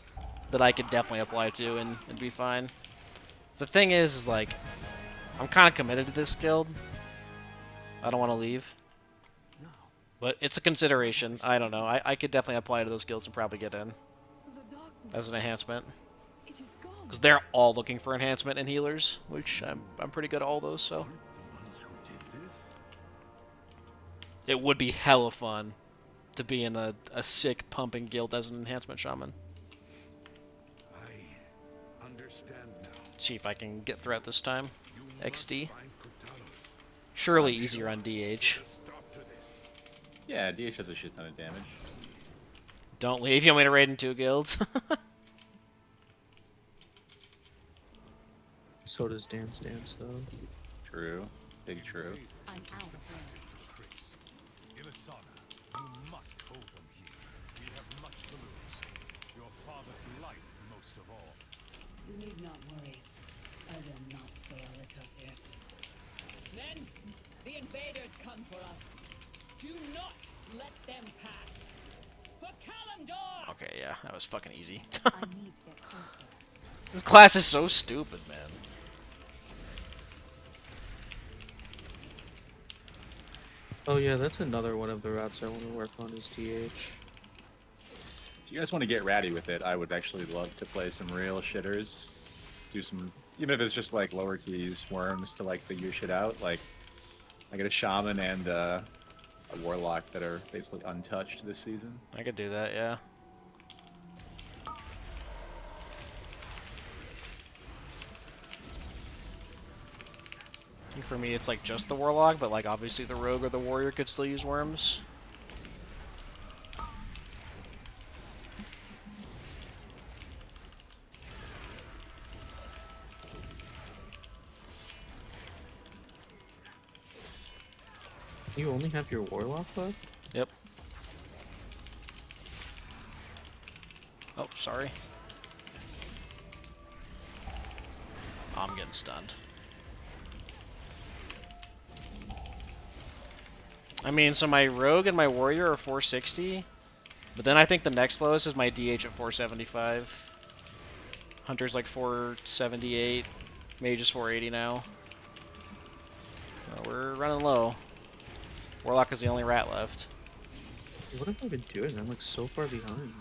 that I could definitely apply to and be fine. The thing is like, I'm kind of committed to this guild. I don't want to leave. But it's a consideration. I don't know. I could definitely apply to those guilds and probably get in as an enhancement. Because they're all looking for enhancement and healers, which I'm pretty good at all those, so. It would be hella fun to be in a sick pumping guild as an enhancement shaman. I understand now. See if I can get through it this time. You XD. must find Kotalos. Surely easier on DH. Stop to this. Yeah, DH does a shit ton of damage. Don't leave. You want me to raid in 2 guilds? So does Dance Dance though. True. Big true. I'm out of range. Ilisana, you must hold them here. We have much to lose. Your father's life most of all. You need not worry. I will not fail, Atosius. Then, the invaders come for us. Do not let them pass. For Kalimdor! Okay, yeah, that was fucking easy. I need to get closer. This class is so stupid, man. Oh yeah, that's another one of the routes I want to work on is DH. If you guys want to get ratty with it, I would actually love to play some real shitters. Do some, even if it's just like lower keys, worms to like figure shit out. Like, I get a shaman and a warlock that are basically untouched this season. I could do that, yeah. I think for me it's like just the warlock, but like obviously the rogue or the warrior could still use worms. You only have your warlock left? Yep. Oh, sorry. I'm getting stunned. I mean, so my rogue and my warrior are 460, but then I think the next lowest is my DH at 475. Hunter's like 478. Mage is 480 now. We're running low. Warlock is the only rat left. What have I been doing? I'm like so far behind.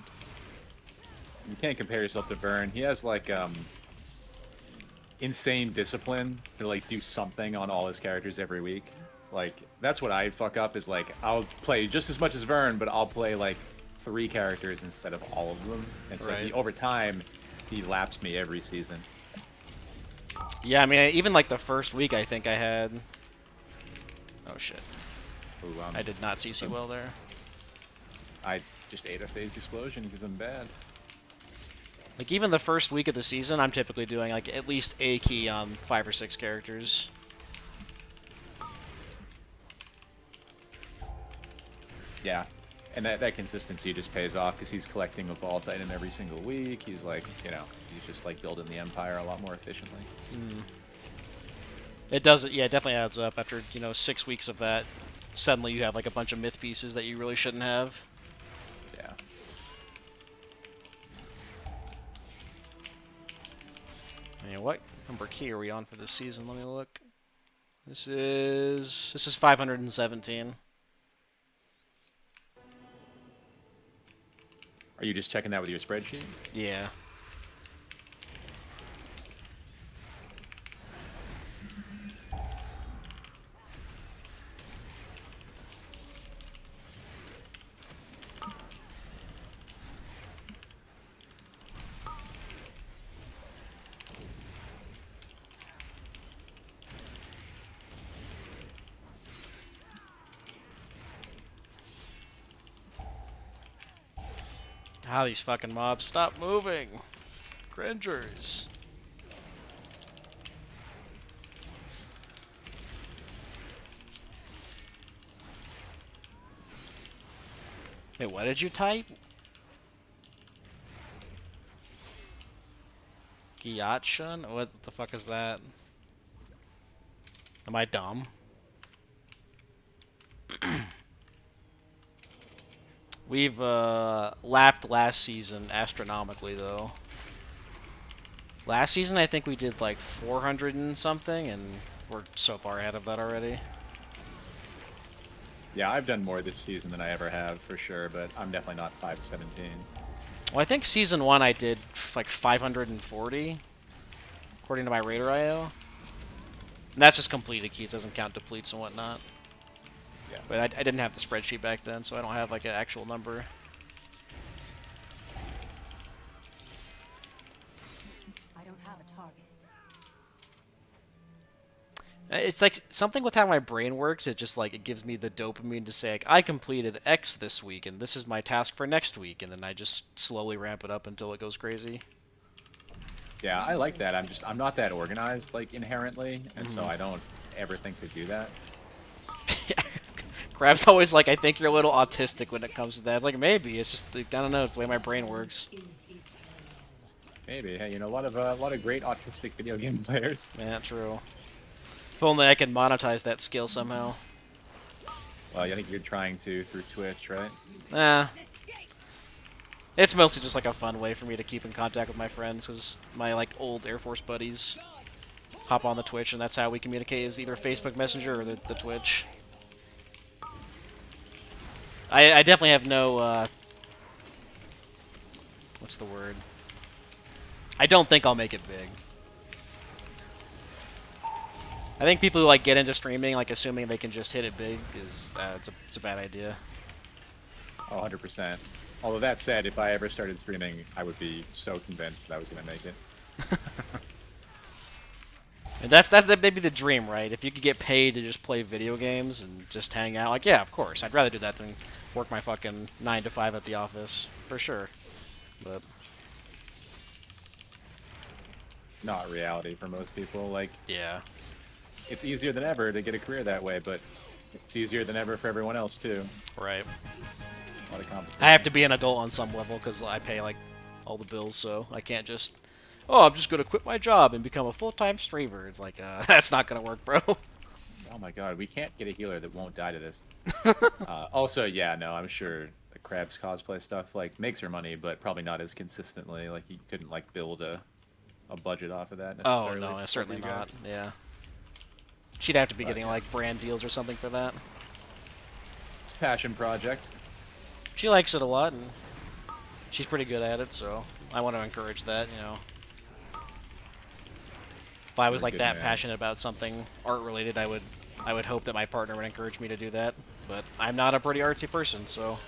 You can't compare yourself to Vern. He has like insane discipline to like do something on all his characters every week. Like that's what I fuck up is like I'll play just as much as Vern, but I'll play like 3 characters instead of all of them. And so Right. over time, he laps me every season. Yeah, I mean, even like the first week, I think I had. Oh shit! Ooh, I did not CC well there. I just ate a phased explosion because I'm bad. Like even the first week of the season, I'm typically doing like at least a key on 5 or 6 characters. Yeah, and that consistency just pays off because he's collecting a vault item every single week. He's like, you know, he's just like building the empire a lot more efficiently. It does, yeah, it definitely adds up. After 6 weeks of that, suddenly you have like a bunch of myth pieces that you really shouldn't have. Yeah. And what number key are we on for this season? Let me look. This is 517. Are you just checking that with your spreadsheet? Yeah. How these fucking mobs stop moving? Cringers. Wait, what did you type? Gyatshun? What the fuck is that? Am I dumb? We've lapped last season astronomically, though. Last season, I think we did like 400 and something, and we're so far ahead of that already. Yeah, I've done more this season than I ever have, for sure, but I'm definitely not 517. Well, I think season 1 I did like 540, according to my Raider IO. And that's just completed keys, doesn't count depletes and whatnot. Yeah. But I didn't have the spreadsheet back then, so I don't have like an actual number. I don't have a target. It's like something with how my brain works. It just like it gives me the dopamine to say like I completed X this week, and this is my task for next week, and then I just slowly ramp it up until it goes crazy. Yeah, I like that. I'm not that organized like inherently, and so I don't ever think to do that. Crab's always like, I think you're a little autistic when it comes to that. It's like maybe it's just like, I don't know. It's the way my brain works. Maybe. Hey, you know, a lot of great autistic video game players. Yeah, true. If only I could monetize that skill somehow. Well, I think you're trying to through Twitch, right? Nah. It's mostly just like a fun way for me to keep in contact with my friends, because my like old Air Force buddies hop on the Twitch, and that's how we communicate, is either Facebook Messenger or the Twitch. I definitely have no, what's the word? I don't think I'll make it big. I think people who like get into streaming, like assuming they can just hit it big, is it's a bad idea. Oh, 100%. Although that said, if I ever started streaming, I would be so convinced that I was going to make it. And that's maybe the dream, right? If you could get paid to just play video games and just hang out, like, yeah, of course. I'd rather do that than work my fucking 9 to 5 at the office, for sure. But Not reality for most people. Like, yeah. It's easier than ever to get a career that way, but it's easier than ever for everyone else, too. Right. A lot of competition. I have to be an adult on some level because I pay like all the bills, so I can't just, oh, I'm just gonna quit my job and become a full-time streamer. It's like, that's not gonna work, bro. Oh my god, we can't get a healer that won't die to this. Also, yeah, no, I'm sure the Krabs cosplay stuff like makes her money, but probably not as consistently. Like you couldn't like build a budget off of that Oh necessarily. no, certainly not. Yeah. She'd have to be getting like brand deals or something for that. It's a passion project. She likes it a lot, and she's pretty good at it, so I want to encourage that, you know. If I was like that passionate about something art-related, I would hope that my partner would encourage me to do that, but I'm not a pretty artsy person, so.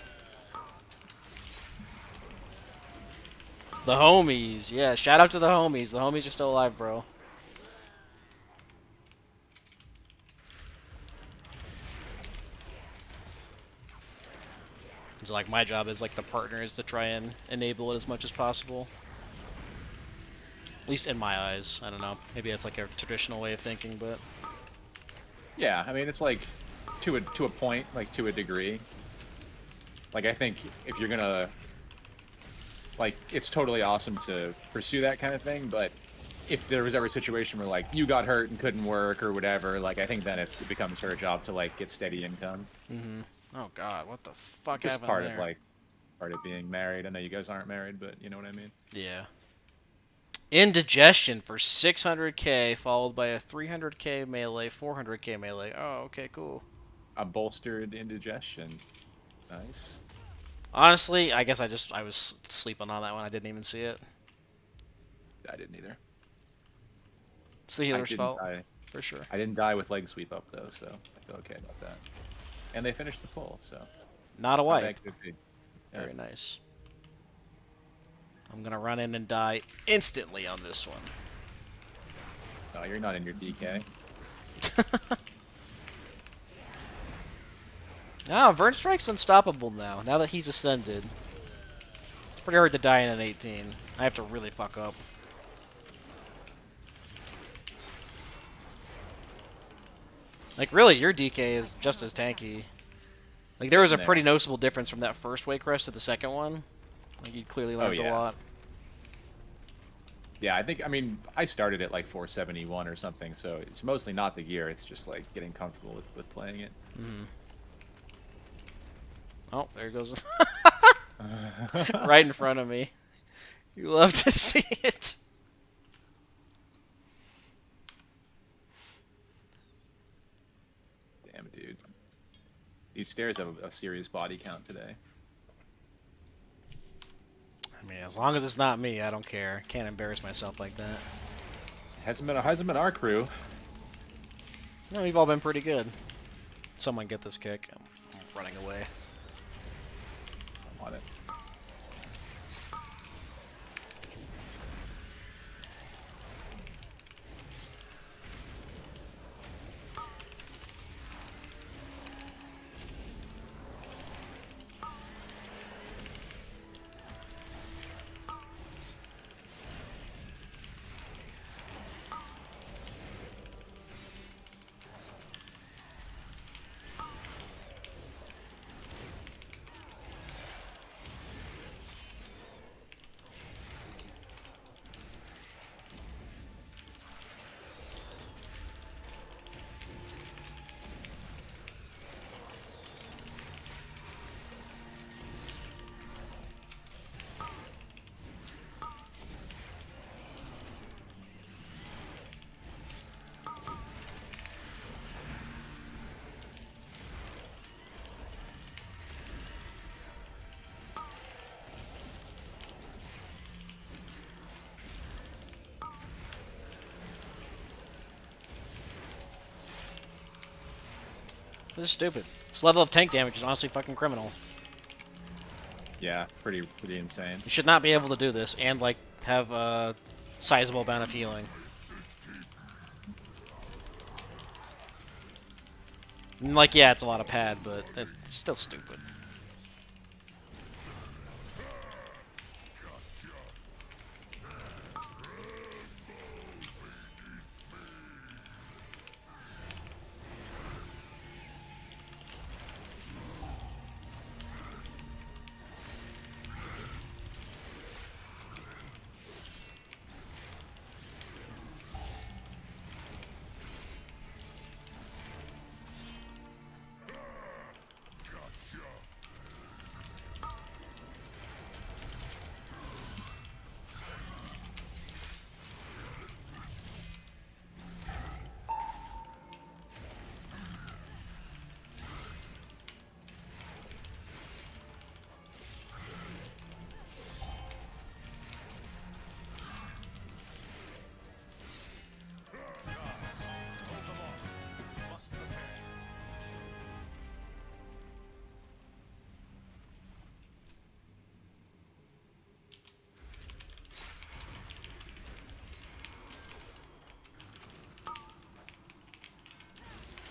The homies, yeah, shout out to the homies. The homies are still alive, bro. So like my job as like the partner is to try and enable it as much as possible. At least in my eyes. I don't know. Maybe it's like a traditional way of thinking, but Yeah, I mean it's like to a point, like to a degree. Like I think if you're gonna like it's totally awesome to pursue that kind of thing, but if there was ever a situation where like you got hurt and couldn't work or whatever, like I think then it becomes her job to like get steady income. Mm-hmm. Oh god, what the fuck Just happened part there? of like part of being married. I know you guys aren't married, but you know what I mean. Yeah. Indigestion for 600k, followed by a 300k melee, 400k melee. Oh, okay, cool. A bolstered indigestion. Nice. Honestly, I guess I was sleeping on that one. I didn't even see it. I didn't either. It's the healer's fault, die. for sure. I didn't die with leg sweep up though, so I feel okay about that. And they finished the pull, so. Not a wipe. That could be. Yeah. Very nice. I'm gonna run in and die instantly on this one. No, you're not in your DK. Ah, Vernstrike's unstoppable now that he's ascended. It's pretty hard to die in an 18. I have to really fuck up. Like, really, your DK is just as tanky. Like, there was a pretty noticeable difference from that first way crest to the second one. Like, you clearly learned a lot. Yeah, I mean, I started at like 471 or something, so it's mostly not the gear, it's just like getting comfortable with playing it. Mm-hmm. Oh, there goes. Right in front of me. You love to see it. Damn, dude. These stairs have a serious body count today. I mean, as long as it's not me, I don't care. Can't embarrass myself like that. Hasn't been our crew. No, we've all been pretty good. Someone get this kick. I'm running away. I want it. This is stupid. This level of tank damage is honestly fucking criminal. Yeah, pretty insane. You should not be able to do this and like have a sizable amount of healing. Like, yeah, it's a lot of pad, but it's still stupid.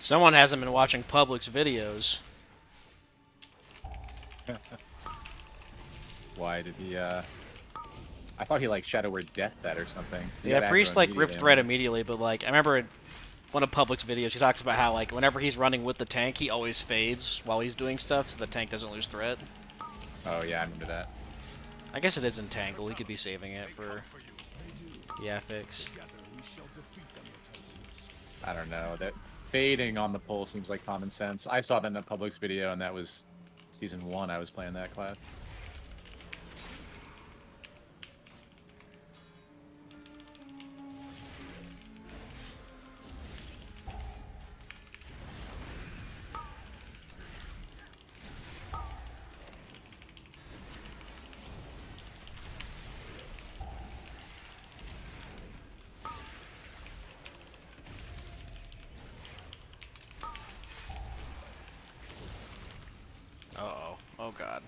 Someone hasn't been watching Public's videos. Why did he, I thought he, like, Shadow Word Death that or something. He Yeah, got Priest, aggro like, ripped immediately, thread man. immediately, but, like, I remember in one of Public's videos, he talks about how, like, whenever he's running with the tank, he always fades while he's doing stuff, so the tank doesn't lose threat. Oh, yeah, I remember that. I guess it is Entangle. He could be saving it for the affix. I don't know. That fading on the pole seems like common sense. I saw that in a Publix video, and that was Season 1 I was playing that class. Uh-oh. Oh, God.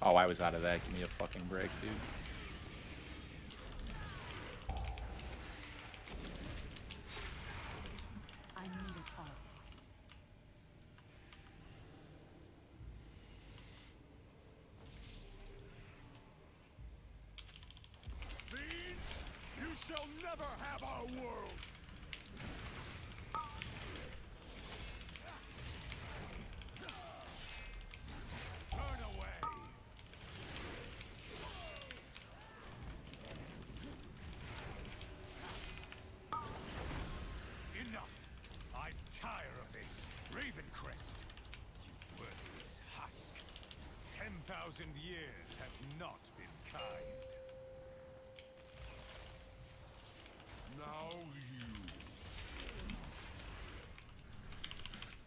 Oh, I was out of that. Give me a fucking break, dude. I need a target. Fiends, you shall never have our world! Turn away! Enough! I tire of this. Ravencrest, you worthless husk. 10,000 years have not been kind. Now you.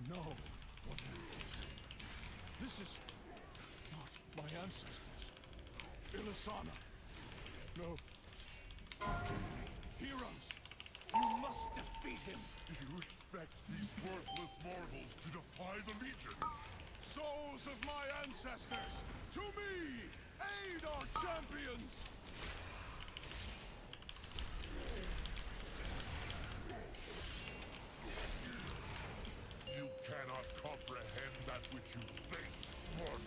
No. What? This is not my ancestors. Ilisana. No. Heroes, you must defeat him. You expect these worthless mortals to defy the Legion? Souls of my ancestors, to me! Aid our champions! You cannot comprehend that which you face, mortals.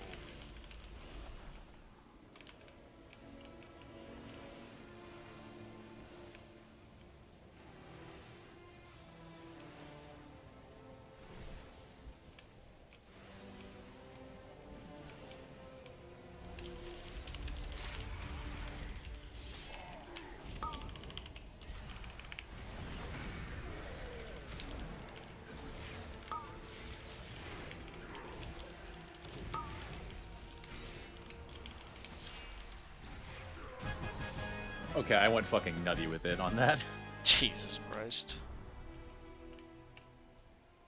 Okay, I went fucking nutty with it on that. Jesus Christ.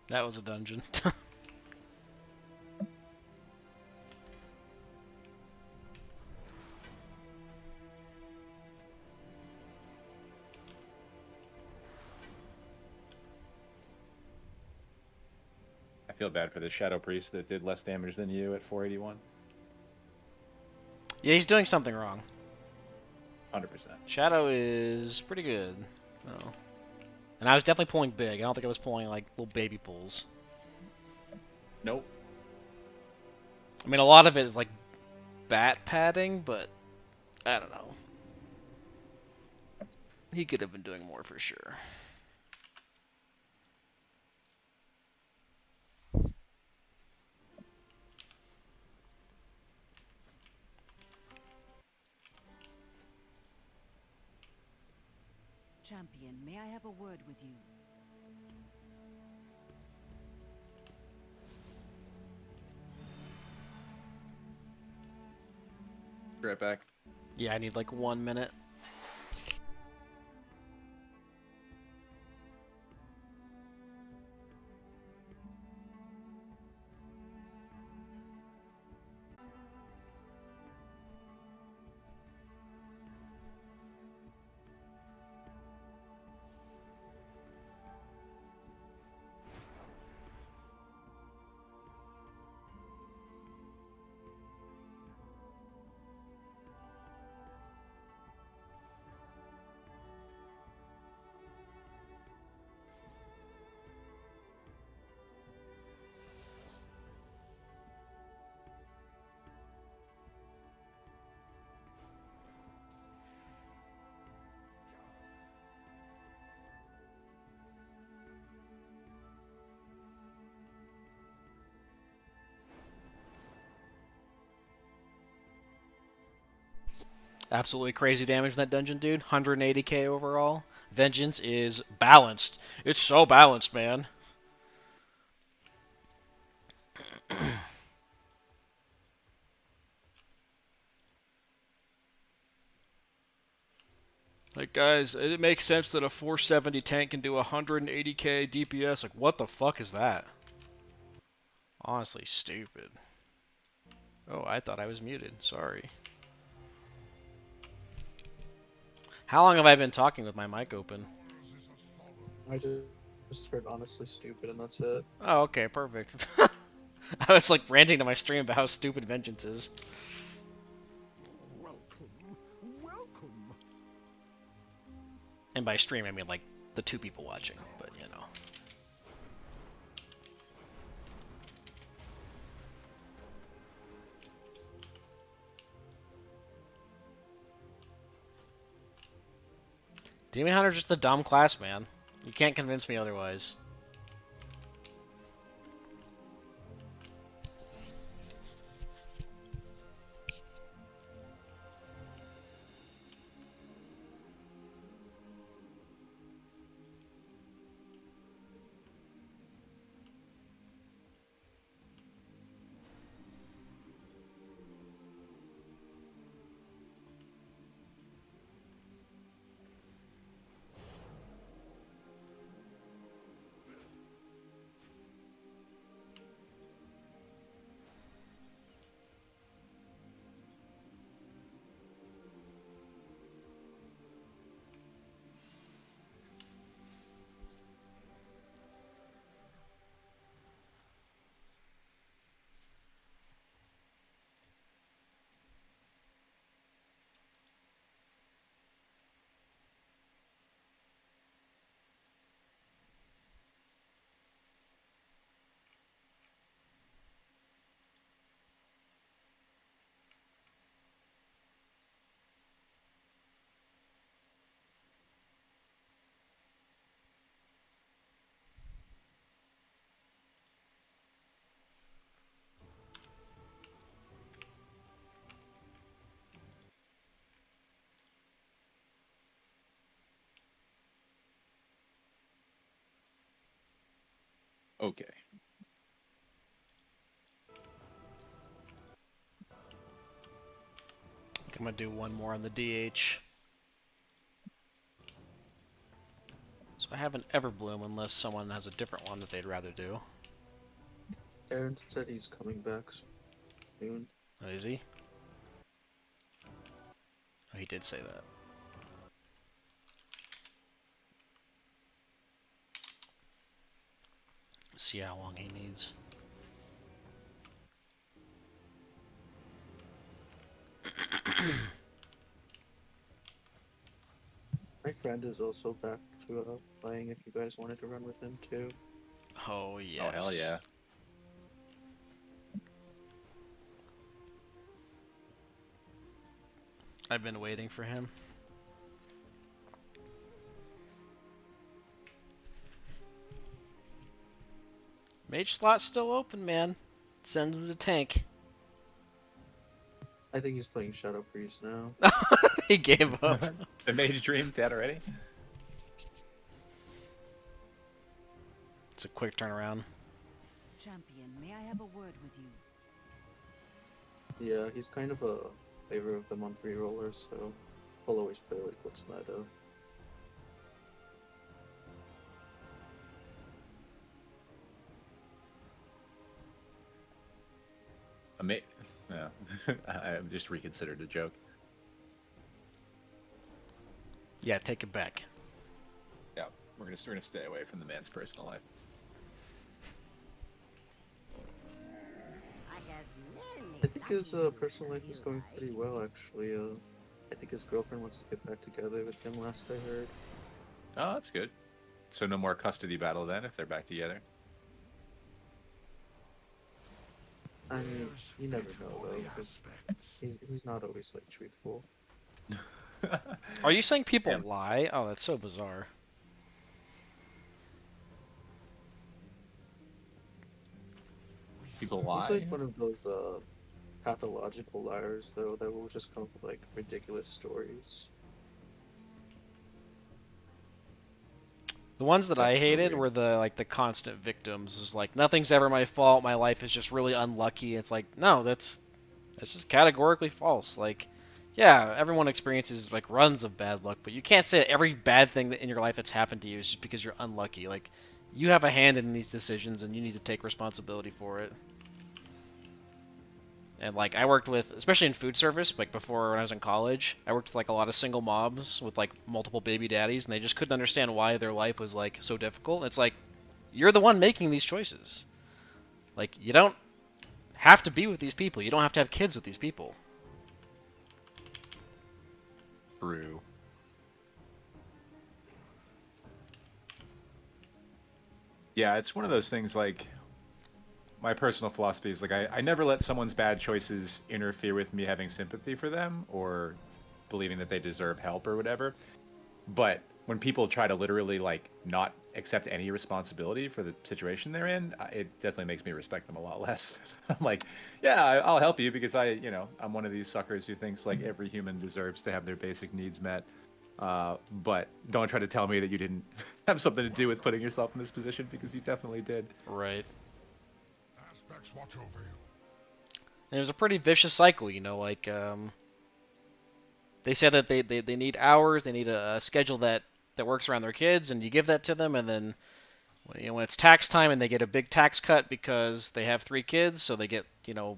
That was a dungeon. I feel bad for the Shadow Priest that did less damage than you at 481. Yeah, he's doing something wrong. 100%. Shadow is pretty good. No. And I was definitely pulling big. I don't think I was pulling like little baby pulls. Nope. I mean, a lot of it is like bat padding, but I don't know. He could have been doing more for sure. Champion, may I have a word with you? Be right back. Yeah, I need like 1 minute. Absolutely crazy damage in that dungeon, dude. 180k overall. Vengeance is balanced. It's so balanced, man. Like, guys, it makes sense that a 470 tank can do 180k DPS. Like, what the fuck is that? Honestly, stupid. Oh, I thought I was muted. Sorry. How long have I been talking with my mic open? I just heard honestly stupid, and that's it. Oh, okay, perfect. I was like ranting to my stream about how stupid Vengeance is. Welcome. And by stream, I mean like the 2 people watching, but you know. Demon Hunter's just a dumb class, man. You can't convince me otherwise. Okay. I'm gonna do one more on the DH. So I have an Everbloom unless someone has a different one that they'd rather do. Aaron said he's coming back soon. Oh, is he? Oh, he did say that. See how long he needs. My friend is also back to playing if you guys wanted to run with him too. Oh, yes. Oh, hell yeah. I've been waiting for him. Mage slot's still open, man. Send him to tank. I think he's playing Shadow Priest now. He gave up. The Mage Dream dead already? It's a quick turnaround. Champion, may I have a word with you? Yeah, he's kind of a favor of the month reroller, so he'll always play like what's meta. Yeah. I just reconsidered a joke. Yeah, take it back. Yeah, we're gonna stay away from the man's personal life. I think his personal life is going pretty well, actually. I think his girlfriend wants to get back together with him, last I heard. Oh, that's good. So no more custody battle then, if they're back together. I mean, you never know though, because he's not always like truthful. Are you saying people lie? Oh, that's so bizarre. People lie? He's like one of those pathological liars, though, that will just come up with like ridiculous stories. The ones that I That's so hated weird. were the constant victims. It was like, nothing's ever my fault. My life is just really unlucky. It's like, no, that's just categorically false. Like, yeah, everyone experiences like runs of bad luck, but you can't say that every bad thing that in your life that's happened to you is just because you're unlucky. Like, you have a hand in these decisions, and you need to take responsibility for it. And like I worked with, especially in food service, like before when I was in college, I worked with like a lot of single moms with like multiple baby daddies, and they just couldn't understand why their life was like so difficult. It's like you're the one making these choices. Like you don't have to be with these people. You don't have to have kids with these people. True. Yeah, it's one of those things like my personal philosophy is like I never let someone's bad choices interfere with me having sympathy for them or believing that they deserve help or whatever. But when people try to literally like not accept any responsibility for the situation they're in, it definitely makes me respect them a lot less. I'm like, yeah, I'll help you because I'm one of these suckers who thinks like every human deserves to have their basic needs met. But don't try to tell me that you didn't have something to do with putting yourself in this position because you definitely did. Right. Aspects watch over you. And it was a pretty vicious cycle, you know, like they said that they need hours, they need a schedule that works around their kids, and you give that to them, and then when it's tax time and they get a big tax cut because they have 3 kids, so they get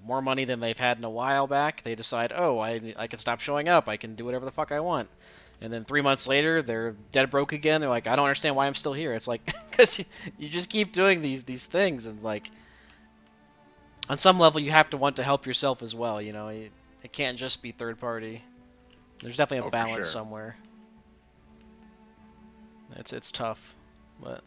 more money than they've had in a while back, they decide, oh, I can stop showing up, I can do whatever the fuck I want. And then 3 months later, they're dead broke again. They're like, I don't understand why I'm still here. It's like, because you just keep doing these things, and like, on some level, you have to want to help yourself as well. It can't just be third party. There's definitely a balance somewhere. It's tough, but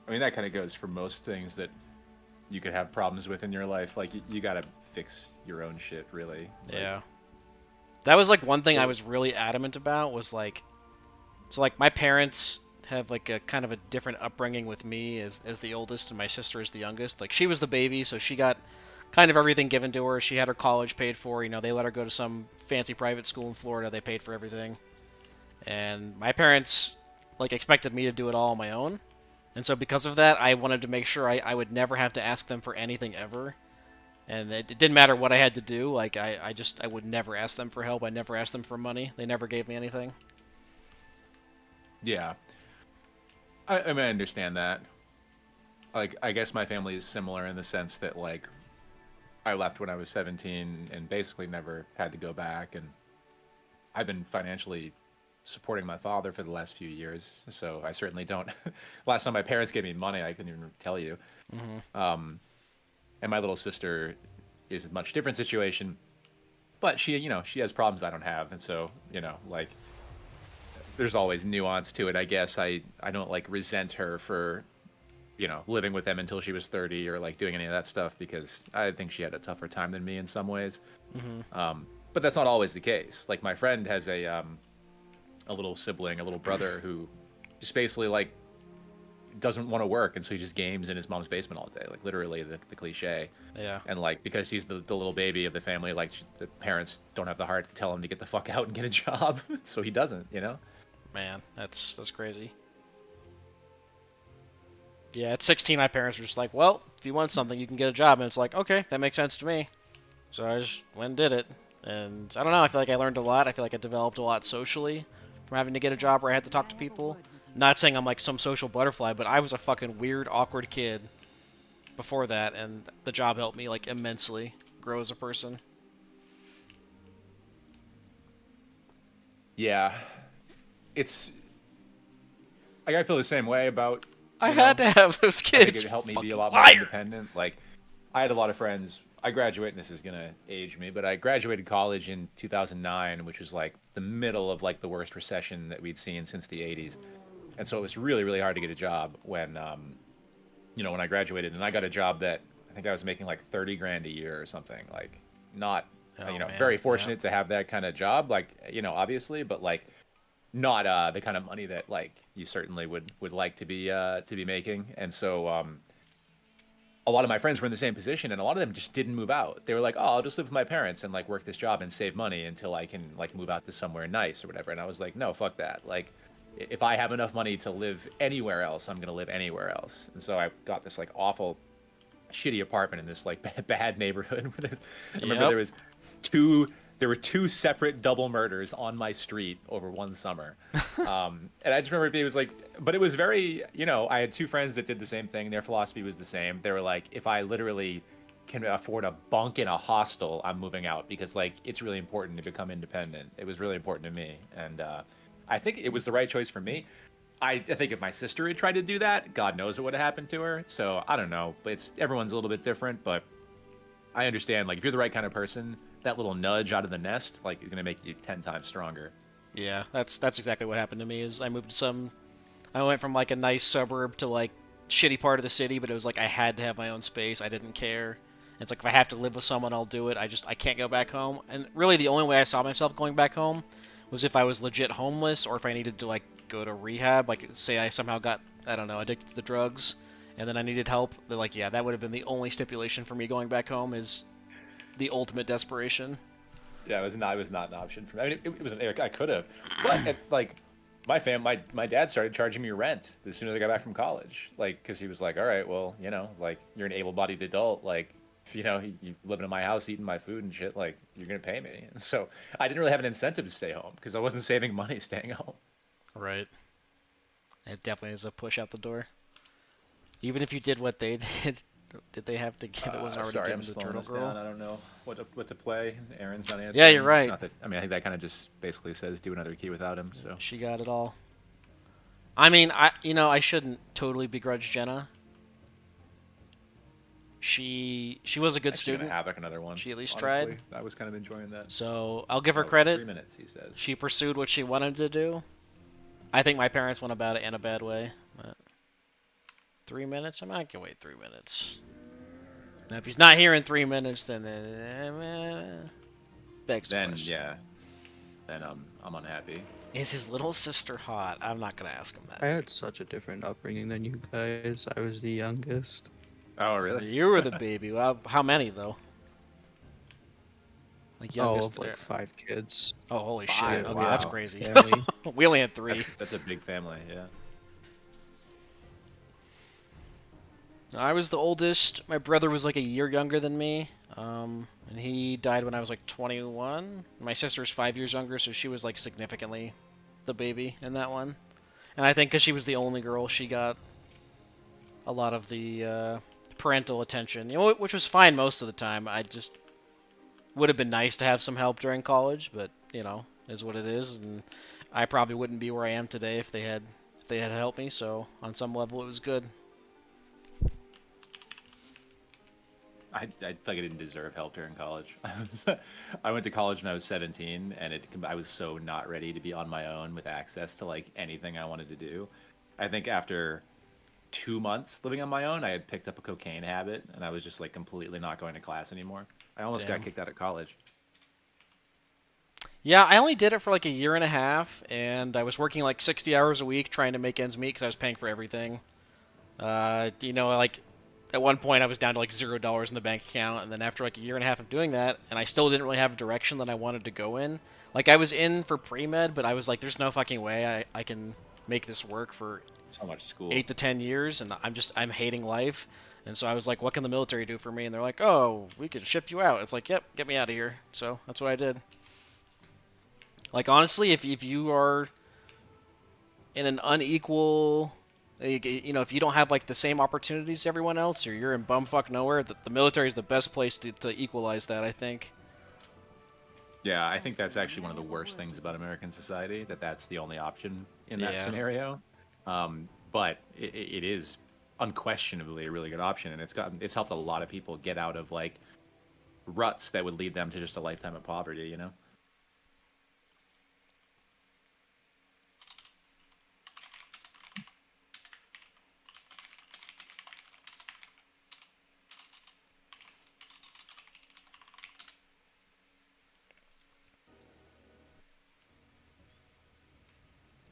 I mean, that kind of goes for most things that you could have problems with in your life. Like, you gotta fix your own shit, really. Yeah. That was, like, one thing I was really adamant about was, like... So, like, my parents have, like, a kind of a different upbringing with me as the oldest, and my sister is the youngest. Like, she was the baby, so she got kind of everything given to her. She had her college paid for. They let her go to some fancy private school in Florida. They paid for everything. And my parents like expected me to do it all on my own. And so because of that, I wanted to make sure I would never have to ask them for anything ever. And it didn't matter what I had to do. Like I would never ask them for help. I never asked them for money. They never gave me anything. Yeah. I mean, I understand that. Like, I guess my family is similar in the sense that, like, I left when I was 17 and basically never had to go back. And I've been financially supporting my father for the last few years, so I certainly don't. Last time my parents gave me money, I couldn't even tell you. And my little sister is a much different situation, but she, she has problems I don't have, and so, like, there's always nuance to it. I guess I don't like resent her for, living with them until she was 30 or like doing any of that stuff, because I think she had a tougher time than me in some ways. But that's not always the case. Like, my friend has a little sibling, a little brother who just basically like doesn't want to work, and so he just games in his mom's basement all day, like literally the cliche. Yeah. And like, because he's the little baby of the family, like the parents don't have the heart to tell him to get the fuck out and get a job, so he doesn't. Man, that's crazy. Yeah, at 16, my parents were just like, well, if you want something, you can get a job. And it's like, okay, that makes sense to me. So I just went and did it. And I don't know, I feel like I learned a lot. I feel like I developed a lot socially from having to get a job where I had to talk to people. Not saying I'm like some social butterfly, but I was a fucking weird, awkward kid before that. And the job helped me like immensely grow as a person. Yeah. It's... Like, I feel the same way about... I had to have those kids. I think it helped me be a lot more independent. Like, I had a lot of friends. I graduated, and this is gonna age me, but I graduated college in 2009, which was like the middle of like the worst recession that we'd seen since the 80s, and so it was really, really hard to get a job when, when I graduated. And I got a job that I think I was making like 30 grand a year or something. Like, not, man. very fortunate to have that kind of job. Like, obviously, but like, not the kind of money that like you certainly would like to be making. And so a lot of my friends were in the same position, and a lot of them just didn't move out. They were like, oh, I'll just live with my parents and like work this job and save money until I can like move out to somewhere nice or whatever. And I was like, no, fuck that. Like, if I have enough money to live anywhere else, I'm gonna live anywhere else. And so I got this like awful shitty apartment in this like bad neighborhood. I remember there were two separate double murders on my street over one summer. And I just remember it was like, but it was very, I had two friends that did the same thing. Their philosophy was the same. They were like, if I literally can afford a bunk in a hostel, I'm moving out, because like, it's really important to become independent. It was really important to me. And I think it was the right choice for me. I think if my sister had tried to do that, God knows what would have happened to her. So I don't know, but everyone's a little bit different, but I understand, like, if you're the right kind of person, that little nudge out of the nest, like, is gonna make you 10 times stronger. Yeah, that's exactly what happened to me. Is I moved to I went from like a nice suburb to like shitty part of the city, but it was like I had to have my own space. I didn't care. It's like if I have to live with someone, I'll do it. I can't go back home. And really, the only way I saw myself going back home was if I was legit homeless, or if I needed to like go to rehab. Like, say I somehow got, I don't know, addicted to the drugs, and then I needed help. They're like, yeah, that would have been the only stipulation for me going back home, is the ultimate desperation. Yeah, it was not an option for me. I mean, it was I could have, but like my dad started charging me rent as soon as I got back from college, like, because he was like, all right, well, like, you're an able-bodied adult, like, if, you living in my house, eating my food and shit, like, you're gonna pay me. And so I didn't really have an incentive to stay home because I wasn't saving money staying home. Right. It definitely is a push out the door. Even if you did what they did they have to give? It wasn't already given to Turtle Girl. I don't know what to play. Aaron's not answering. Yeah, you're right. Not that, I mean, I think that kind of just basically says do another key without him. So she got it all. I mean, I shouldn't totally begrudge Jenna. She was a good student. Havoc, another one. She at least honestly, tried. I was kind of enjoying that. So I'll give her credit. 3 minutes, he says. She pursued what she wanted to do. I think my parents went about it in a bad way. But 3 minutes? I can wait 3 minutes. Now, if he's not here in 3 minutes, then begs the question. Yeah. Then I'm unhappy. Is his little sister hot? I'm not gonna ask him that. I had such a different upbringing than you guys. I was the youngest. Oh, really? You were the baby. Well, how many though? Like Oh, youngest. of like 5 kids. Oh, holy Five, shit. Okay, wow. that's crazy. Family. We only had 3. That's a big family, yeah. I was the oldest. My brother was like a year younger than me. And he died when I was like 21. My sister's 5 years younger, so she was like significantly the baby in that one. And I think because she was the only girl, she got a lot of the parental attention, which was fine most of the time. I just would have been nice to have some help during college, but is what it is. And I probably wouldn't be where I am today if they had helped me. So on some level, it was good. I feel like I didn't deserve help during college. I went to college when I was 17, and I was so not ready to be on my own with access to like anything I wanted to do. I think after 2 months living on my own, I had picked up a cocaine habit, and I was just like completely not going to class anymore. I almost got kicked out of college. Yeah, I only did it for like a year and a half, and I was working like 60 hours a week trying to make ends meet because I was paying for everything. Like at one point I was down to like $0 in the bank account, and then after like a year and a half of doing that, and I still didn't really have a direction that I wanted to go in. Like I was in for pre-med, but I was like, there's no fucking way I can make this work for So much school. 8 to 10 years, and I'm hating life. And so I was like, what can the military do for me? And they're like, oh, we could ship you out. It's like, yep, get me out of here. So that's what I did. Like honestly, if you are in an unequal, if you don't have like the same opportunities as everyone else, or you're in bumfuck nowhere, the military is the best place to equalize that, I think. Yeah, I think that's actually one of the worst things about American society, that's the only option in that Yeah. scenario. But it is unquestionably a really good option, and it's helped a lot of people get out of like ruts that would lead them to just a lifetime of poverty,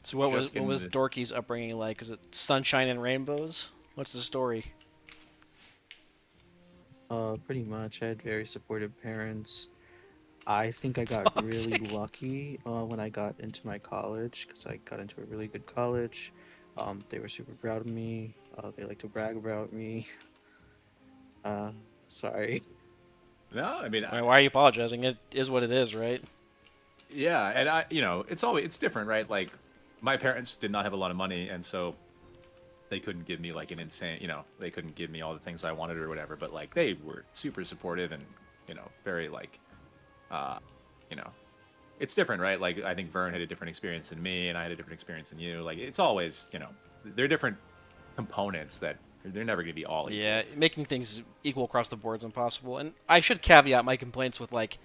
So what Just was getting Dorky's upbringing like? Is it sunshine and rainbows? What's the story? Pretty much. I had very supportive parents. I think I got really Toxic. lucky when I got into my college because I got into a really good college. They were super proud of me. They like to brag about me. Sorry. No, I mean, Why are you apologizing? It is what it is, right? yeah, and it's different, right? Like, my parents did not have a lot of money, and so they couldn't give me like an insane, they couldn't give me all the things I wanted or whatever. But like, they were super supportive and very like, uh, you know, it's different, right? Like, I think Vern had a different experience than me, and I had a different experience than you. Like, it's always, they're different components that they're never going to be all equal. Yeah, making things equal across the board is impossible. And I should caveat my complaints with like,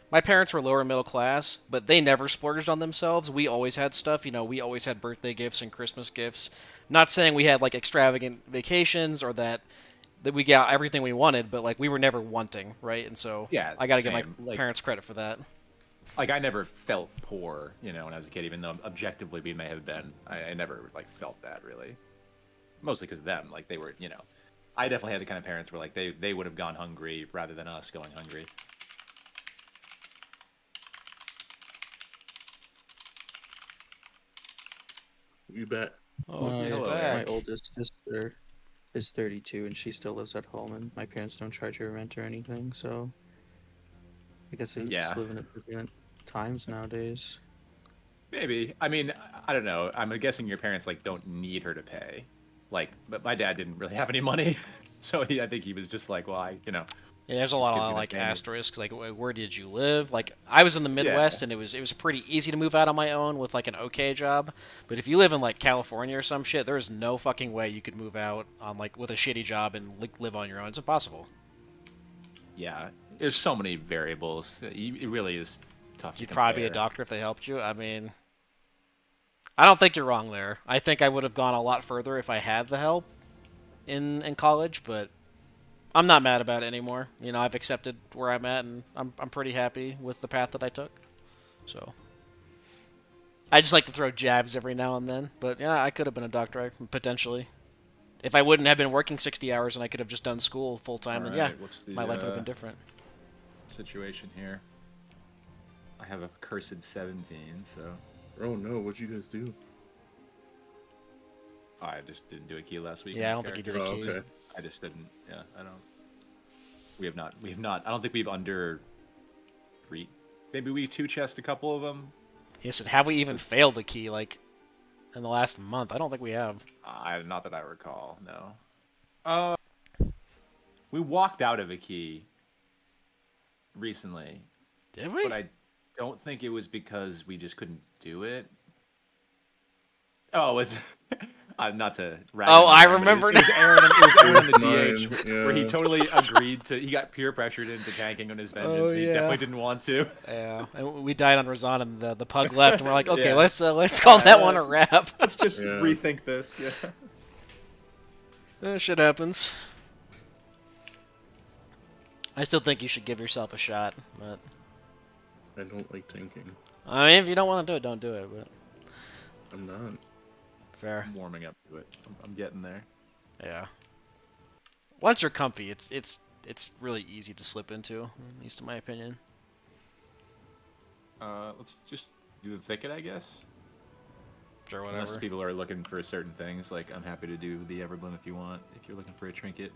my parents were lower middle class, but they never splurged on themselves. We always had stuff, we always had birthday gifts and Christmas gifts. Not saying we had like extravagant vacations or that we got everything we wanted, but like we were never wanting, right? And so Yeah, I got to give my like, parents credit for that. Like, I never felt poor, when I was a kid, even though objectively we may have been. I never like felt that really. Mostly because of them, like they were, I definitely had the kind of parents where like they would have gone hungry rather than us going hungry. You bet. Oh, My, he's hello, back. my oldest sister is 32 and she still lives at home, and my parents don't charge her rent or anything, so I guess they Yeah. just live in different times nowadays. Maybe. I mean, I don't know. I'm guessing your parents like don't need her to pay. Like, but my dad didn't really have any money, so I think he was just like, well, Yeah, there's a lot kids of gonna like pay me. asterisks, like where did you live? Like I was in the Midwest, Yeah. and it was pretty easy to move out on my own with like an okay job. But if you live in like California or some shit, there is no fucking way you could move out on like with a shitty job and live on your own. It's impossible. Yeah, there's so many variables. It really is tough. You'd to probably be a compare. doctor if they helped you. I mean, I don't think you're wrong there. I think I would have gone a lot further if I had the help in college, but I'm not mad about it anymore. I've accepted where I'm at, and I'm pretty happy with the path that I took. So I just like to throw jabs every now and then. But yeah, I could have been a doctor potentially. If I wouldn't have been working 60 hours and I could have just done school full time, then yeah, Alright, what's the my life would have been different. situation here? I have a cursed 17, so Oh no, what'd you guys do? I just didn't do a key last week. Yeah, I on don't this think you did a character. key. Okay. I just didn't. Yeah, I don't. We have not. We have not. I don't think we've under. Maybe we two chest a couple of them. Yes, and have we even failed the key like in the last month? I don't think we have. Not that I recall. No. We walked out of a key recently, Did we? but I don't think it was because we just couldn't do it. Oh, it was not to. Rag Oh, on I Aaron, but remember It was Aaron. It was Aaron in the It was DH mine, where he yeah. totally agreed to. He got peer pressured into tanking on his vengeance. Oh, He yeah. definitely didn't want to. Yeah, and we died on Razan, and the pug left, and we're like, okay, Yeah. let's call that one a wrap. Let's just Yeah. rethink this. Yeah. Shit happens. I still think you should give yourself a shot, but I don't like tanking. I mean, if you don't want to do it, don't do it. But I'm not. fair, I'm warming up to it. I'm getting there. yeah. Once you're comfy, it's really easy to slip into, at least in my opinion. Let's just do the thicket, I guess. Sure, Unless whatever. people are looking for certain things, like I'm happy to do the Everbloom if you want. If you're looking for a trinket,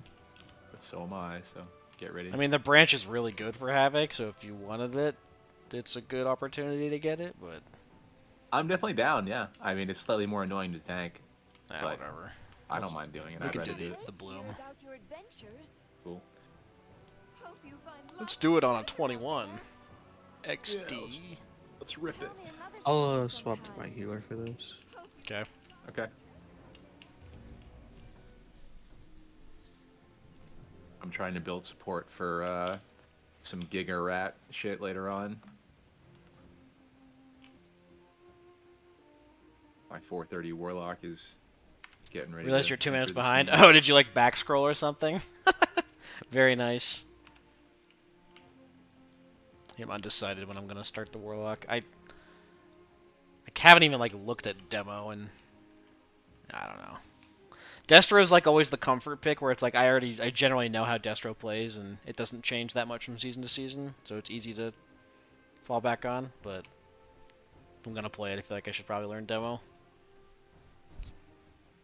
but so am I. So get ready. I mean, the branch is really good for Havoc, so if you wanted it, it's a good opportunity to get it. But I'm definitely down. Yeah. I mean, it's slightly more annoying to tank. But whatever. I don't mind doing it. We I'd can rather do do it. the bloom. About your adventures. Cool. Hope you find Let's lots do it of on a treasure 21 there. XD. Let's rip it. Tell me another I'll story swap to sometime. my healer for this. Okay. Okay. I'm trying to build support for some Giga Rat shit later on. My 430 Warlock is getting ready. Realize to you're 2 enter minutes the behind. scene. Oh, did you like back scroll or something? Very nice. I'm undecided when I'm gonna start the Warlock. I haven't even like looked at demo, and I don't know. Destro's like always the comfort pick, where it's like I generally know how Destro plays, and it doesn't change that much from season to season, so it's easy to fall back on. But if I'm gonna play it, I feel like I should probably learn demo.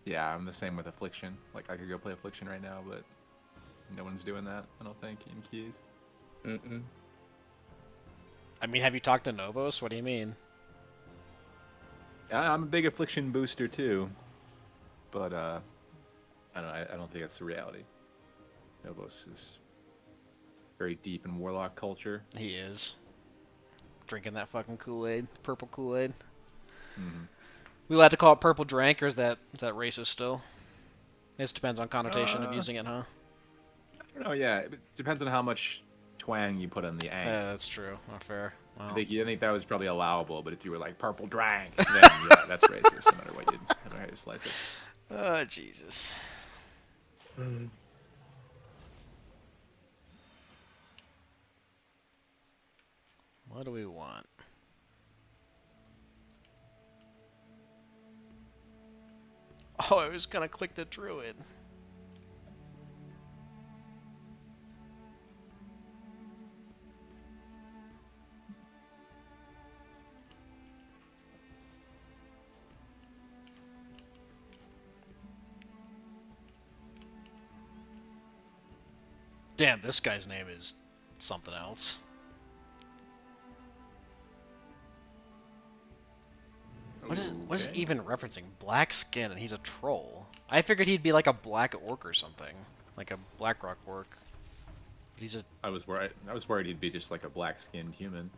Yeah, I'm the same with Affliction. Like I could go play Affliction right now, but no one's doing that. I don't think in keys. Mm-mm. I mean, have you talked to Novos? What do you mean? I'm a big Affliction booster too, but I don't think that's the reality. Novos is very deep in Warlock culture. He is drinking that fucking Kool-Aid, purple Kool-Aid. Mm-hmm. We allowed to call it purple drank, or is that racist still? This depends on connotation of using it, huh? I don't know. Yeah, it depends on how much twang you put on the ang. Yeah, that's true. Not fair. Well, I think that was probably allowable, but if you were like purple drank, then yeah, that's racist no matter what no matter how you slice it. oh, Jesus. What do we want? Oh, I was gonna click the druid. Damn, this guy's name is something else. What is it even referencing? Black skin, and he's a troll. I figured he'd be like a black orc or something, like a Blackrock orc. But he's a. I was worried he'd be just like a black-skinned human.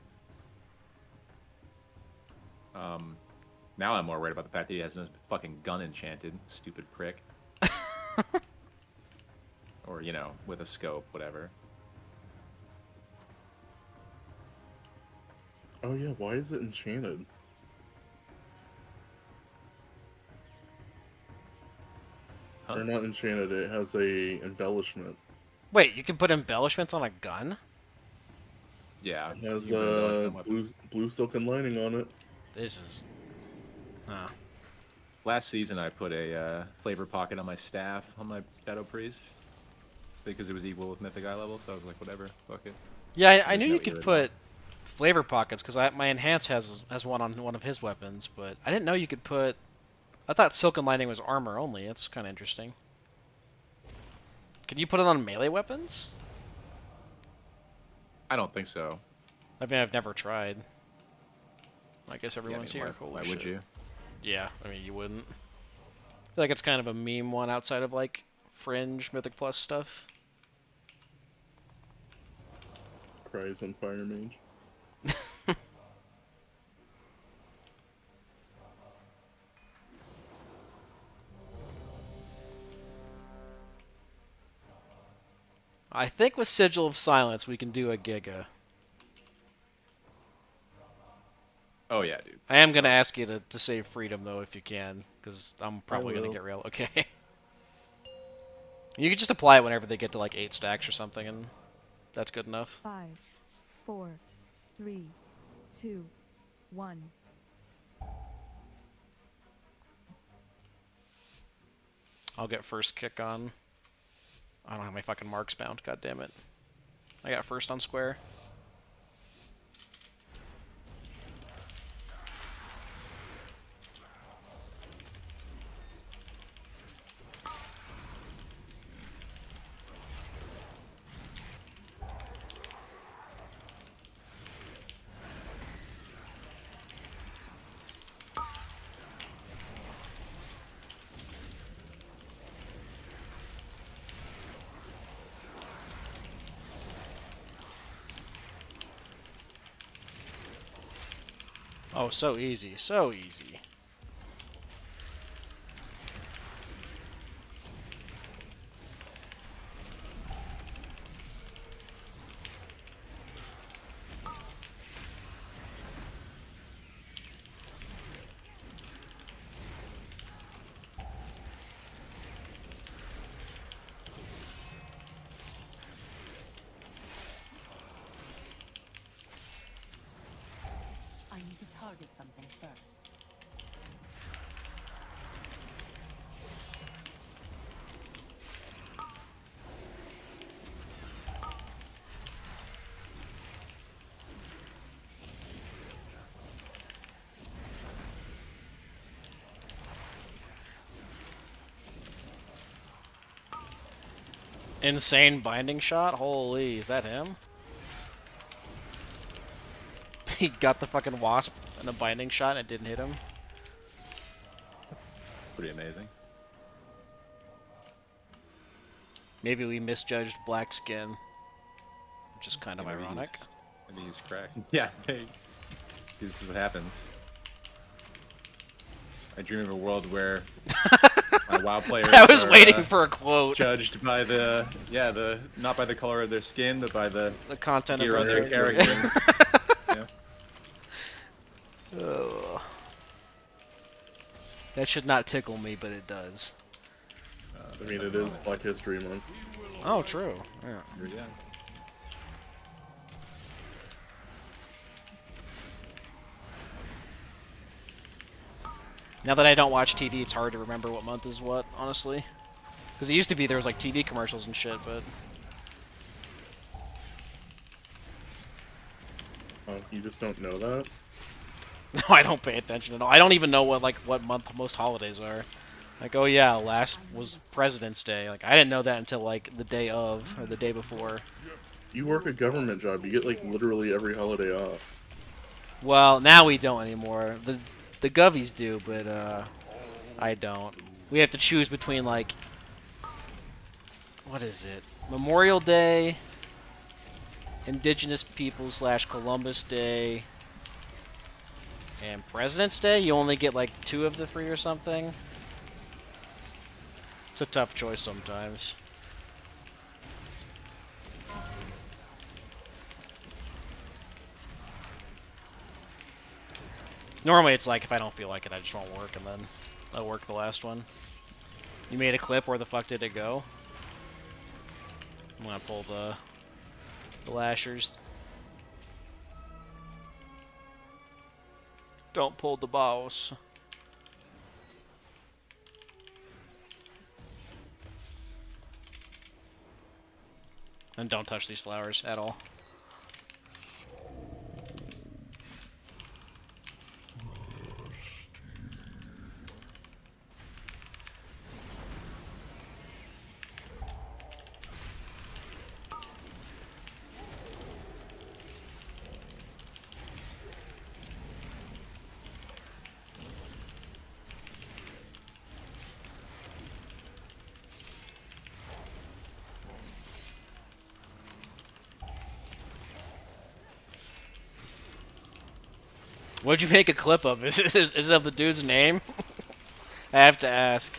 Now I'm more worried about the fact that he has no fucking gun enchanted. Stupid prick. Or with a scope, whatever. Oh yeah, why is it enchanted? Huh? Or not enchanted, it has a embellishment. Wait, you can put embellishments on a gun? Yeah. It has you can embellish them with- blue silken lining on it. This is. Huh. Last season, I put a flavor pocket on my staff on my Shadow Priest because it was equal with Mythic Eye level. So I was like, whatever, fuck it. Yeah, I There's knew no you could irritant. put flavor pockets because my enhance has one on one of his weapons, but I didn't know you could put. I thought Silken Lightning was armor only. That's kind of interesting. Can you put it on melee weapons? I don't think so. I mean, I've never tried. I guess Yeah, I everyone's mean, here. why Holy would shit. you? Yeah, I mean, you wouldn't. I feel like it's kind of a meme one outside of, like, Fringe, Mythic Plus stuff. Cries on Fire Mage. I think with Sigil of Silence, we can do a Giga. Oh yeah, dude. I am going to ask you to save Freedom, though, if you can, because I'm probably going to will. get real. Okay. You can just apply it whenever they get to, like, 8 stacks or something, and that's good enough. 5, 4, 3, 2, 1. I'll get first kick on. I don't have my fucking marks bound. God damn it. I got first on square. Oh, so easy. So easy. I need to target something first. Insane binding shot? Holy, is that him? He got the fucking wasp and a binding shot and it didn't hit him. Pretty amazing. Maybe we misjudged black skin, which is kind of Yeah, maybe ironic. Maybe he's cracked. Yeah. Hey. See, this is what happens. I dream of a world where my WoW players I was are, waiting for a quote. Judged by the not by the color of their skin, but by the content gear of on their their character. Yeah. Ugh. That should not tickle me, but it does. I mean, it is Black History Month. Oh, true. Yeah. Yeah. Now that I don't watch TV, it's hard to remember what month is what, honestly. Because it used to be there was like TV commercials and shit, but... Oh, you just don't know that? No, I don't pay attention at all. I don't even know what month most holidays are. Like, oh yeah, last was President's Day. Like, I didn't know that until like the day of or the day before. You work a government job. You get like literally every holiday off. Well, now we don't anymore. The govies do, but I don't. We have to choose between like what is it? Memorial Day, Indigenous People / Columbus Day, and President's Day. You only get like 2 of the 3 or something. It's a tough choice sometimes. Normally it's like if I don't feel like it, I just won't work, and then I'll work the last one. You made a clip, where the fuck did it go? I'm gonna pull the lashers. Don't pull the boss. And don't touch these flowers at all. What'd you make a clip of? Is it of the dude's name? I have to ask.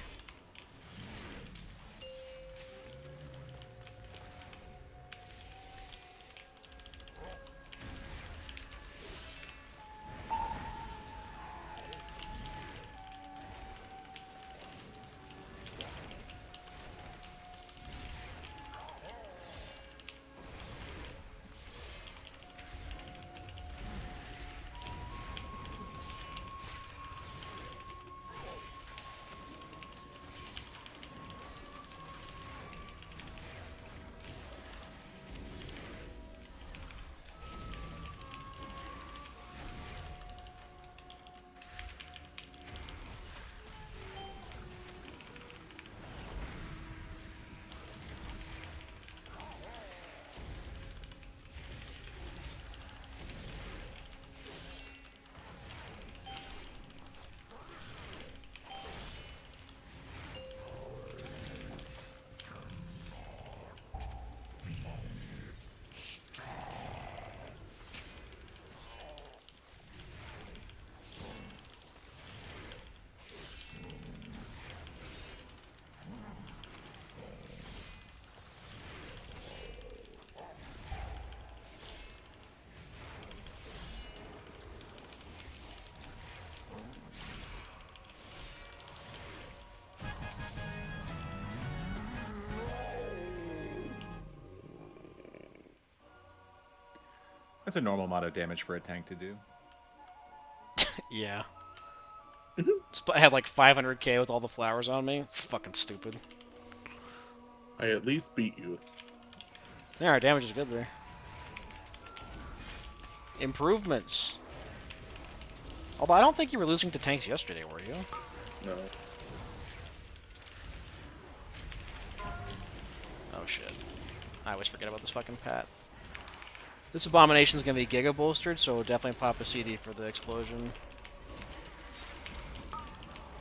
That's a normal amount of damage for a tank to do. Yeah. I had like 500k with all the flowers on me. It's fucking stupid. I at least beat you. Yeah, our damage is good there. Improvements. Although I don't think you were losing to tanks yesterday, were you? No. Oh shit. I always forget about this fucking pat. This abomination is going to be Giga bolstered, so we'll definitely pop a CD for the explosion.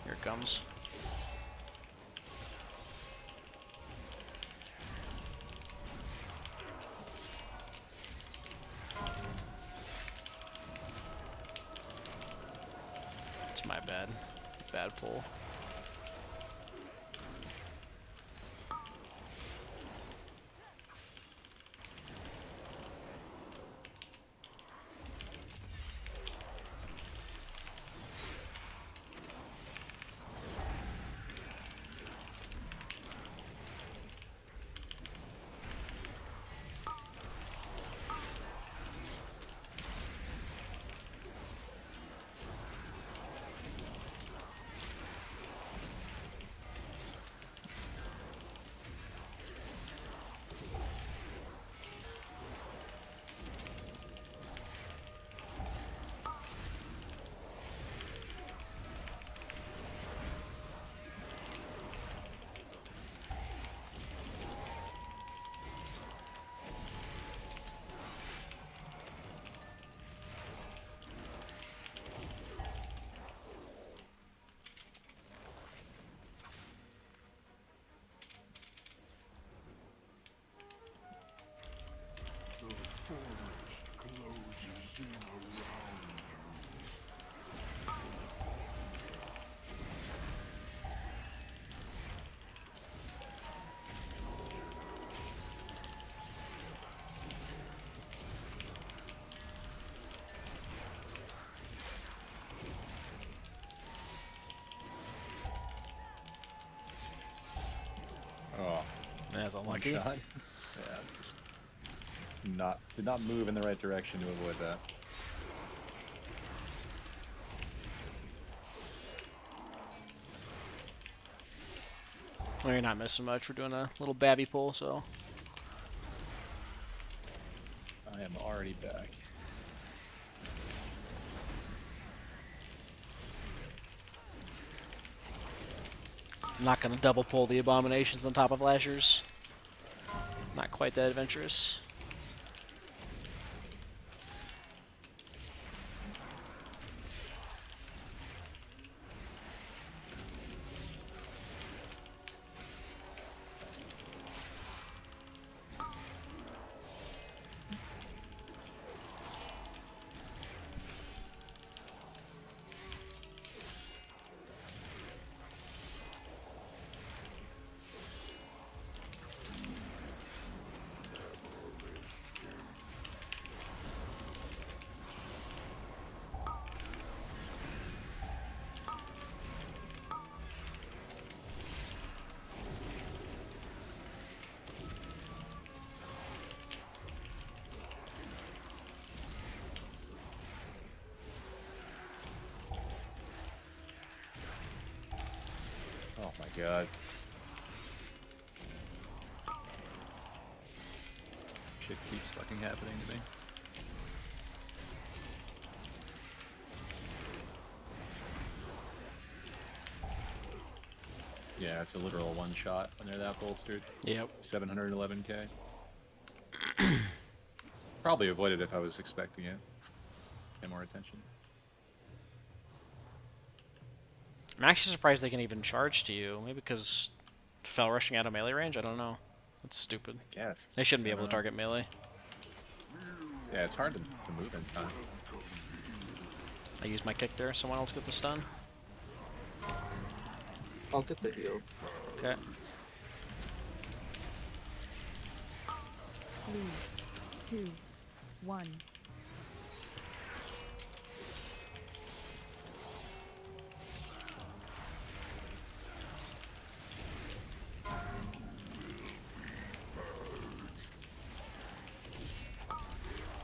Here it comes. It's my bad. Bad pull. Oh, That's unlucky. one shot. Yeah. Did not move in the right direction to avoid that. Well, you're not missing much. We're doing a little babby pull, so. I am already back. I'm not going to double pull the abominations on top of lashers. Not quite that adventurous. Oh my god. Shit keeps fucking happening to me. Yeah, it's a literal one shot when they're that bolstered. Yep. 711k. Probably avoided if I was expecting it. Pay more attention. I'm actually surprised they can even charge to you. Maybe because fell rushing out of melee range? I don't know. That's stupid. Yes. They shouldn't be able to target melee. Yeah, it's hard to move in time. I used my kick there. Someone else get the stun. I'll get the heal. Okay. 3, 2, 1.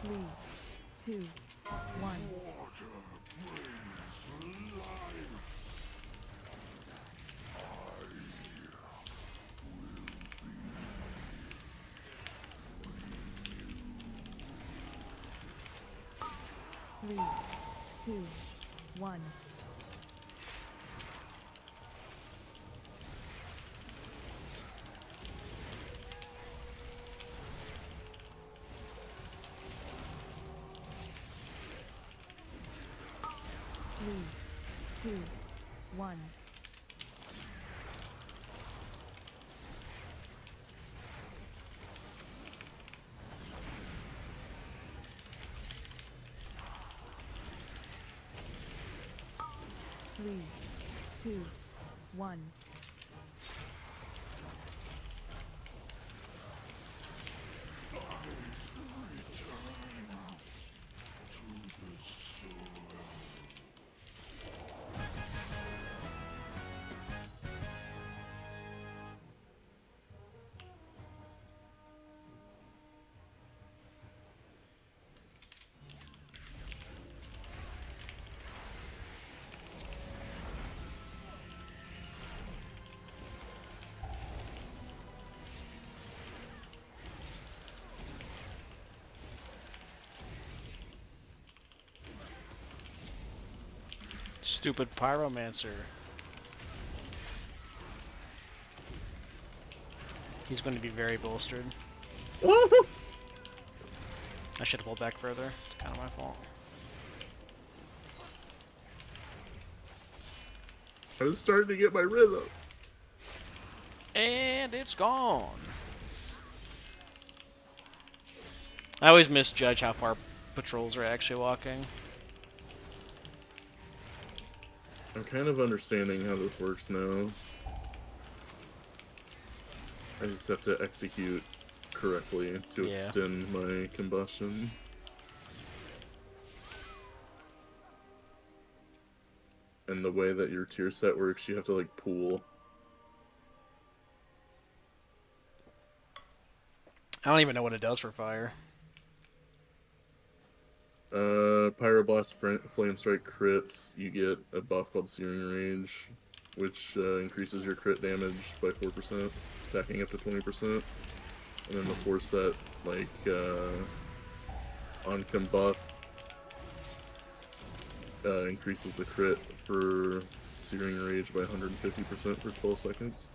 Three, 2, 1. 3, 2, 1. Three, 2, 1. Three, 2, 1. Stupid pyromancer. He's going to be very bolstered. I should have pulled back further. It's kind of my fault. I was starting to get my rhythm. And it's gone. I always misjudge how far patrols are actually walking. I'm kind of understanding how this works now. I just have to execute correctly to extend my combustion. And the way that your tier set works, you have to like pool. I don't even know what it does for fire. Pyroblast Flame Strike crits, you get a buff called Searing Rage, which increases your crit damage by 4%, stacking up to 20%. And then the 4 set, like, on Combust, increases the crit for Searing Rage by 150% for 12 seconds.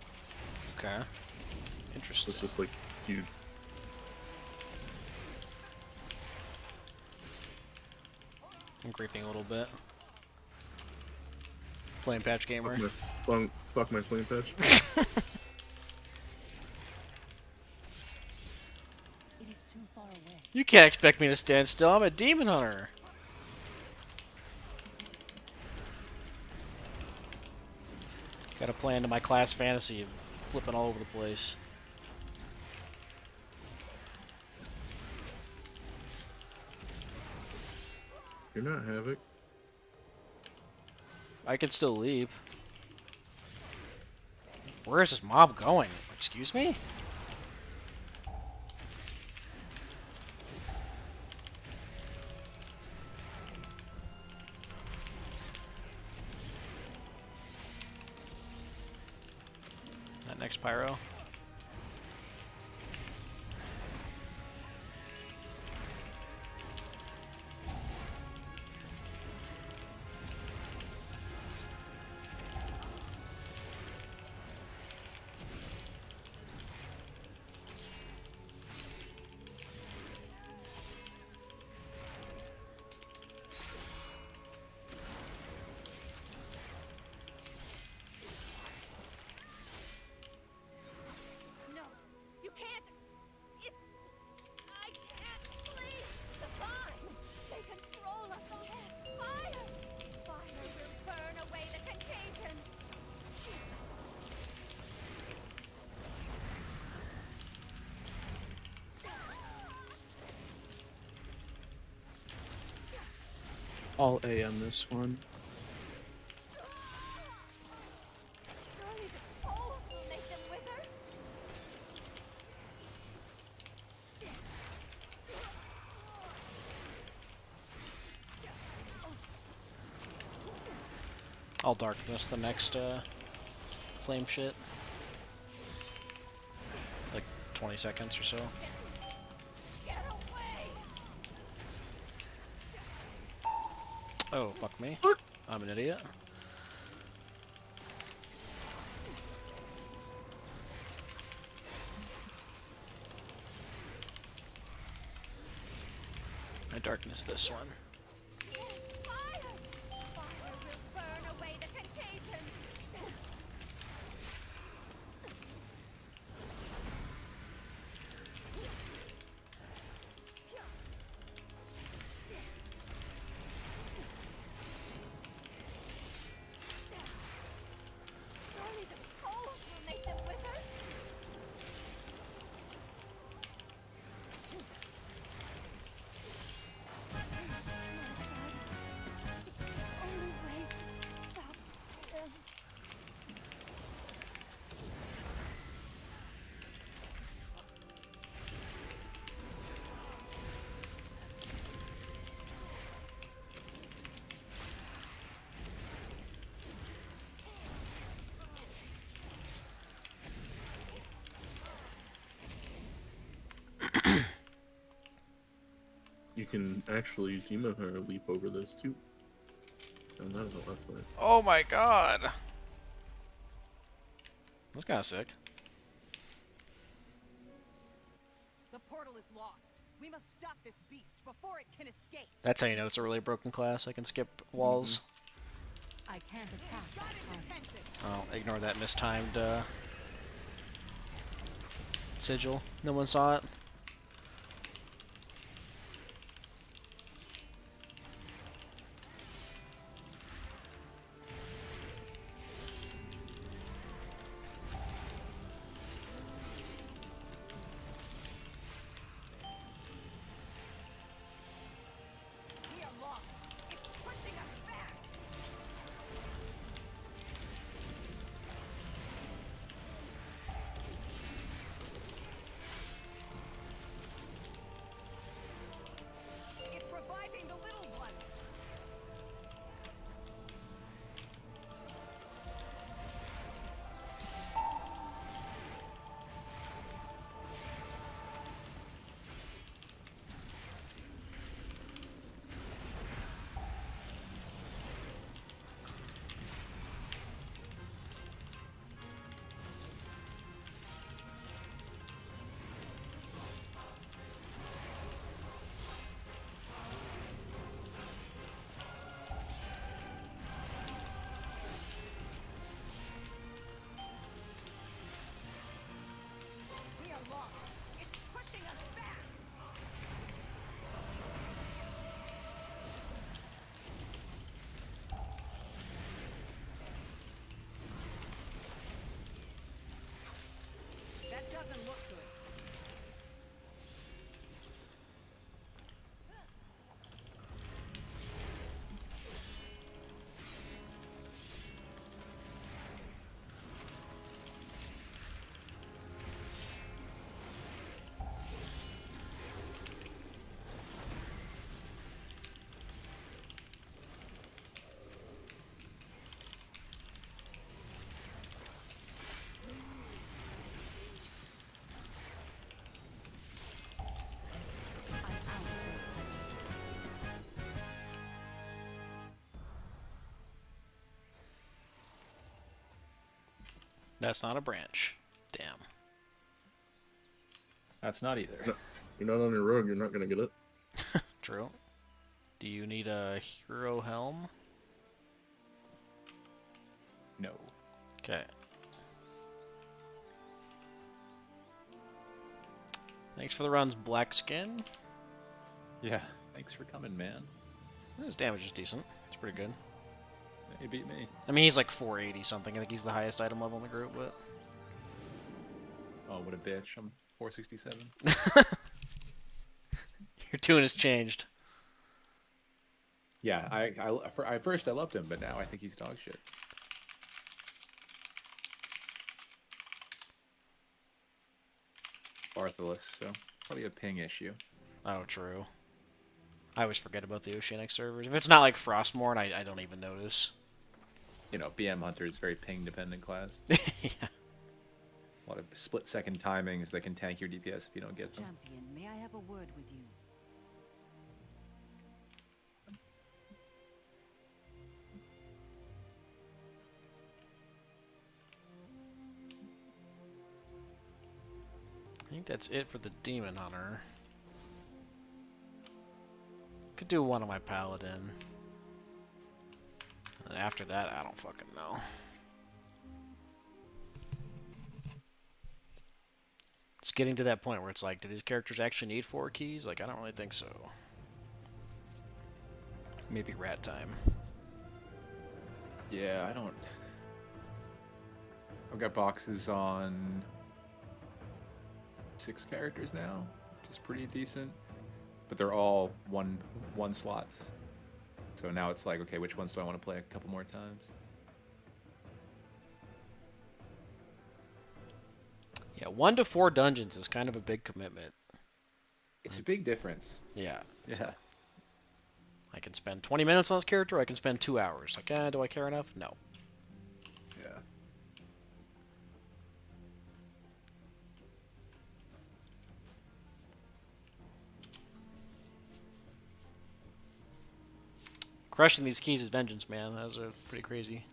Okay. Interesting. It's just, like, huge. I'm griefing a little bit. Flame Patch Gamer. Fuck my Flame Patch. It is too far away. You can't expect me to stand still. I'm a demon hunter. Got a play into my class fantasy of flipping all over the place. You're not Havoc. I can still leap. Where is this mob going? Excuse me? That next pyro. No, you can't. It's. I can't. Please. The vine. They control us all. Yes, fire. Fire will burn away the contagion. I'll AM this one. Surely the cold will make them wither. I'll darkness the next flame shit. Like 20 seconds or so. Get away. Oh, fuck me. I'm an idiot. I darkness this one. Yes, fire. Fire will burn away the contagion. Surely the cold will make them wither. It's the only way to stop them. You can actually use Demon Hunter leap over this too. And that was the last night. Oh my god! That's kinda sick. The portal is lost. We must stop this beast before it can escape. That's how you know it's a really broken class. I can skip walls. I can't attack Got that his target. attention. Oh, ignore that mistimed sigil. No one saw it. We are lost. It's pushing us back. It's reviving the little ones. We are lost. It's pushing us back. That doesn't look good. That's not a branch. Damn. That's not either. No, you're not on your rogue, you're not gonna get it. True. Do you need a hero helm? No. Okay. Thanks for the runs, Black Skin. Yeah. Thanks for coming, man. His damage is decent. It's pretty good. You beat me. I mean, he's like 480 something. I think he's the highest item level in the group, but... Oh, what a bitch. I'm 467. Your tune has changed. Yeah, at first I loved him, but now I think he's dog shit. Bartholus, so probably a ping issue. Oh, true. I always forget about the Oceanic servers. If it's not like Frostmourne, I don't even notice. You know, BM Hunter is very ping dependent class. Yeah. A lot of split second timings that can tank your DPS if you don't get them. Champion, may I have a word with you? I think that's it for the Demon Hunter. Could do one on my Paladin. And after that, I don't fucking know. It's getting to that point where it's like, do these characters actually need 4 keys? Like, I don't really think so. Maybe rat time. Yeah, I don't... I've got boxes on 6 characters now, which is pretty decent. But they're all one slots. So now it's like, okay, which ones do I want to play a couple more times? Yeah, 1 to 4 dungeons is kind of a big commitment. It's a big difference. Yeah. Yeah. I can spend 20 minutes on this character, or I can spend 2 hours. Like, do I care enough? No. Yeah. Crushing these keys is vengeance, man. Those are pretty crazy.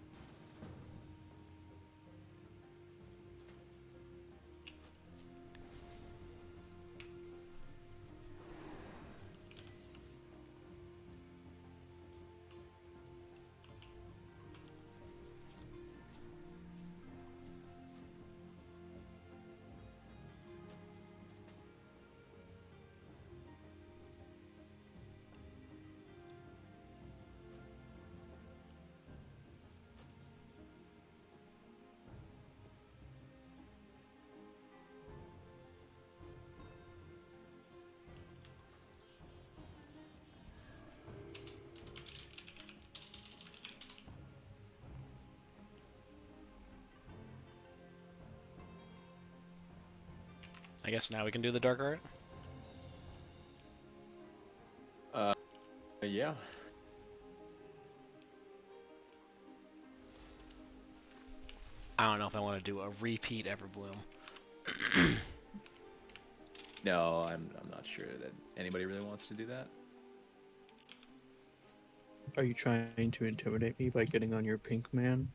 I guess now we can do the dark art. Yeah. I don't know if I want to do a repeat Everbloom. No, I'm not sure that anybody really wants to do that. Are you trying to intimidate me by getting on your pink man?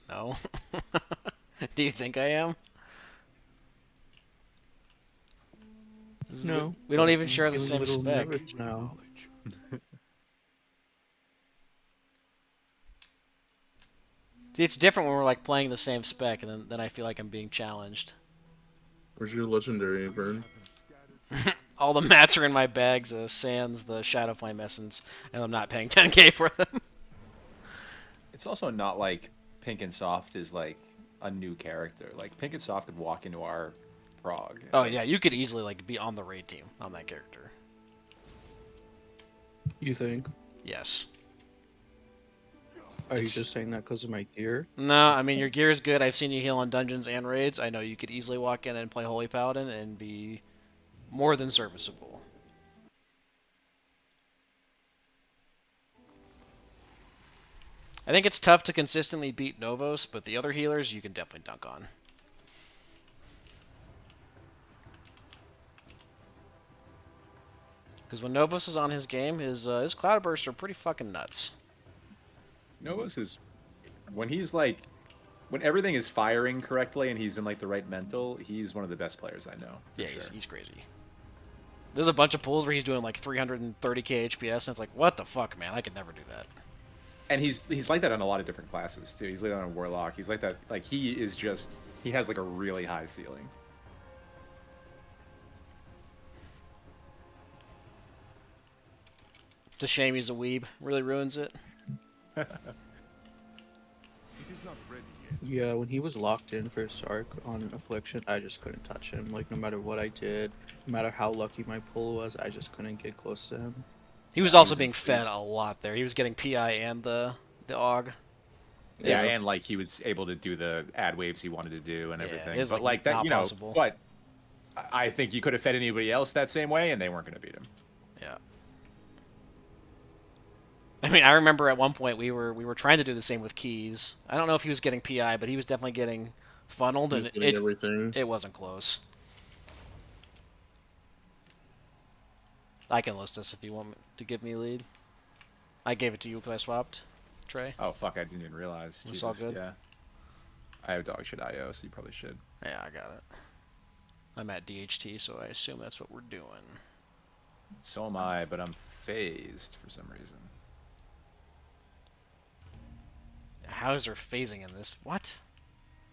No. Do you think I am? No. We don't even share I'm the feeling same a little spec. nervous now. See, it's different when we're like playing the same spec, and then I feel like I'm being challenged. Where's your legendary, Vern? All the mats are in my bags, sans the Shadowflame Essence, and I'm not paying 10k for them. It's also not like Pink and Soft is like a new character. Like Pink and Soft could walk into our prog. Oh yeah, you could easily like be on the raid team on that character. You think? Yes. Are you just saying that because of my gear? No, I mean your gear is good. I've seen you heal on dungeons and raids. I know you could easily walk in and play Holy Paladin and be more than serviceable. I think it's tough to consistently beat Novos, but the other healers you can definitely dunk on. Because when Novos is on his game, his Cloudbursts are pretty fucking nuts. Novos is when he's like when everything is firing correctly and he's in like the right mental, he's one of the best players I know. for Yeah, sure. he's crazy. There's a bunch of pulls where he's doing like 330k HPS, and it's like, what the fuck, man? I could never do that. And he's like that on a lot of different classes too. He's like that on a warlock. He's like that. Like he has like a really high ceiling. It's a shame he's a weeb. Really ruins it. It is not ready yet. Yeah, when he was locked in for Sark on Affliction, I just couldn't touch him. Like, no matter what I did, no matter how lucky my pull was, I just couldn't get close to him. He was also being fed a lot there. He was getting PI and the AUG. Yeah, and like he was able to do the ad waves he wanted to do and everything. it's, But like, like that, not you know. possible. But I think you could have fed anybody else that same way, and they weren't going to beat him. Yeah. I mean, I remember at one point we were trying to do the same with Keys. I don't know if he was getting PI, but he was definitely getting funneled, He's and getting everything. it wasn't close. I can list this if you want to give me lead. I gave it to you because I swapped, Trey. Oh fuck! I didn't even realize. It's all Jesus, good. Yeah. I have dog shit IO, so you probably should. Yeah, I got it. I'm at DHT, so I assume that's what we're doing. So am I, but I'm phased for some reason. How is there phasing in this? What?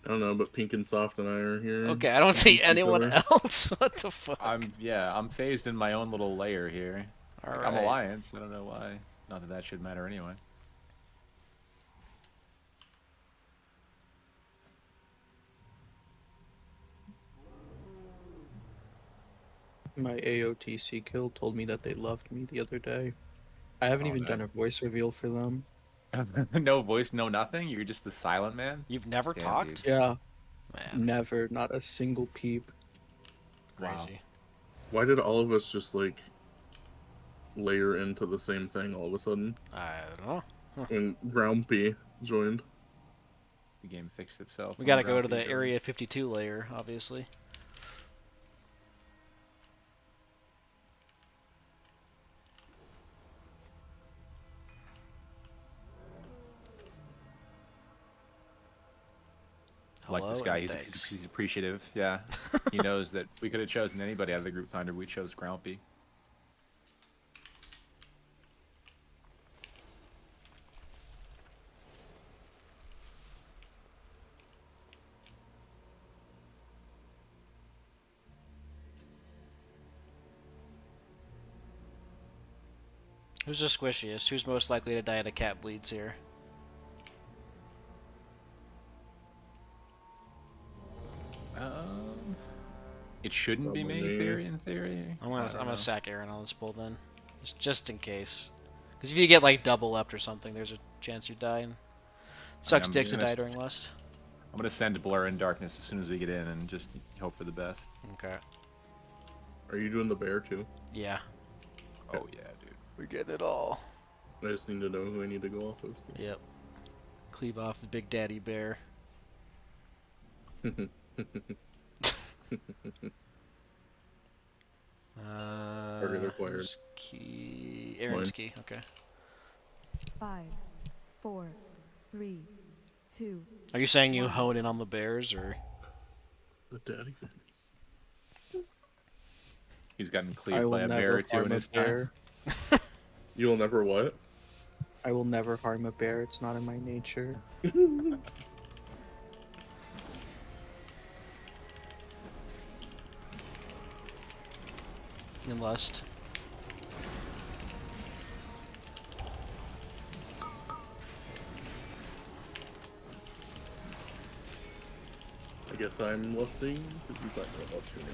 I don't know, but Pink and Soft and I are here. Okay, I don't see Each anyone other. else. What the fuck? I'm phased in my own little layer here. All Like, I'm right. Alliance. I don't know why. Not that that should matter anyway. My AOTC kill told me that they loved me the other day. I haven't Oh, even nice. done a voice reveal for them. No voice, no nothing. You're just the silent man. You've never Damn, talked? dude. Yeah, Man, never, not a single peep. crazy. Why did all of us just like layer into the same thing all of a sudden I don't know. when Grumpy joined? The game fixed itself. We when gotta go to Grumpy the joined. Area 52 layer, obviously. I like this Hello guy. and He's, thanks. he's appreciative. Yeah. He knows that we could have chosen anybody out of the group finder. We chose Grumpy. Who's the squishiest? Who's most likely to die of the cat bleeds here? It shouldn't be me, Probably. in theory. I'm I gonna don't I'm know. gonna sack Aaron on this pull then, just in case. Because if you get like double left or something, there's a chance you die. And sucks I'm dick to gonna die s- during Lust. I'm gonna send Blur in Darkness as soon as we get in and just hope for the best. Okay. Are you doing the bear too? Yeah. Oh yeah, dude. We're getting it all. I just need to know who I need to go off of. Yep. Cleave off the big daddy bear. Target acquired. Who's key? Aaron's Mine. key. Okay. 5, 4, 3, 2. Are you saying you hone in on the bears or? The daddy bears. He's gotten I cleaved will by a bear never or two harm in a his time. bear. You will never what? I will never harm a bear. It's not in my nature. In Lust. I guess I'm lusting because he's not gonna lust for me.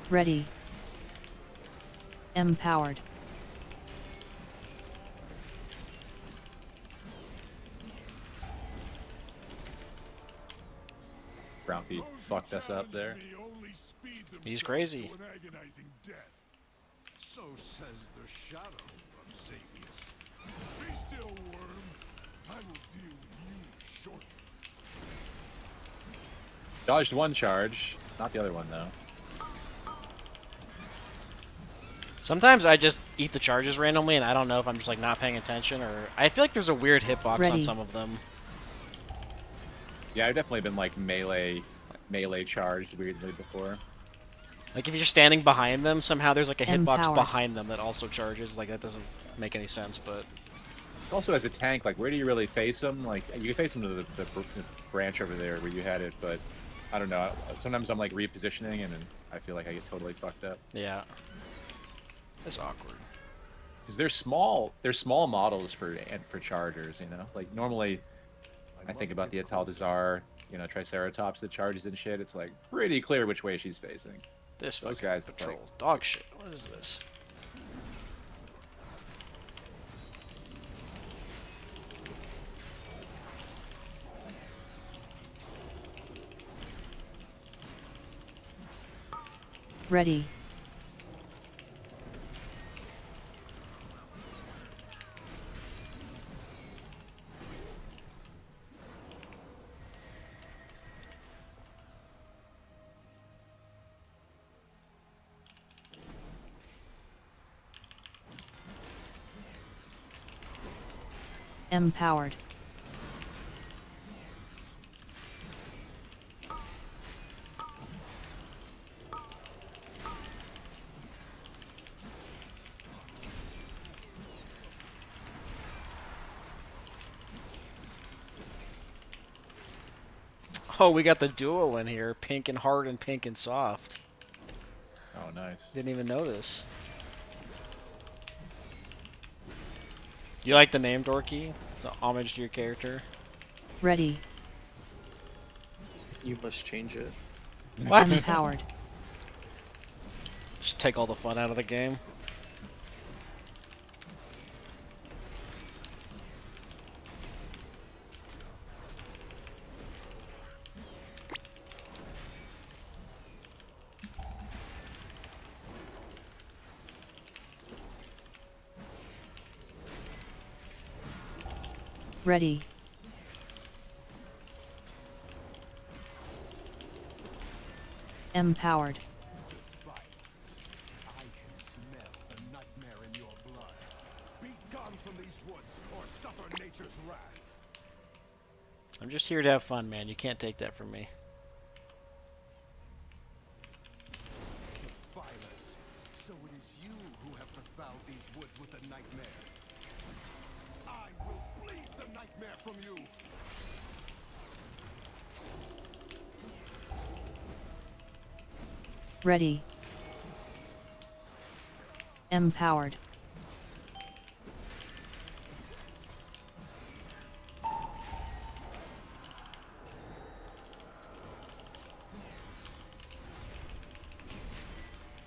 Ready. Empowered. Grumpy fucked us up there. He's crazy. So says the shadow of Xavius. Be still, worm. I will deal with you shortly. Dodged one charge, not the other one though. Sometimes I just eat the charges randomly, and I don't know if I'm just like not paying attention, or I feel like there's a weird hitbox on Ready. some of them. Yeah, I've definitely been like melee charged weirdly before. Like if you're standing behind them, somehow there's like a hitbox Empowered. behind them that also charges. Like that doesn't make any sense, but Also, as a tank, like where do you really face them? Like you can face them to the branch over there where you had it, but I don't know. Sometimes I'm like repositioning, and then I feel like I get totally fucked up. yeah, it's awkward. Because they're small. They're small models for chargers. You know, like normally, I think about the Ataldazar, you know, Triceratops that charges and shit. It's like pretty clear which way she's facing. This Those fucking guys patrol's dog shit. What is this? Ready. Empowered. Oh, we got the duo in here. Pink and hard and pink and soft. Oh, nice. Didn't even notice. You like the name, Dorky? It's an homage to your character. Ready. You must change it. What? Empowered. Just take all the fun out of the game. Ready. Empowered. I can smell the nightmare in your blood. Be gone from these woods or suffer nature's wrath. I'm just here to have fun, man. You can't take that from me. Defilers. So it is you who have befouled these woods with the nightmare. I will bleed the nightmare from you. Ready. Empowered.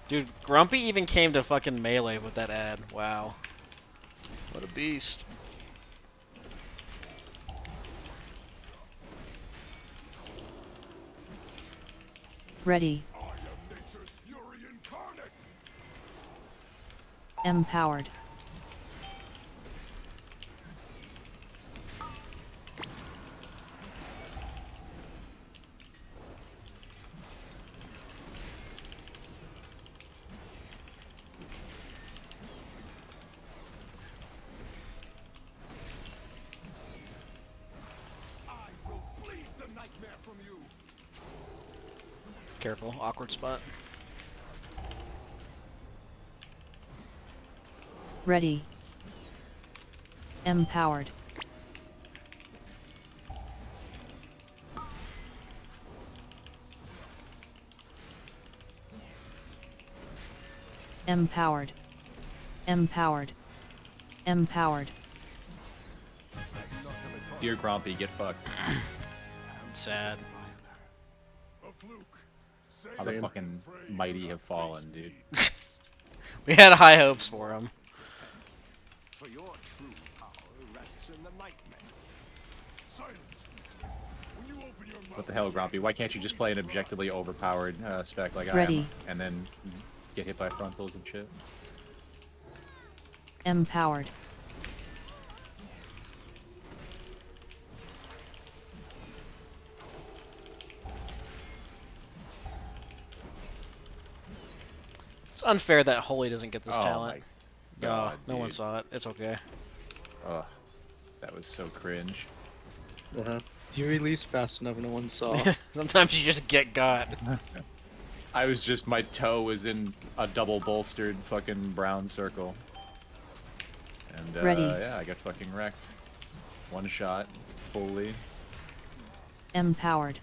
Dude, Grumpy even came to fucking melee with that ad. Wow. What a beast. Ready. I am nature's fury incarnate. Empowered. I will bleed the nightmare from you. Careful, awkward spot. Ready. Empowered. Empowered. Empowered. Empowered. Dear Grumpy, get fucked. Sad. A fluke. How the fucking mighty have fallen, dude. We had high hopes for him. For your true power rests in the nightmare. Silence. When you open your mouth, What the hell, Grumpy? Why can't you just play an objectively overpowered spec like I Ready. am, and then get hit by frontals and shit? Empowered. It's unfair that Holy doesn't get this Oh talent. my god, no one dude. saw it. It's okay. Ugh, that was so cringe. You released fast enough, no one saw. Sometimes you just get got. I was just, my toe was in a double bolstered fucking brown circle. And Ready. yeah, I got fucking wrecked. One shot, fully. Empowered.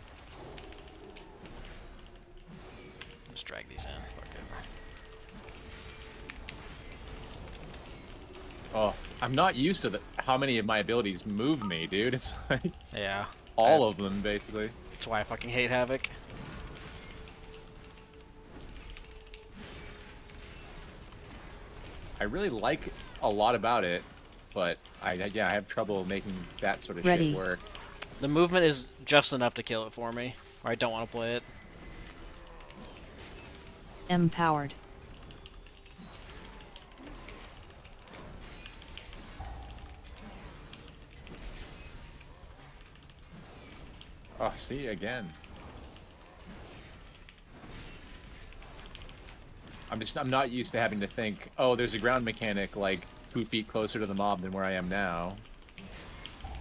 Just drag these in. Fuck it. Oh, I'm not used to how many of my abilities move me, dude. It's like Yeah. all of them, basically. That's why I fucking hate Havoc. I really like a lot about it, but yeah, I have trouble making that sort of Ready. shit work. The movement is just enough to kill it for me, or I don't want to play it. Empowered. Oh, see, again. I'm not used to having to think, oh, there's a ground mechanic like 2 feet closer to the mob than where I am now.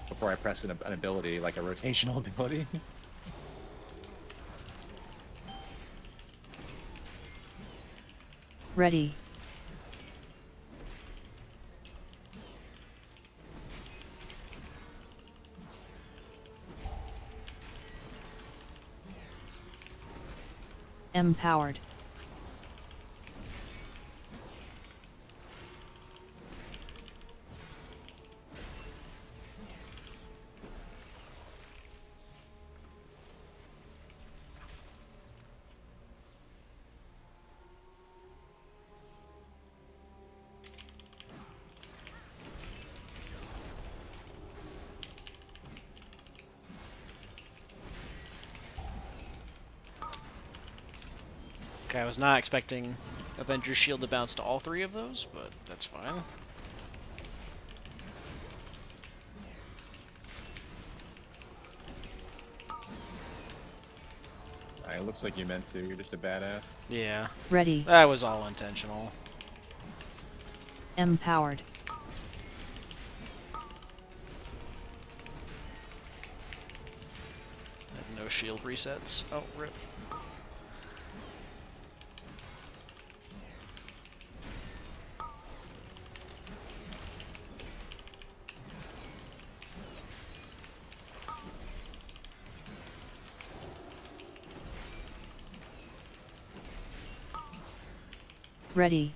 Before I press an ability, like a rotational ability. Ready. Empowered. Okay, I was not expecting Avenger's Shield to bounce to all 3 of those, but that's fine. It looks like you meant to. You're just a badass. Yeah. Ready. That was all intentional. Empowered. No shield resets. Oh, rip. Ready.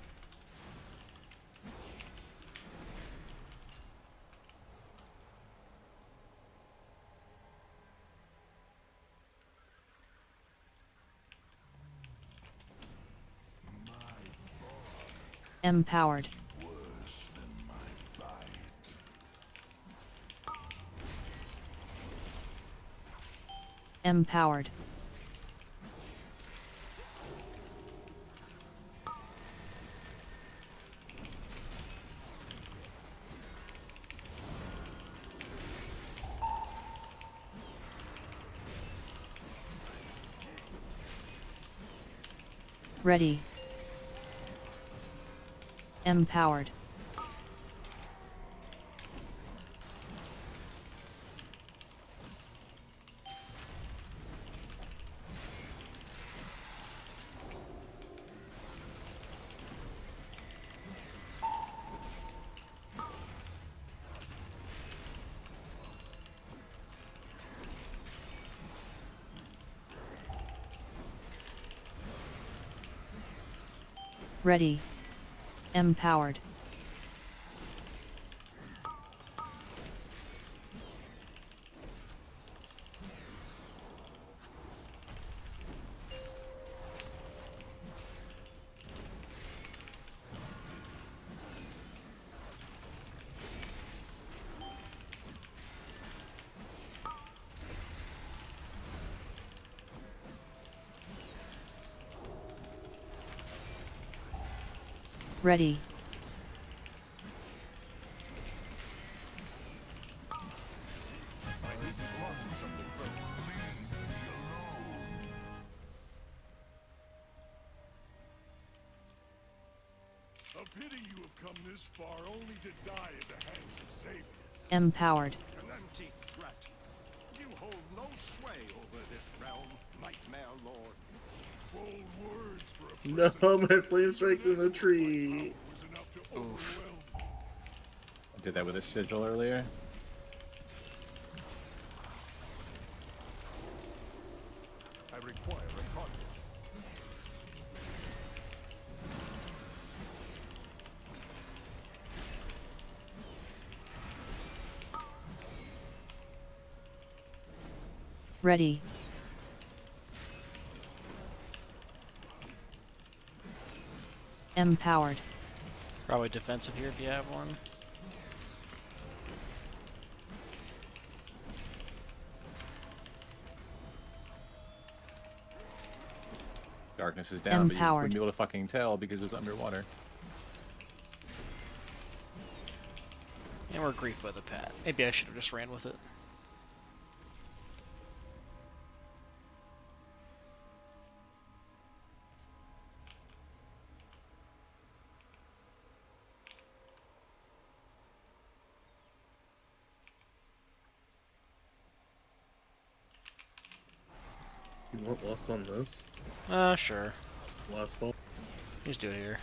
Empowered. Worse than my bite. Empowered. Ready. Empowered. Ready. Empowered. Ready. Pity you have come this far only to die at the hands of saviors. Empowered. An empty threat. You hold no sway over this realm, Nightmare Lord. Bold words for a No, my flame strike's in the tree. was enough to Oof. overwhelm. I did that with a sigil earlier. I require a conduit. Ready. Empowered. Probably defensive here if you have one. Darkness is down, but you Empowered. wouldn't be able to fucking tell because it's underwater. And we're griefed by the pat. Maybe I should have just ran with it. You want Lost on this? Sure. Last ball? Just do it here.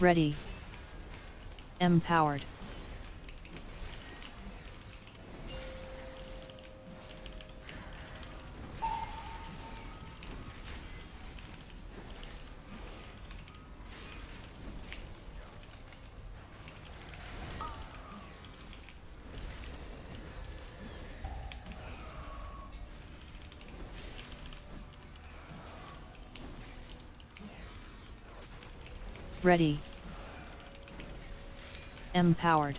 Ready. Empowered. Ready. Empowered.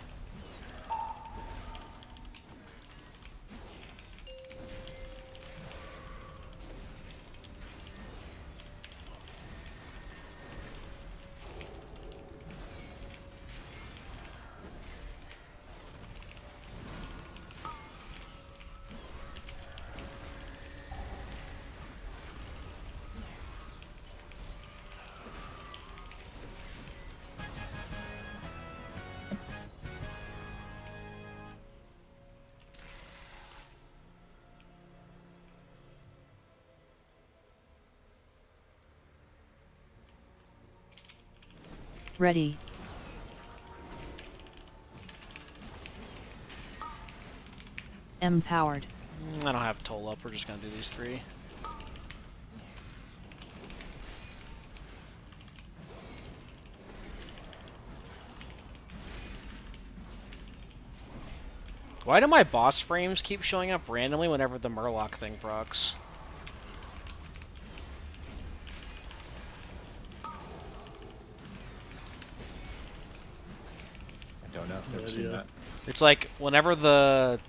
Ready. Empowered. I don't have toll up. We're just gonna do these three. Why do my boss frames keep showing up randomly whenever the Murloc thing procs? I don't know. Never No seen idea. that. It's like whenever the...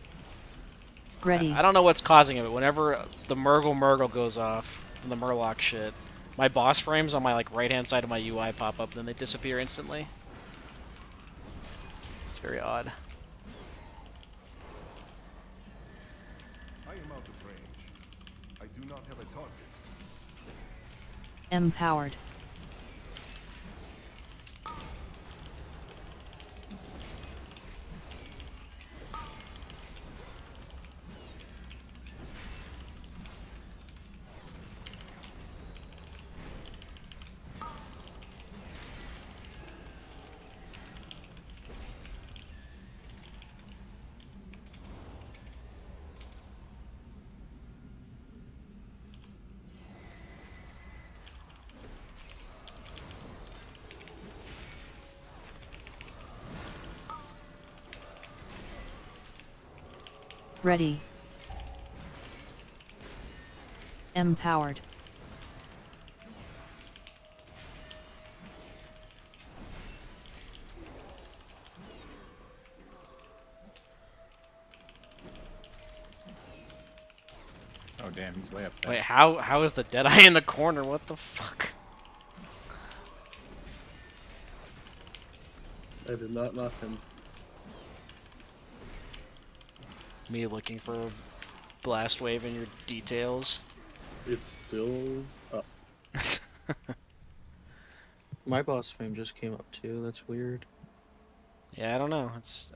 Ready. I don't know what's causing it, but whenever the Murgle goes off from the Murloc shit, my boss frames on my like right-hand side of my UI pop up, then they disappear instantly. It's very odd. I am out of range. I do not have a target. Empowered. Ready. Empowered. Oh damn, he's way up there. Wait, how is the Deadeye in the corner? What the fuck? I did not knock him. Me looking for blast wave in your details. It's still up. My boss frame just came up too. That's weird. Yeah, I don't know.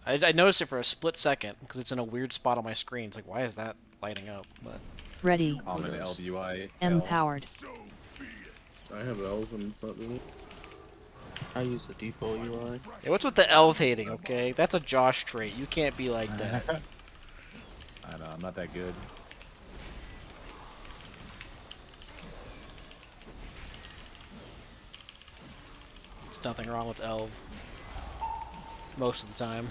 I noticed it for a split second because it's in a weird spot on my screen. It's like, why is that lighting up? But Ready. Common LBUI. Empowered. I have elves and it's not doing it. I use the default UI. yeah, what's with the elf hating? Okay, that's a Josh trait. You can't be like that. I know, I'm not that good. There's nothing wrong with elf. Most of the time.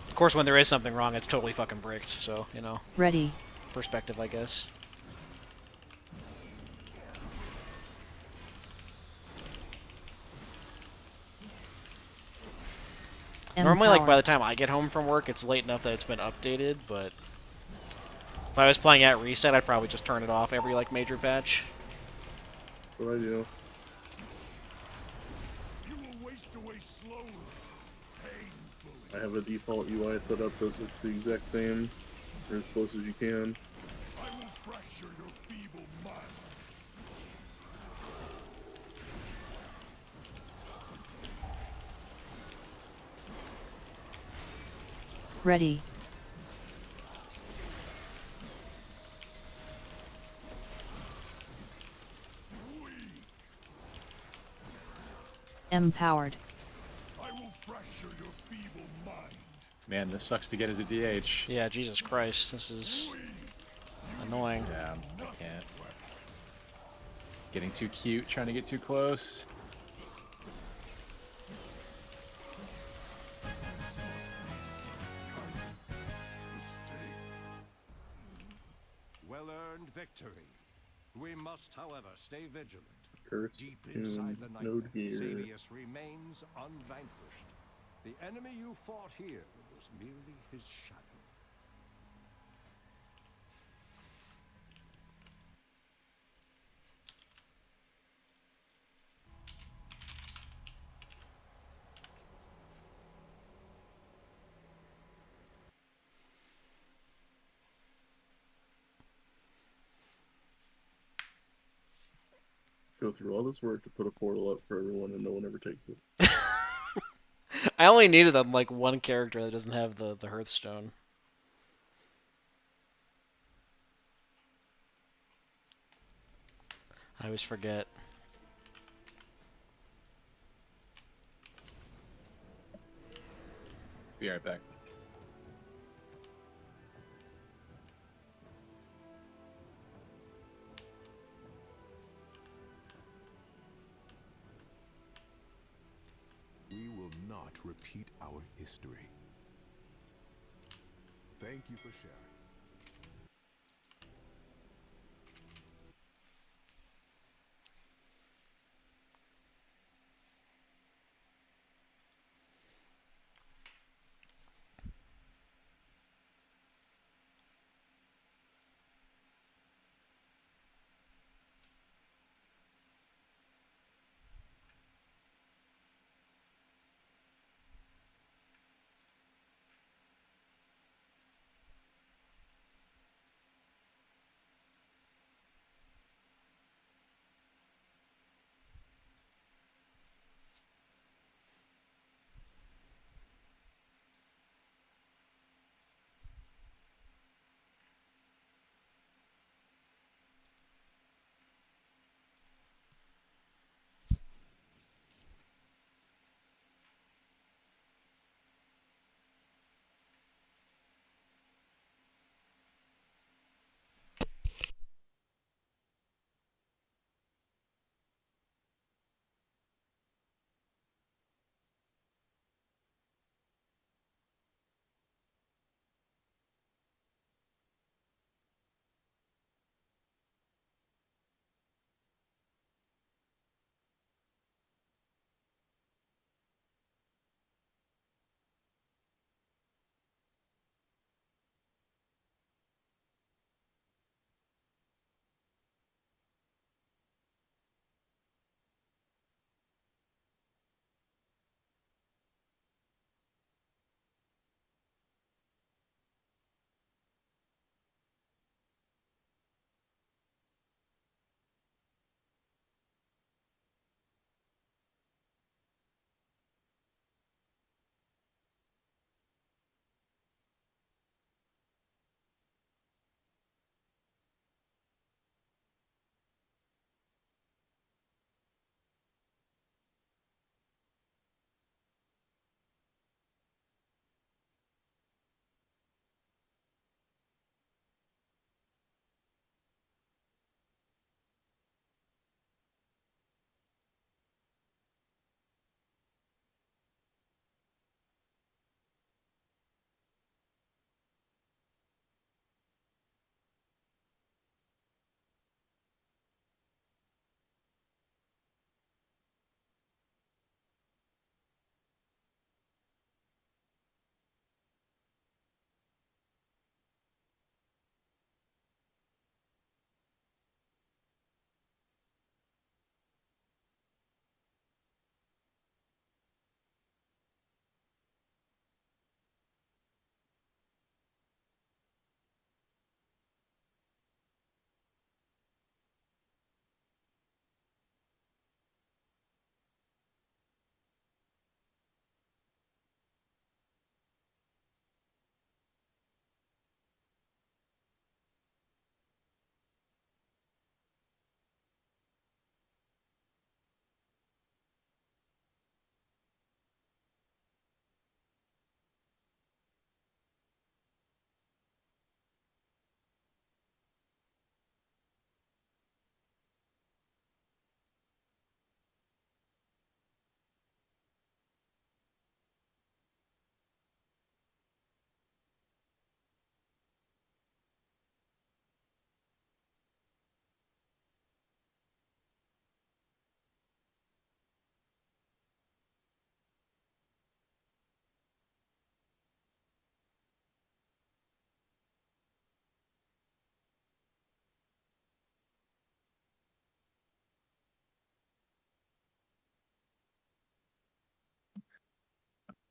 Of course, when there is something wrong, it's totally fucking bricked. So, you know. Ready. Perspective, I guess. Normally, like, by the time I get home from work, it's late enough that it's been updated, but if I was playing at reset, I'd probably just turn it off every, like, major patch. What I do? You will waste away slowly, painfully. I have a default UI set up that looks the exact same, or as close as you can. I will fracture your feeble mind. Ready. Empowered. I will fracture your feeble mind. Man, this sucks to get as a DH. Yeah, Jesus Christ, this is annoying. Yeah, I can't. Getting too cute, trying to get too close. Well-earned victory. We must, however, stay vigilant. Curse Deep in inside the node nightmare, gear. Xavius remains unvanquished. The enemy you fought here was merely his shadow. Go through all this work to put a portal up for everyone and no one ever takes it. I only needed them like one character that doesn't have the Hearthstone. I always forget. Be right back. We will not repeat our history. Thank you for sharing.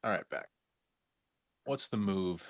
All right, back. What's the move?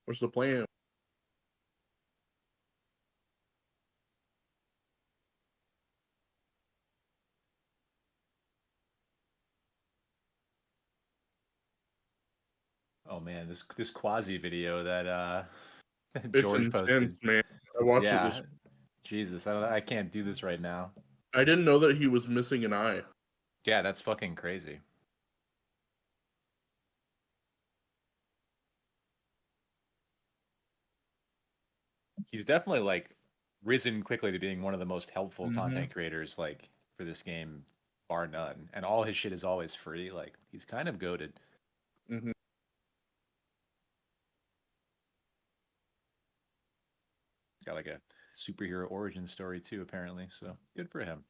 What's the plan? Oh man, this quasi video that that It's George intense, posted. man. I watched it Yeah, this. Jesus, I can't do this right now. I didn't know that he was missing an eye. Yeah, that's fucking crazy. He's definitely like risen quickly to being one of the most helpful content creators like for this game, bar none. And all his shit is always free. Like he's kind of goated. Mm-hmm. He's got like a superhero origin story too, apparently. So good for him.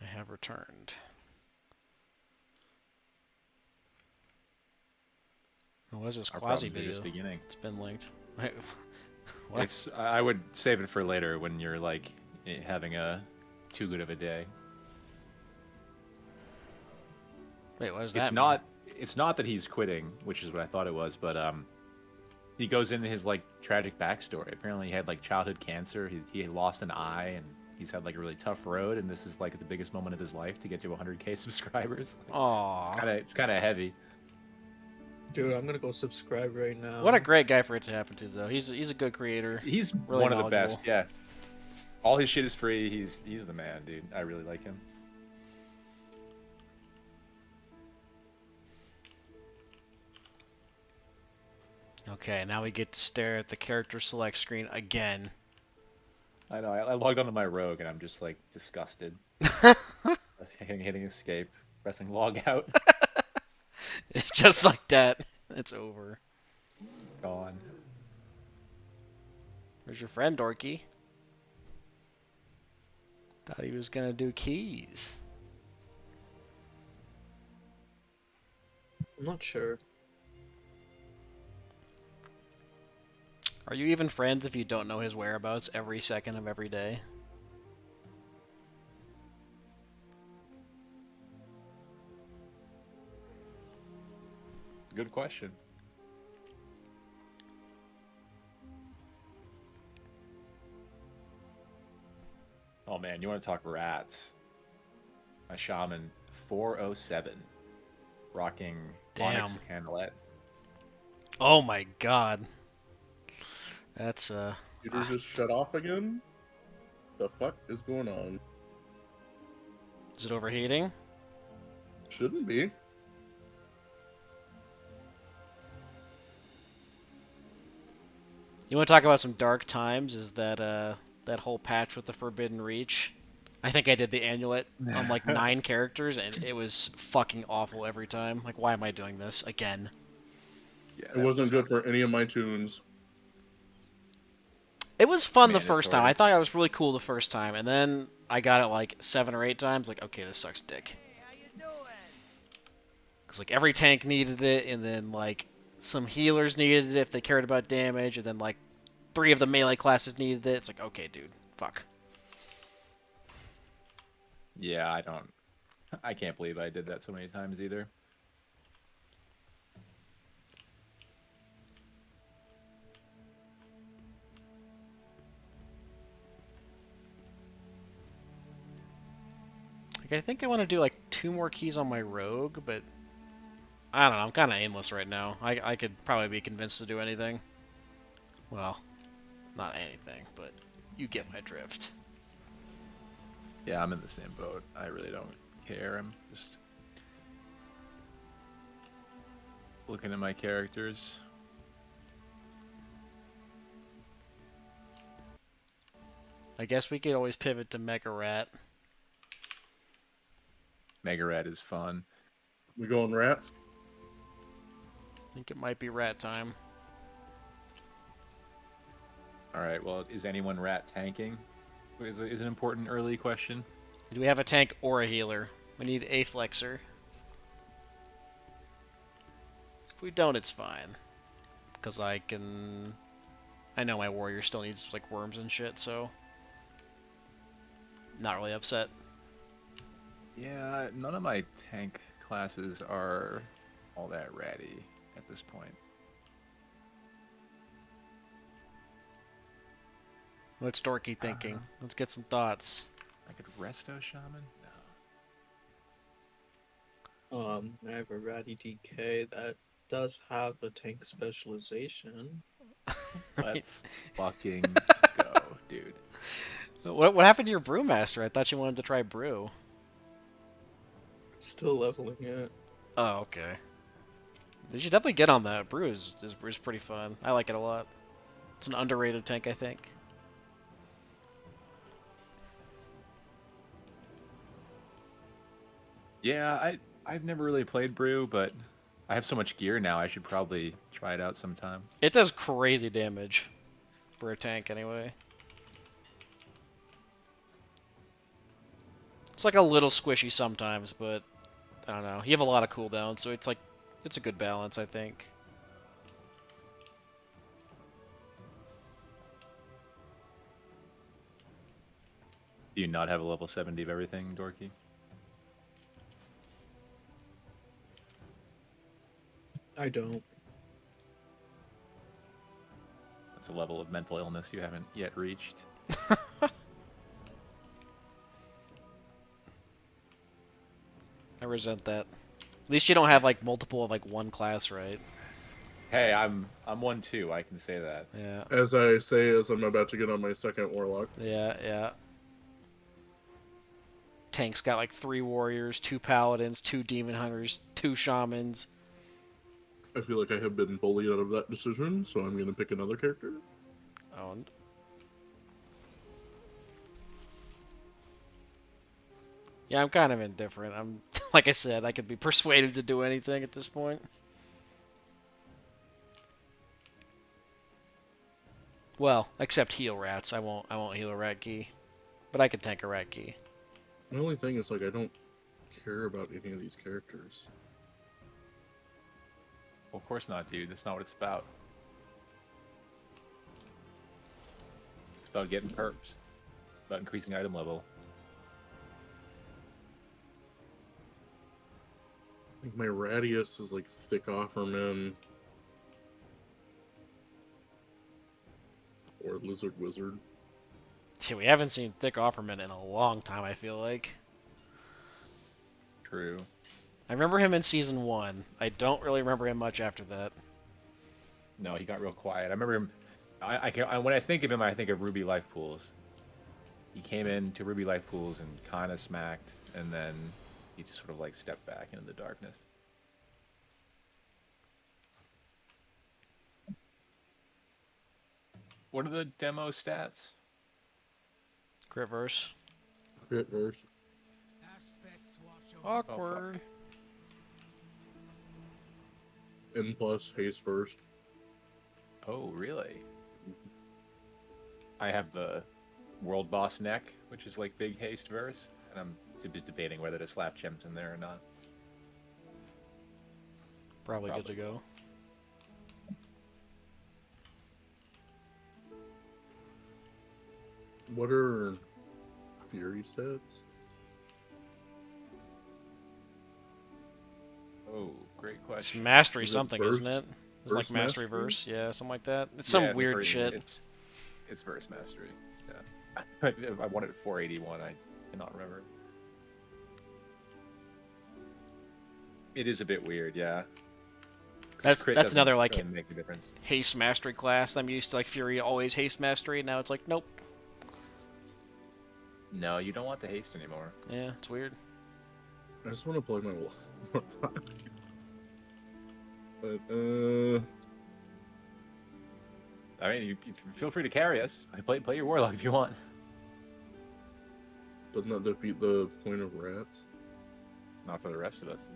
I have returned. What was this Our quasi problems are video? just beginning. It's been linked. Wait, what? It's I would save it for later when you're like having a too good of a day. Wait, what does that It's mean? not it's not that he's quitting, which is what I thought it was, but he goes into his like tragic backstory. Apparently he had like childhood cancer, he had lost an eye, and he's had like a really tough road, and this is like the biggest moment of his life to get to 100K subscribers. Like, Aww. it's kind of heavy. Dude, I'm gonna go subscribe right now. What a great guy for it to happen to, though. He's a good creator. He's really one of the knowledgeable. best. Yeah. All his shit is free. He's the man, dude. I really like him. Okay, now we get to stare at the character select screen again. I know. I logged onto my rogue and I'm just like disgusted. hitting escape, pressing log out. Just like that, it's over. Gone. Where's your friend, Dorky? Thought he was gonna do keys. I'm not sure. Are you even friends if you don't know his whereabouts every second of every day? Good question. Oh man, you want to talk rats? My shaman 407, rocking Onyx Damn. Candlelet. Oh my god. That's Computer just shut off again? The fuck is going on? Is it overheating? Shouldn't be. You want to talk about some dark times? Is that that whole patch with the Forbidden Reach? I think I did the annulet on like 9 characters, and it was fucking awful every time. Like, why am I doing this again? Yeah, It wasn't good for any of my tunes. It was fun the first time. Mandatory. I thought it was really cool the first time, and then I got it like 7 or 8 times. Like, okay, this sucks dick. Because like every tank needed it, and then like some healers needed it if they cared about damage, and then like 3 of the melee classes needed it. It's like, okay, dude, fuck. Yeah, I can't believe I did that so many times either. Like, I think I want to do like 2 more keys on my rogue, but I don't know. I'm kind of aimless right now. I could probably be convinced to do anything. Well, not anything, but you get my drift. Yeah, I'm in the same boat. I really don't care. I'm just looking at my characters. I guess we could always pivot to Mega Rat. Mega Rat is fun. We going rats? I think it might be rat time. All right. Well, is anyone rat tanking? Is an important early question. Do we have a tank or a healer? We need a flexer. If we don't, it's fine. Because I know my warrior still needs like worms and shit, so not really upset. Yeah, none of my tank classes are all that ratty at this point. What's Dorky thinking? Let's get some thoughts. I could resto shaman? I have a Ratty DK that does have a tank specialization. Let's fucking go, dude. What happened to your brewmaster? I thought you wanted to try brew. Still leveling it. Oh, okay. You should definitely get on that. Brew is pretty fun. I like it a lot. It's an underrated tank, I think. Yeah, I've never really played brew, but I have so much gear now. I should probably try it out sometime. It does crazy damage for a tank, anyway. It's like a little squishy sometimes, but I don't know. You have a lot of cooldown, so it's a good balance, I think. Do you not have a level 70 of everything, Dorky? I don't. That's a level of mental illness you haven't yet reached. I resent that. At least you don't have like multiple of like one class, right? Hey, I'm 1-2. I can say that. Yeah. As I say, as I'm about to get on my second warlock. Yeah, yeah. Tank's got like 3 warriors, 2 paladins, 2 demon hunters, 2 shamans. I feel like I have been bullied out of that decision, so I'm gonna pick another character. Owned. Yeah, I'm kind of indifferent. I'm like I said, I could be persuaded to do anything at this point. Well, except heal rats. I won't heal a rat key. But I could tank a rat key. The only thing is, like, I don't care about any of these characters. Well, of course not, dude. That's not what it's about. It's about getting perps. It's about increasing item level. Like, my radius is like thick offerman or lizard wizard. Yeah, we haven't seen Thick Offerman in a long time, I feel like. True. I remember him in Season 1. I don't really remember him much after that. No, he got real quiet. I remember him. When I think of him, I think of Ruby Life Pools. He came into Ruby Life Pools and kind of smacked, and then he just sort of like stepped back into the darkness. What are the demo stats? Crit verse. Crit verse. Awkward. N plus haste first. Oh, really? I have the World Boss neck, which is like big haste verse, and I'm just debating whether to slap gems in there or not. Probably good to go. What are Fury stats? Oh, great It's question. mastery Is it something, verse- isn't it? It's like verse mastery mastery? verse. Yeah, something like that. It's Yeah, some weird verse- shit. It's verse mastery. Yeah. I wanted 481. I cannot remember. It is a bit weird, yeah. That's Crit that's doesn't another like really make a difference. haste mastery class. I'm used to like Fury always haste mastery. Now it's like nope. No, you don't want the haste anymore. Yeah, it's weird. I just want to play my warlock. But I mean, you feel free to carry us. Play your warlock if you want. doesn't that defeat the point of rats? Not for the rest of us.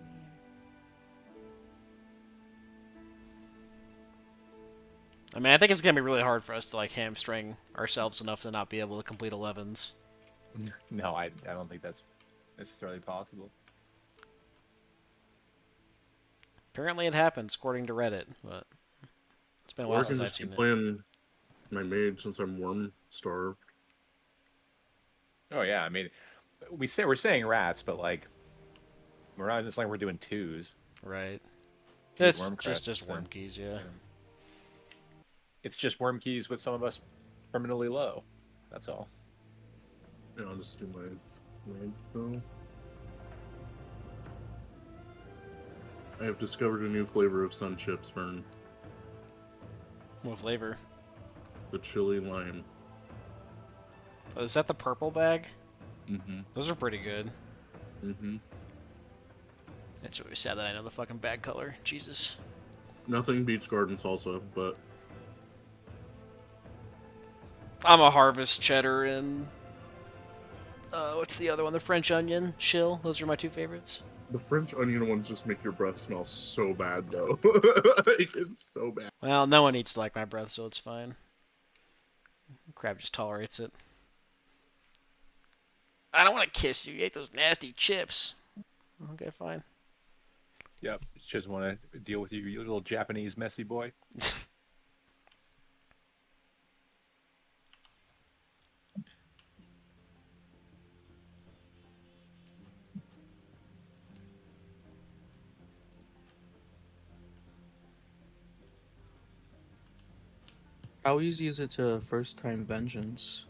I mean, I think it's gonna be really hard for us to like hamstring ourselves enough to not be able to complete 11s. No, I don't think that's necessarily possible. Apparently, it happens according to Reddit, but it's been a Or I while can since I've just seen keep it. playing my mage since I'm worm starved. Oh yeah, I mean, we're saying rats, but like, we're not. It's like we're doing twos. Right. Two It's worm just crests worm and- keys, yeah. It's just worm keys with some of us permanently low. That's all. Yeah, I'll just do my mage though. I have discovered a new flavor of sun chips, Vern. What flavor? The chili lime. Oh, is that the purple bag? Mm-hmm. Those are pretty good. Mm-hmm. It's really sad that I know the fucking bag color. Jesus. Nothing beats garden salsa, but I'm a harvest cheddar and what's the other one? The French onion shill. Those are my 2 favorites. the French onion ones just make your breath smell so bad, though. It's so bad. Well, no one eats to like my breath, so it's fine. Crab just tolerates it. I don't want to kiss you. You ate those nasty chips. Okay, fine. Yep. Just want to deal with you little Japanese messy boy. How easy is it to first time vengeance?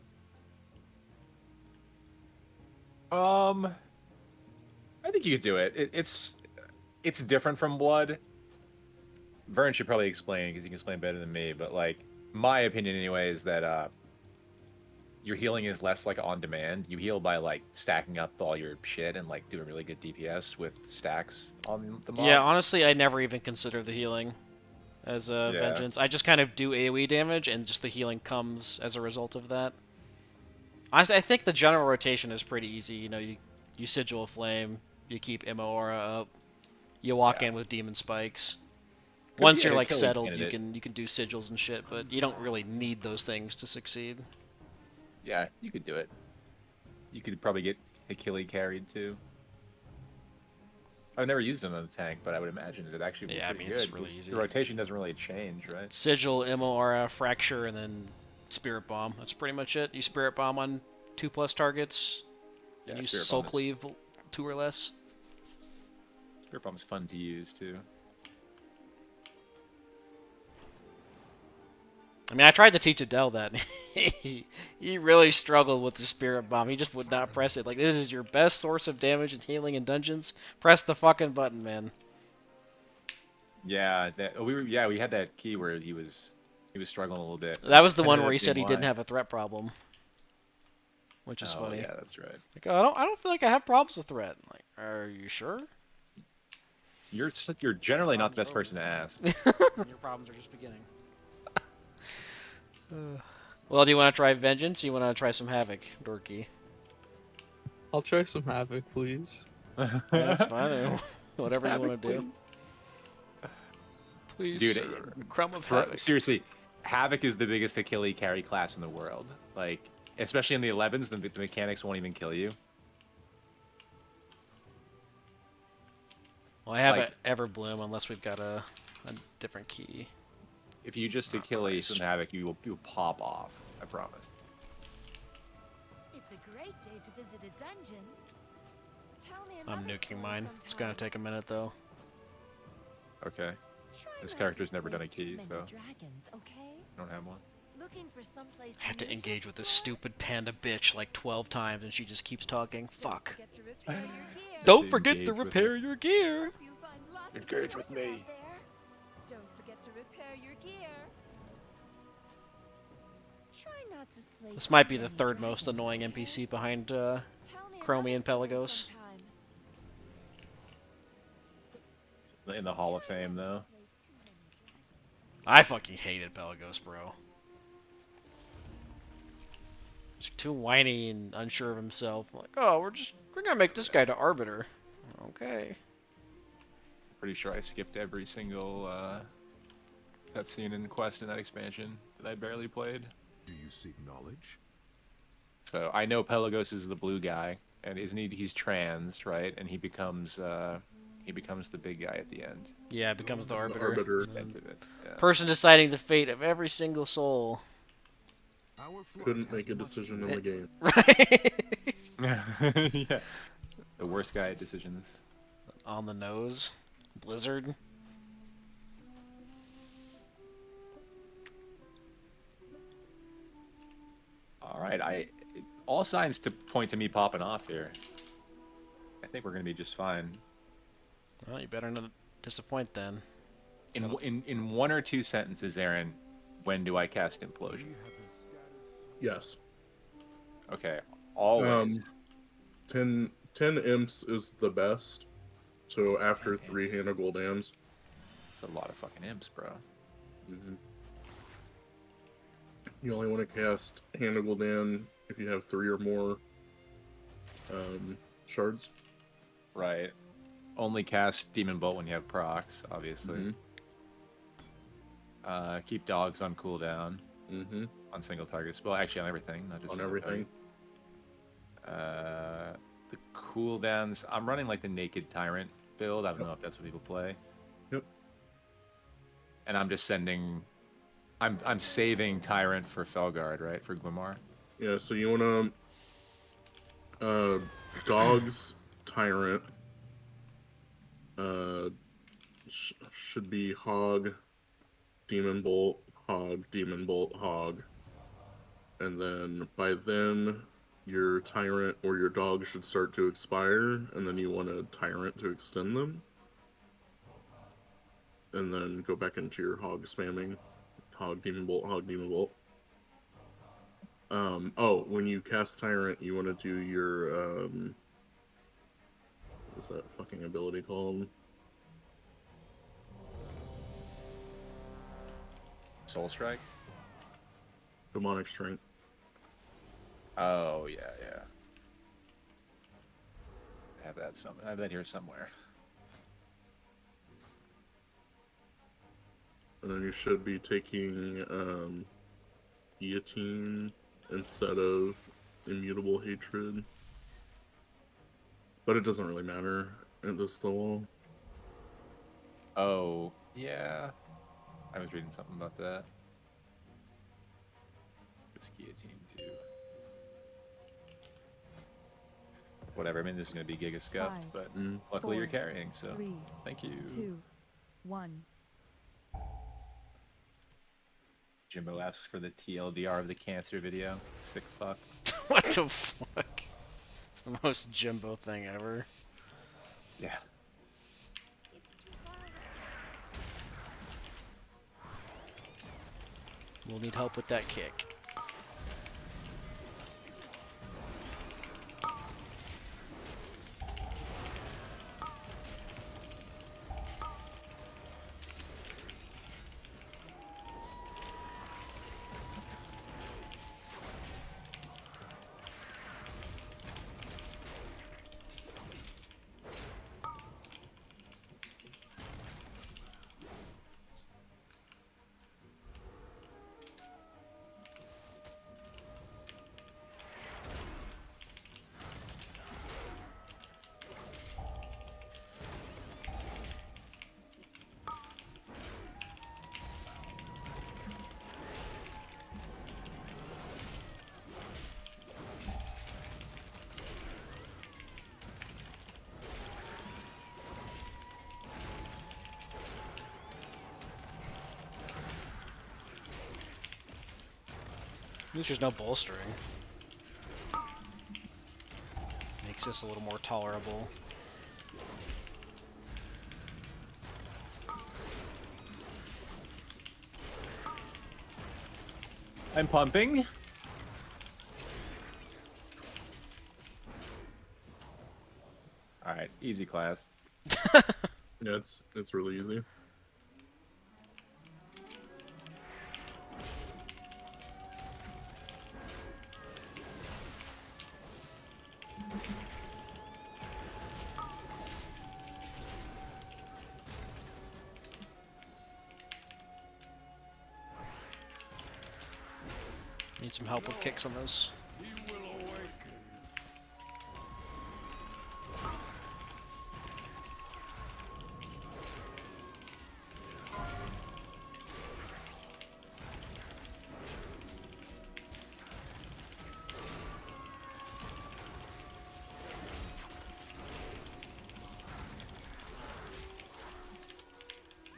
I think you could do it. It's different from blood. Vern should probably explain because he can explain better than me. But like, my opinion anyway is that your healing is less like on demand. You heal by like stacking up all your shit and like doing really good DPS with stacks on the mobs. Yeah, honestly, I never even consider the healing as a Yeah. vengeance. I just kind of do AoE damage, and just the healing comes as a result of that. Honestly, I think the general rotation is pretty easy. You know, you sigil a flame, you keep Immo aura up, you walk in with demon spikes. Once be you're a like killing settled, candidate. you can do sigils and shit, but you don't really need those things to succeed. Yeah, you could do it. You could probably get Achille carried too. I've never used it on a tank, but I would imagine it'd actually be Yeah, I pretty mean, good. it's really 'Cause easy. The rotation doesn't really change, right? Sigil, Immo aura, fracture, and then spirit bomb. That's pretty much it. You spirit bomb on 2+ targets, and Yeah, you Spirit soul Bomb is- cleave 2 or less. Spirit Bomb's fun to use too. I mean, I tried to teach Adele that. he really struggled with the spirit bomb. He just would not press it. Like, this is your best source of damage and healing in dungeons. Press the fucking button, man. Yeah, we had that key where he was struggling a little bit. That was the And one ended where up he said being he didn't why. have a threat problem, which is Oh, funny. yeah, that's right. Like, oh, I don't feel like I have problems with threat. I'm like, are you sure? You're generally not the best person to ask. Your problems are just beginning. Well, do you want to try Vengeance, or do you want to try some Havoc, Dorky? I'll try some Havoc, please. Yeah, that's fine. Whatever you want to do. Please, Dude, sir. Crumb of Havoc. Seriously, Havoc is the biggest Achille carry class in the world. Like, especially in the 11s, the mechanics won't even kill you. Well, I have like- a Everbloom unless we've got a different key. If you just Achille some Havoc, you will pop off. I promise. It's a great day to visit a dungeon. Tell me I'm another nuking story mine. It's gonna sometime. take a minute though. Okay. Try This not character's to never done a slay too key, many so dragons, okay? I don't have one. Looking for someplace I have to new engage with this stupid panda bitch like 12 times, and she just keeps talking. Fuck. Get to repair your gear. Don't forget to engage with repair your gear. You find lots of Engage with treasure me. out there. Don't forget to repair your gear. Try not to slay This too might be the many third most dragons, annoying okay? NPC behind Tell me Chromie another and story Pelagos. sometime. In the Hall of Fame, though. I fucking hated Pelagos, bro. He's too whiny and unsure of himself. Like, oh, we're gonna make this guy to Arbiter. Okay. Pretty sure I skipped every single cutscene and quest in that expansion that I barely played. Do you seek knowledge? So I know Pelagos is the blue guy, and isn't he? He's trans, right? And he becomes the big guy at the end. Yeah, it becomes the Arbiter. Arbiter. End of it. Yeah. Person deciding the fate of every single soul. Our flood Couldn't has make a much decision to in the game. Right? Yeah. The worst guy at decisions. On the nose. Blizzard. All right, all signs to point to me popping off here. I think we're gonna be just fine. Well, you better not disappoint then. In one or two sentences, Aaron, when do I cast Implosion? Yes. Okay, always. 10 imps is the best. So after 3 Hand of Goldams. It's a lot of fucking imps, bro. Mm-hmm. You only want to cast Hand of Gul'dan if you have 3 or more shards. Right. Only cast Demon Bolt when you have procs, obviously. Mm-hmm. Keep dogs on cooldown. Mm-hmm. On single targets. Well, actually on everything, not just On single everything. target. The cooldowns. I'm running like the Naked Tyrant build. I don't know if that's what people play. Yep. And I'm just sending. I'm saving Tyrant for Felguard, right? For Gwimar. Yeah, so you want to dogs, Tyrant, should be Hog, Demon Bolt, Hog, Demon Bolt, Hog. And then by then your Tyrant or your dog should start to expire, and then you want a Tyrant to extend them. and then go back into your hog spamming. Hog, demon bolt, hog, demon bolt. Oh, when you cast Tyrant, you want to do your, what's that fucking ability called? Soul Strike? Demonic Strength. Oh, yeah. I have that here somewhere. And then you should be taking, Guillotine instead of Immutable Hatred. But it doesn't really matter at this level. Oh, yeah. I was reading something about that. This Guillotine, too. Whatever, I mean, this is going to be Giga Scuffed, 5, but luckily you're 4, carrying, so 3, thank you. 2, 1. Jimbo asks for the TLDR of the cancer video. Sick fuck. What the fuck? It's the most Jimbo thing ever. Yeah. We'll need help with that kick. At least there's no bolstering. Makes this a little more tolerable. I'm pumping. Alright, easy class. Yeah, it's really easy. Need some help with kicks on those. He will awaken.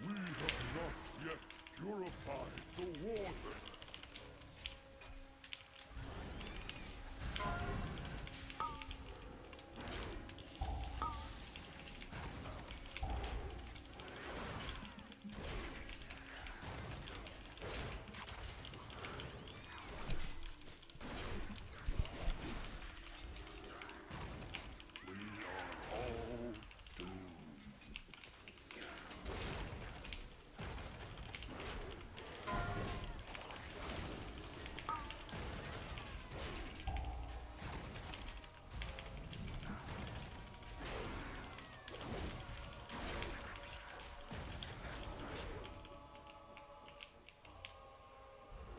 We have not yet purified the water.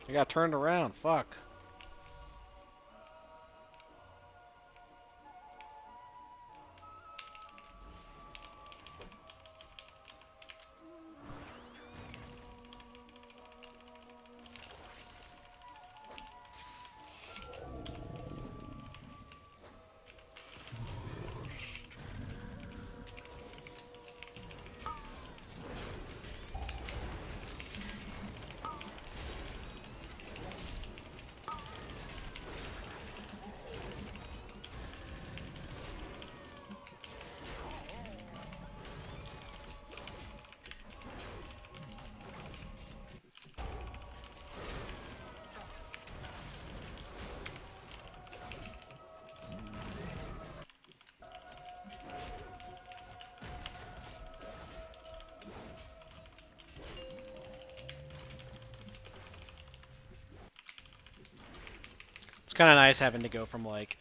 I got turned around. Fuck. kind of nice having to go from like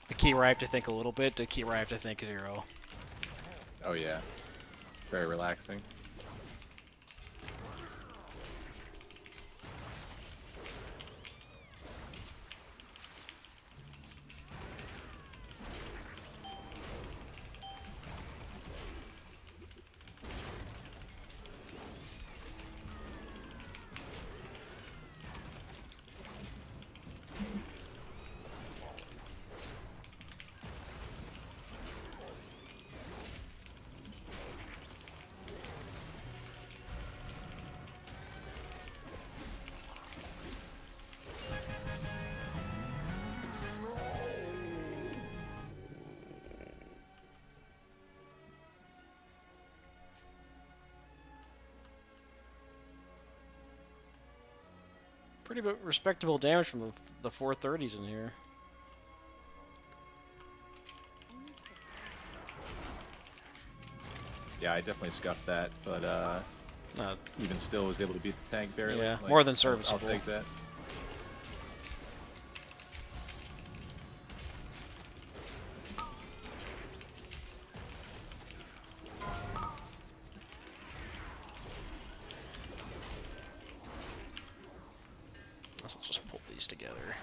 the key where I have to think a little bit to key where I have to think 0. Oh yeah, it's very relaxing. Pretty respectable damage from the 430s in here. Yeah, I definitely scuffed that, but even still was able to beat the tank barely. Yeah, Like, more than I'll serviceable. take that. Let's just pull these together.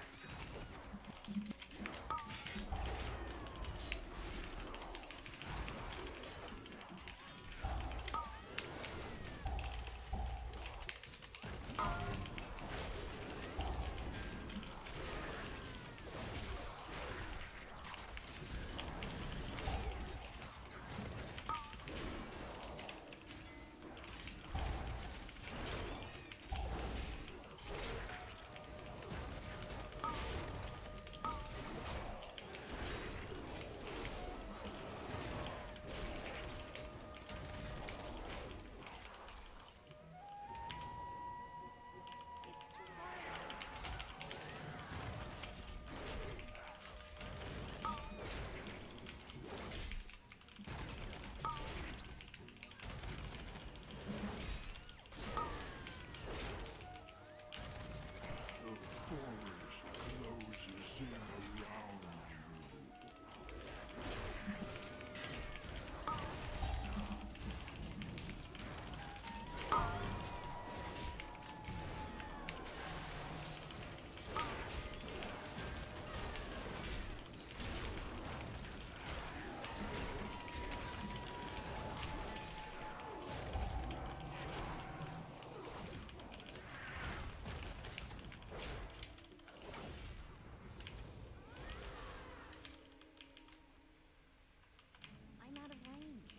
I'm out of range.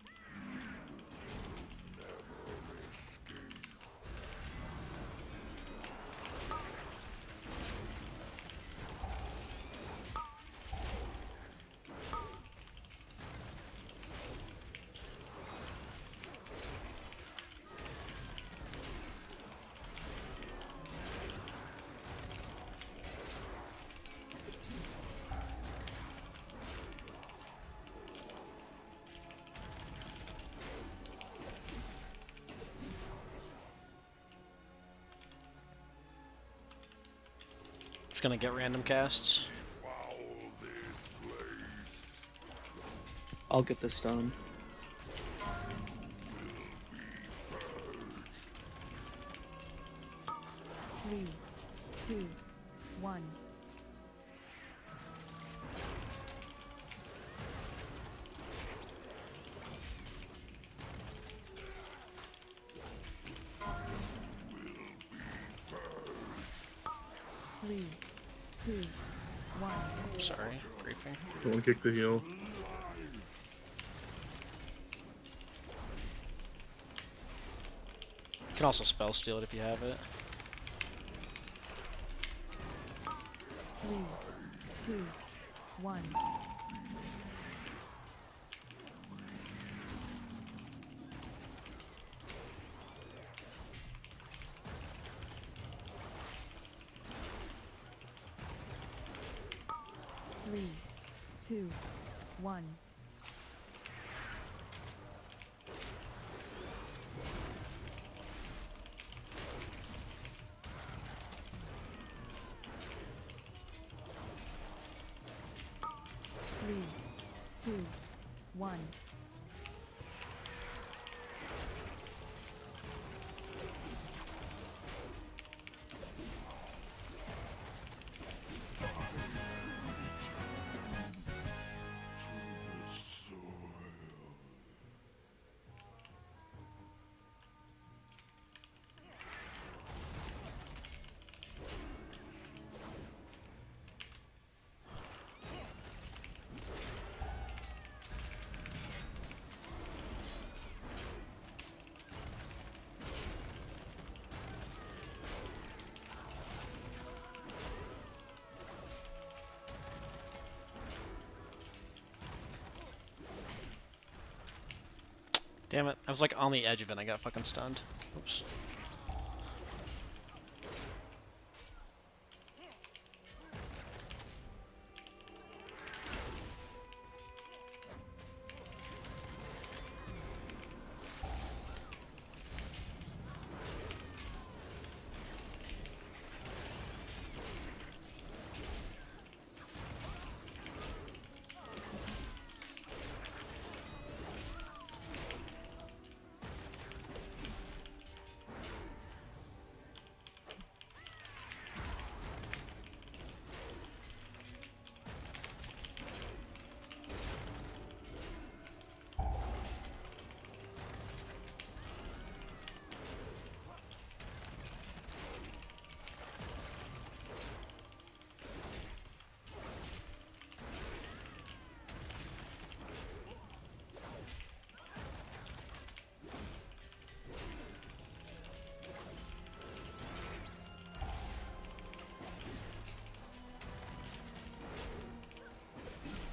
Just gonna get random casts. I'll get this done. Three, two, one. Three, two, one. Sorry, briefing. Don't kick the heel. You can also spell steal it if you have it. Three, two, one. Three, two, one. Damn it. I was like on the edge of it. I got fucking stunned. Oops.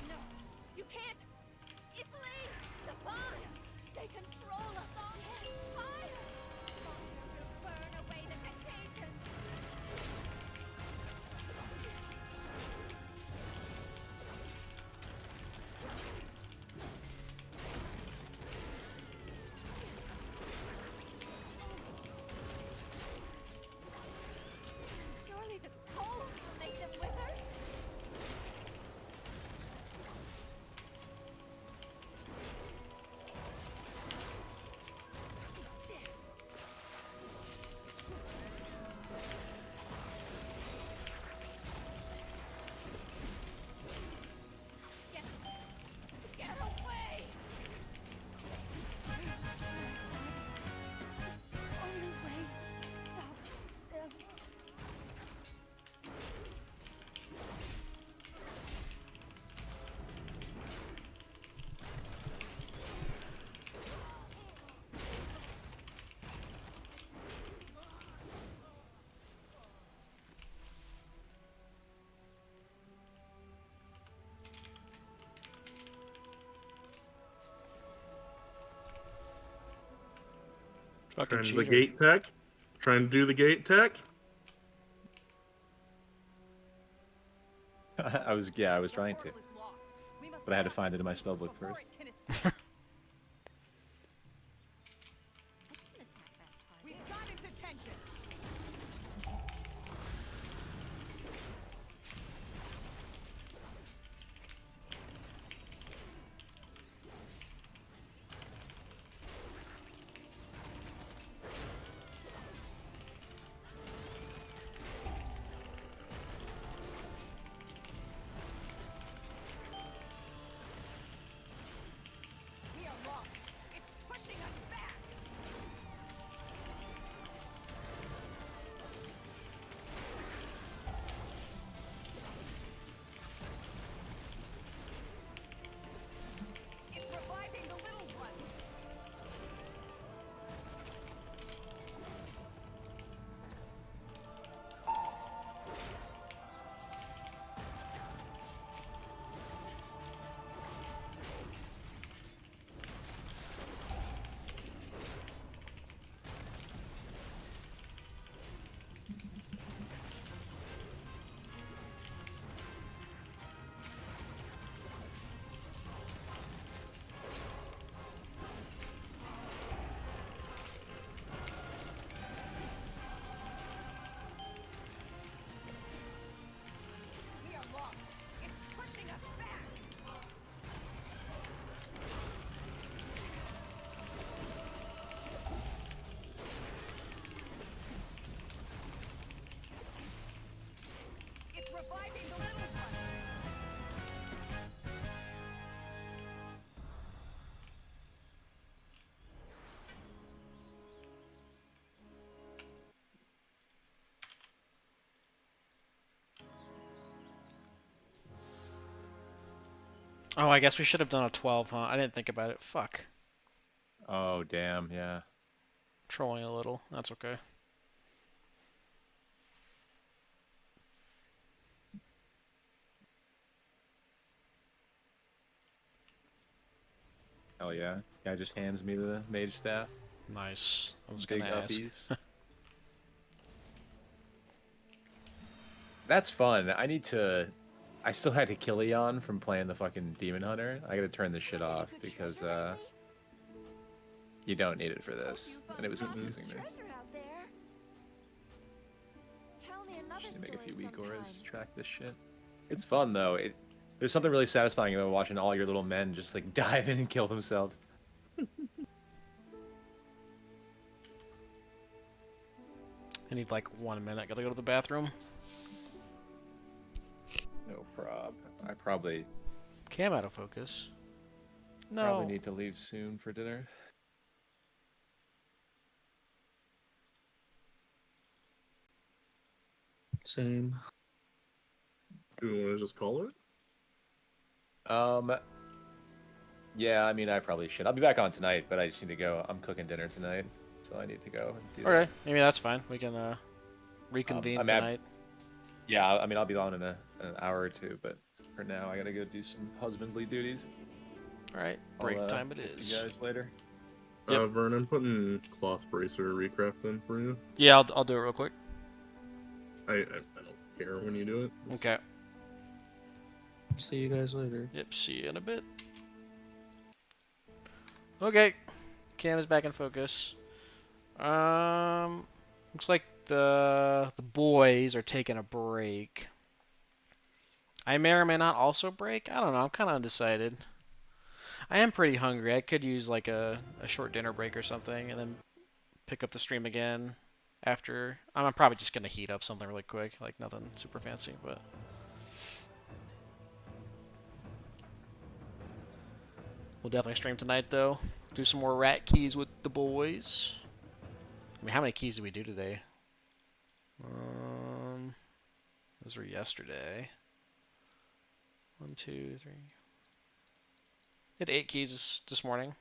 No, you can't. It bleeds. The fire. They control us all. Yes, fire. Fire will burn away the contagion. Surely the cold will make them wither. Get, get away! Only way to stop them. Fucking Trying to do the cheater. gate tech. Trying to do the gate tech. I was trying to, but I had to find it in my spellbook first. We've got its attention. We are lost. It's pushing us back. It's reviving the little ones. We are lost. It's pushing us back. It's reviving the little ones. Oh, I guess we should have done a 12, huh? I didn't think about it. Fuck. Oh damn, yeah. Trolling a little. That's okay. Hell yeah. Guy just hands me the mage staff. Nice. I was Big gonna ask. uppies. That's fun. I still had Achilleon from playing the fucking Demon Hunter. I gotta turn this shit off because you don't need it for this. And it was confusing me. Should make a few weak auras to track this shit. It's fun though. There's something really satisfying about watching all your little men just like dive in and kill themselves. I need like 1 minute. Gotta go to the bathroom. No prob. I probably Cam out of focus. No. probably need to leave soon for dinner. Same. Do we want to just call it? Yeah, I mean, I probably should. I'll be back on tonight, but I just need to go. I'm cooking dinner tonight, so I need to go and do that. Okay, maybe that's fine. We can reconvene tonight. Yeah, I mean, I'll be on in an hour or two, but for now, I gotta go do some husbandly duties. All right, break time it See is. you guys later. Yep. Vern, I'm putting cloth bracer recraft in for you. Yeah, I'll do it real quick. I don't care when you do it. Okay. See you guys later. Yep, see you in a bit. Okay, Cam is back in focus. Looks like the boys are taking a break. I may or may not also break. I don't know. I'm kind of undecided. I am pretty hungry. I could use like a short dinner break or something, and then pick up the stream again after. I'm probably just gonna heat up something really quick, like nothing super fancy, but. We'll definitely stream tonight, though. Do some more rat keys with the boys. I mean, how many keys did we do today? Those were yesterday. 1, 2, 3. Hit 8 keys this morning.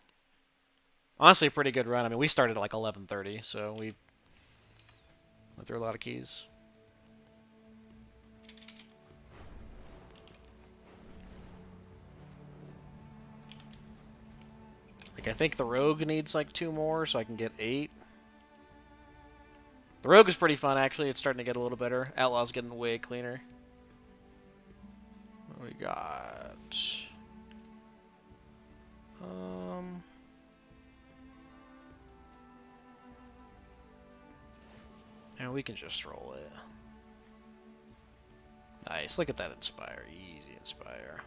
Honestly, a pretty good run. I mean, we started at like 11:30, so we went through a lot of keys. Like, I think the rogue needs like 2 more, so I can get 8. The rogue is pretty fun, actually. It's starting to get a little better. Outlaw's getting way cleaner. What do we got? And we can just roll it. Nice. Look at that Inspire. Easy Inspire.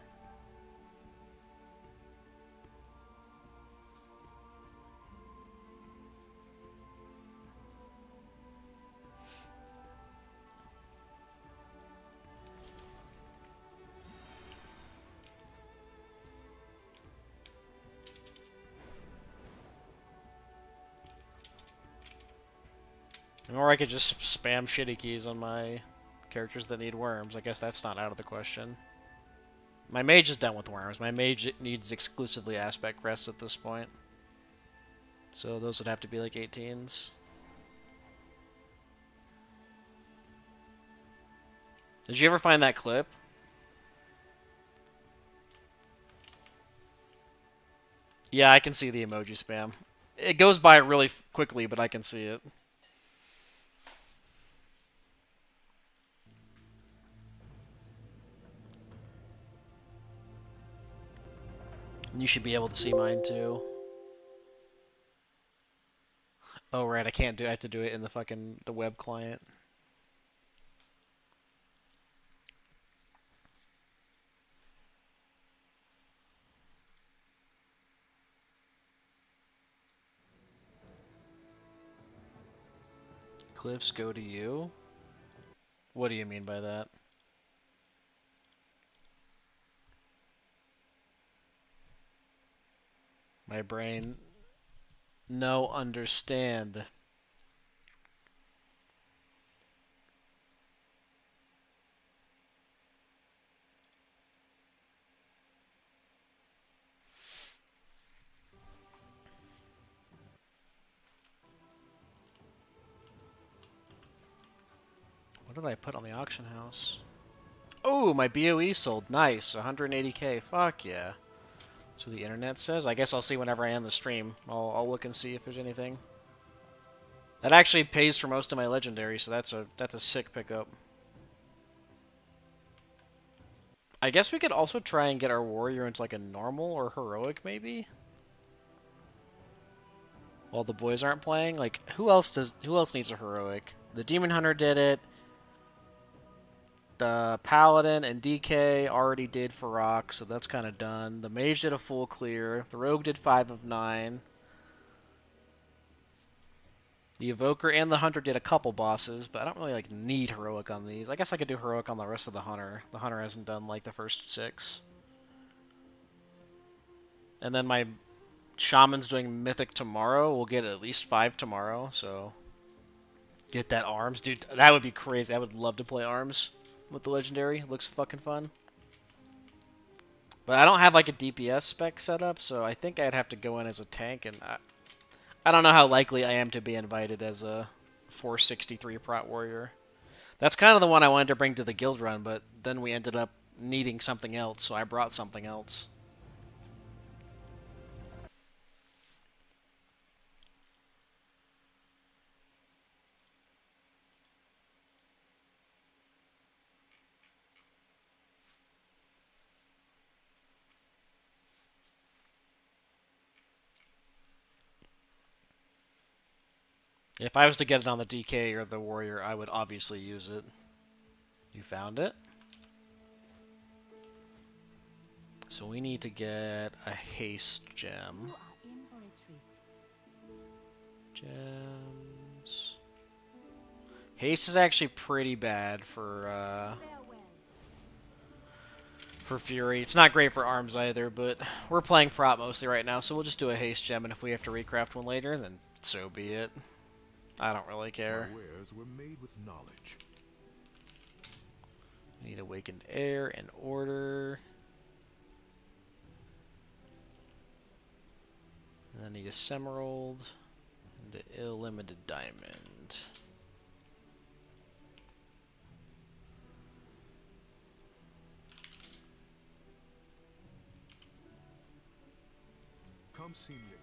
Or I could just spam shitty keys on my characters that need worms. I guess that's not out of the question. My mage is done with worms. My mage needs exclusively aspect crests at this point. So those would have to be like 18s. Did you ever find that clip? Yeah, I can see the emoji spam. It goes by really quickly, but I can see it. You should be able to see mine too. Oh right, I can't do it. I have to do it in the web client. Clips go to you? What do you mean by that? My brain... No understand. What did I put on the auction house? Oh, my BOE sold. Nice. 180k. Fuck yeah. So the internet says. I guess I'll see whenever I end the stream. I'll look and see if there's anything. That actually pays for most of my legendary, so that's a sick pickup. I guess we could also try and get our warrior into like a normal or heroic maybe. While the boys aren't playing, like who else needs a heroic? The demon hunter did it. The paladin and DK already did for rock, so that's kind of done. The mage did a full clear. The rogue did 5 of 9. The evoker and the hunter did a couple bosses, but I don't really like need heroic on these. I guess I could do heroic on the rest of the hunter. The hunter hasn't done like the first 6. And then my shaman's doing mythic tomorrow. We'll get at least 5 tomorrow, so get that arms. Dude, that would be crazy. I would love to play arms with the legendary. It looks fucking fun. But I don't have like a DPS spec set up, so I think I'd have to go in as a tank, and I don't know how likely I am to be invited as a 463 prot warrior. That's kind of the one I wanted to bring to the guild run, but then we ended up needing something else, so I brought something else. If I was to get it on the DK or the warrior, I would obviously use it. You found it? So we need to get a haste gem. Gems. Haste is actually pretty bad for Fury. It's not great for arms either, but we're playing prop mostly right now, so we'll just do a haste gem, and if we have to recraft one later, then so be it. I don't really care. My wares were made with knowledge. We need awakened air and order. And then need a Semerald and the Ill-Limited Diamond. Come see me again.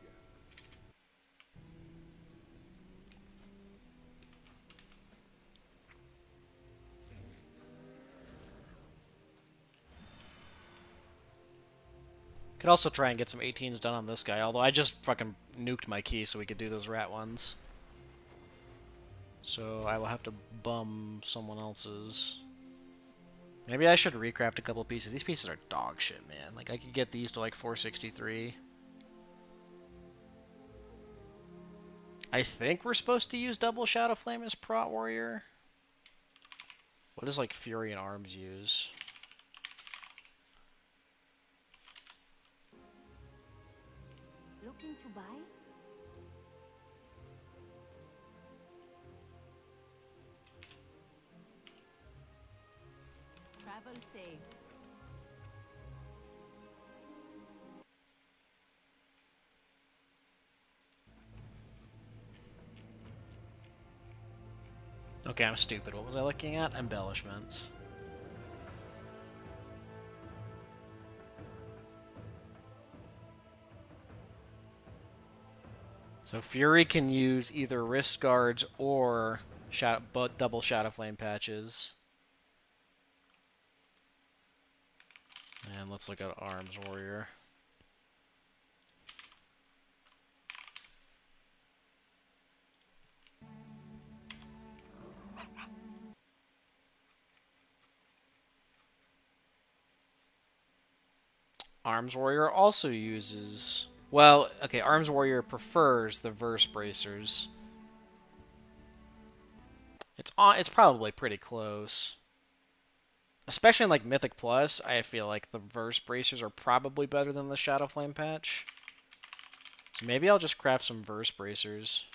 Could also try and get some 18s done on this guy, although I just fucking nuked my key so we could do those rat ones. So I will have to bum someone else's. Maybe I should recraft a couple pieces. These pieces are dog shit, man. Like, I could get these to like 463. I think we're supposed to use double Shadow Flame as Prot Warrior. What does like Fury and Arms use? Looking to buy? Travel safe. Okay, I'm stupid. What was I looking at? Embellishments. So Fury can use either wrist guards or double Shadow Flame patches. And let's look at Arms Warrior. Arms Warrior also uses... Well, okay, Arms Warrior prefers the Verse Bracers. It's probably pretty close. Especially in like Mythic Plus, I feel like the Verse Bracers are probably better than the Shadow Flame patch. So maybe I'll just craft some Verse Bracers.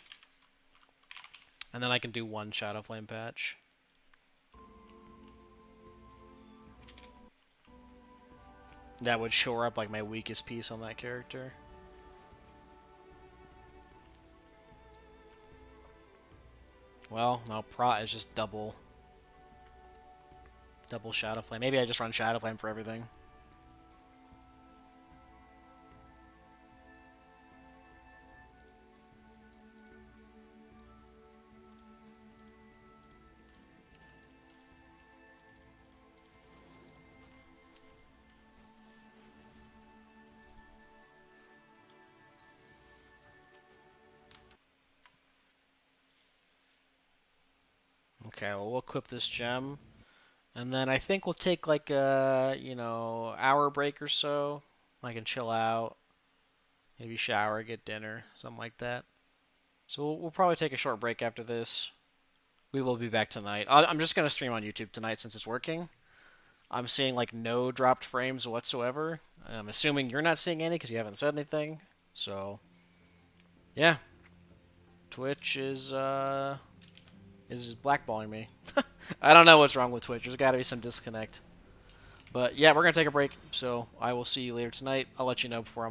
And then I can do one Shadow Flame patch. That would shore up like my weakest piece on that character. Well, no, Prot is just double Shadow Flame. Maybe I just run Shadow Flame for everything. Okay, well, we'll equip this gem. And then I think we'll take like a, hour break or so. I can chill out, maybe shower, get dinner, something like that. So we'll probably take a short break after this. We will be back tonight. I'm just going to stream on YouTube tonight since it's working. I'm seeing like no dropped frames whatsoever. I'm assuming you're not seeing any because you haven't said anything. So, yeah. Twitch is blackballing me. I don't know what's wrong with Twitch. There's got to be some disconnect. But yeah, we're going to take a break. So I will see you later tonight. I'll let you know before I'm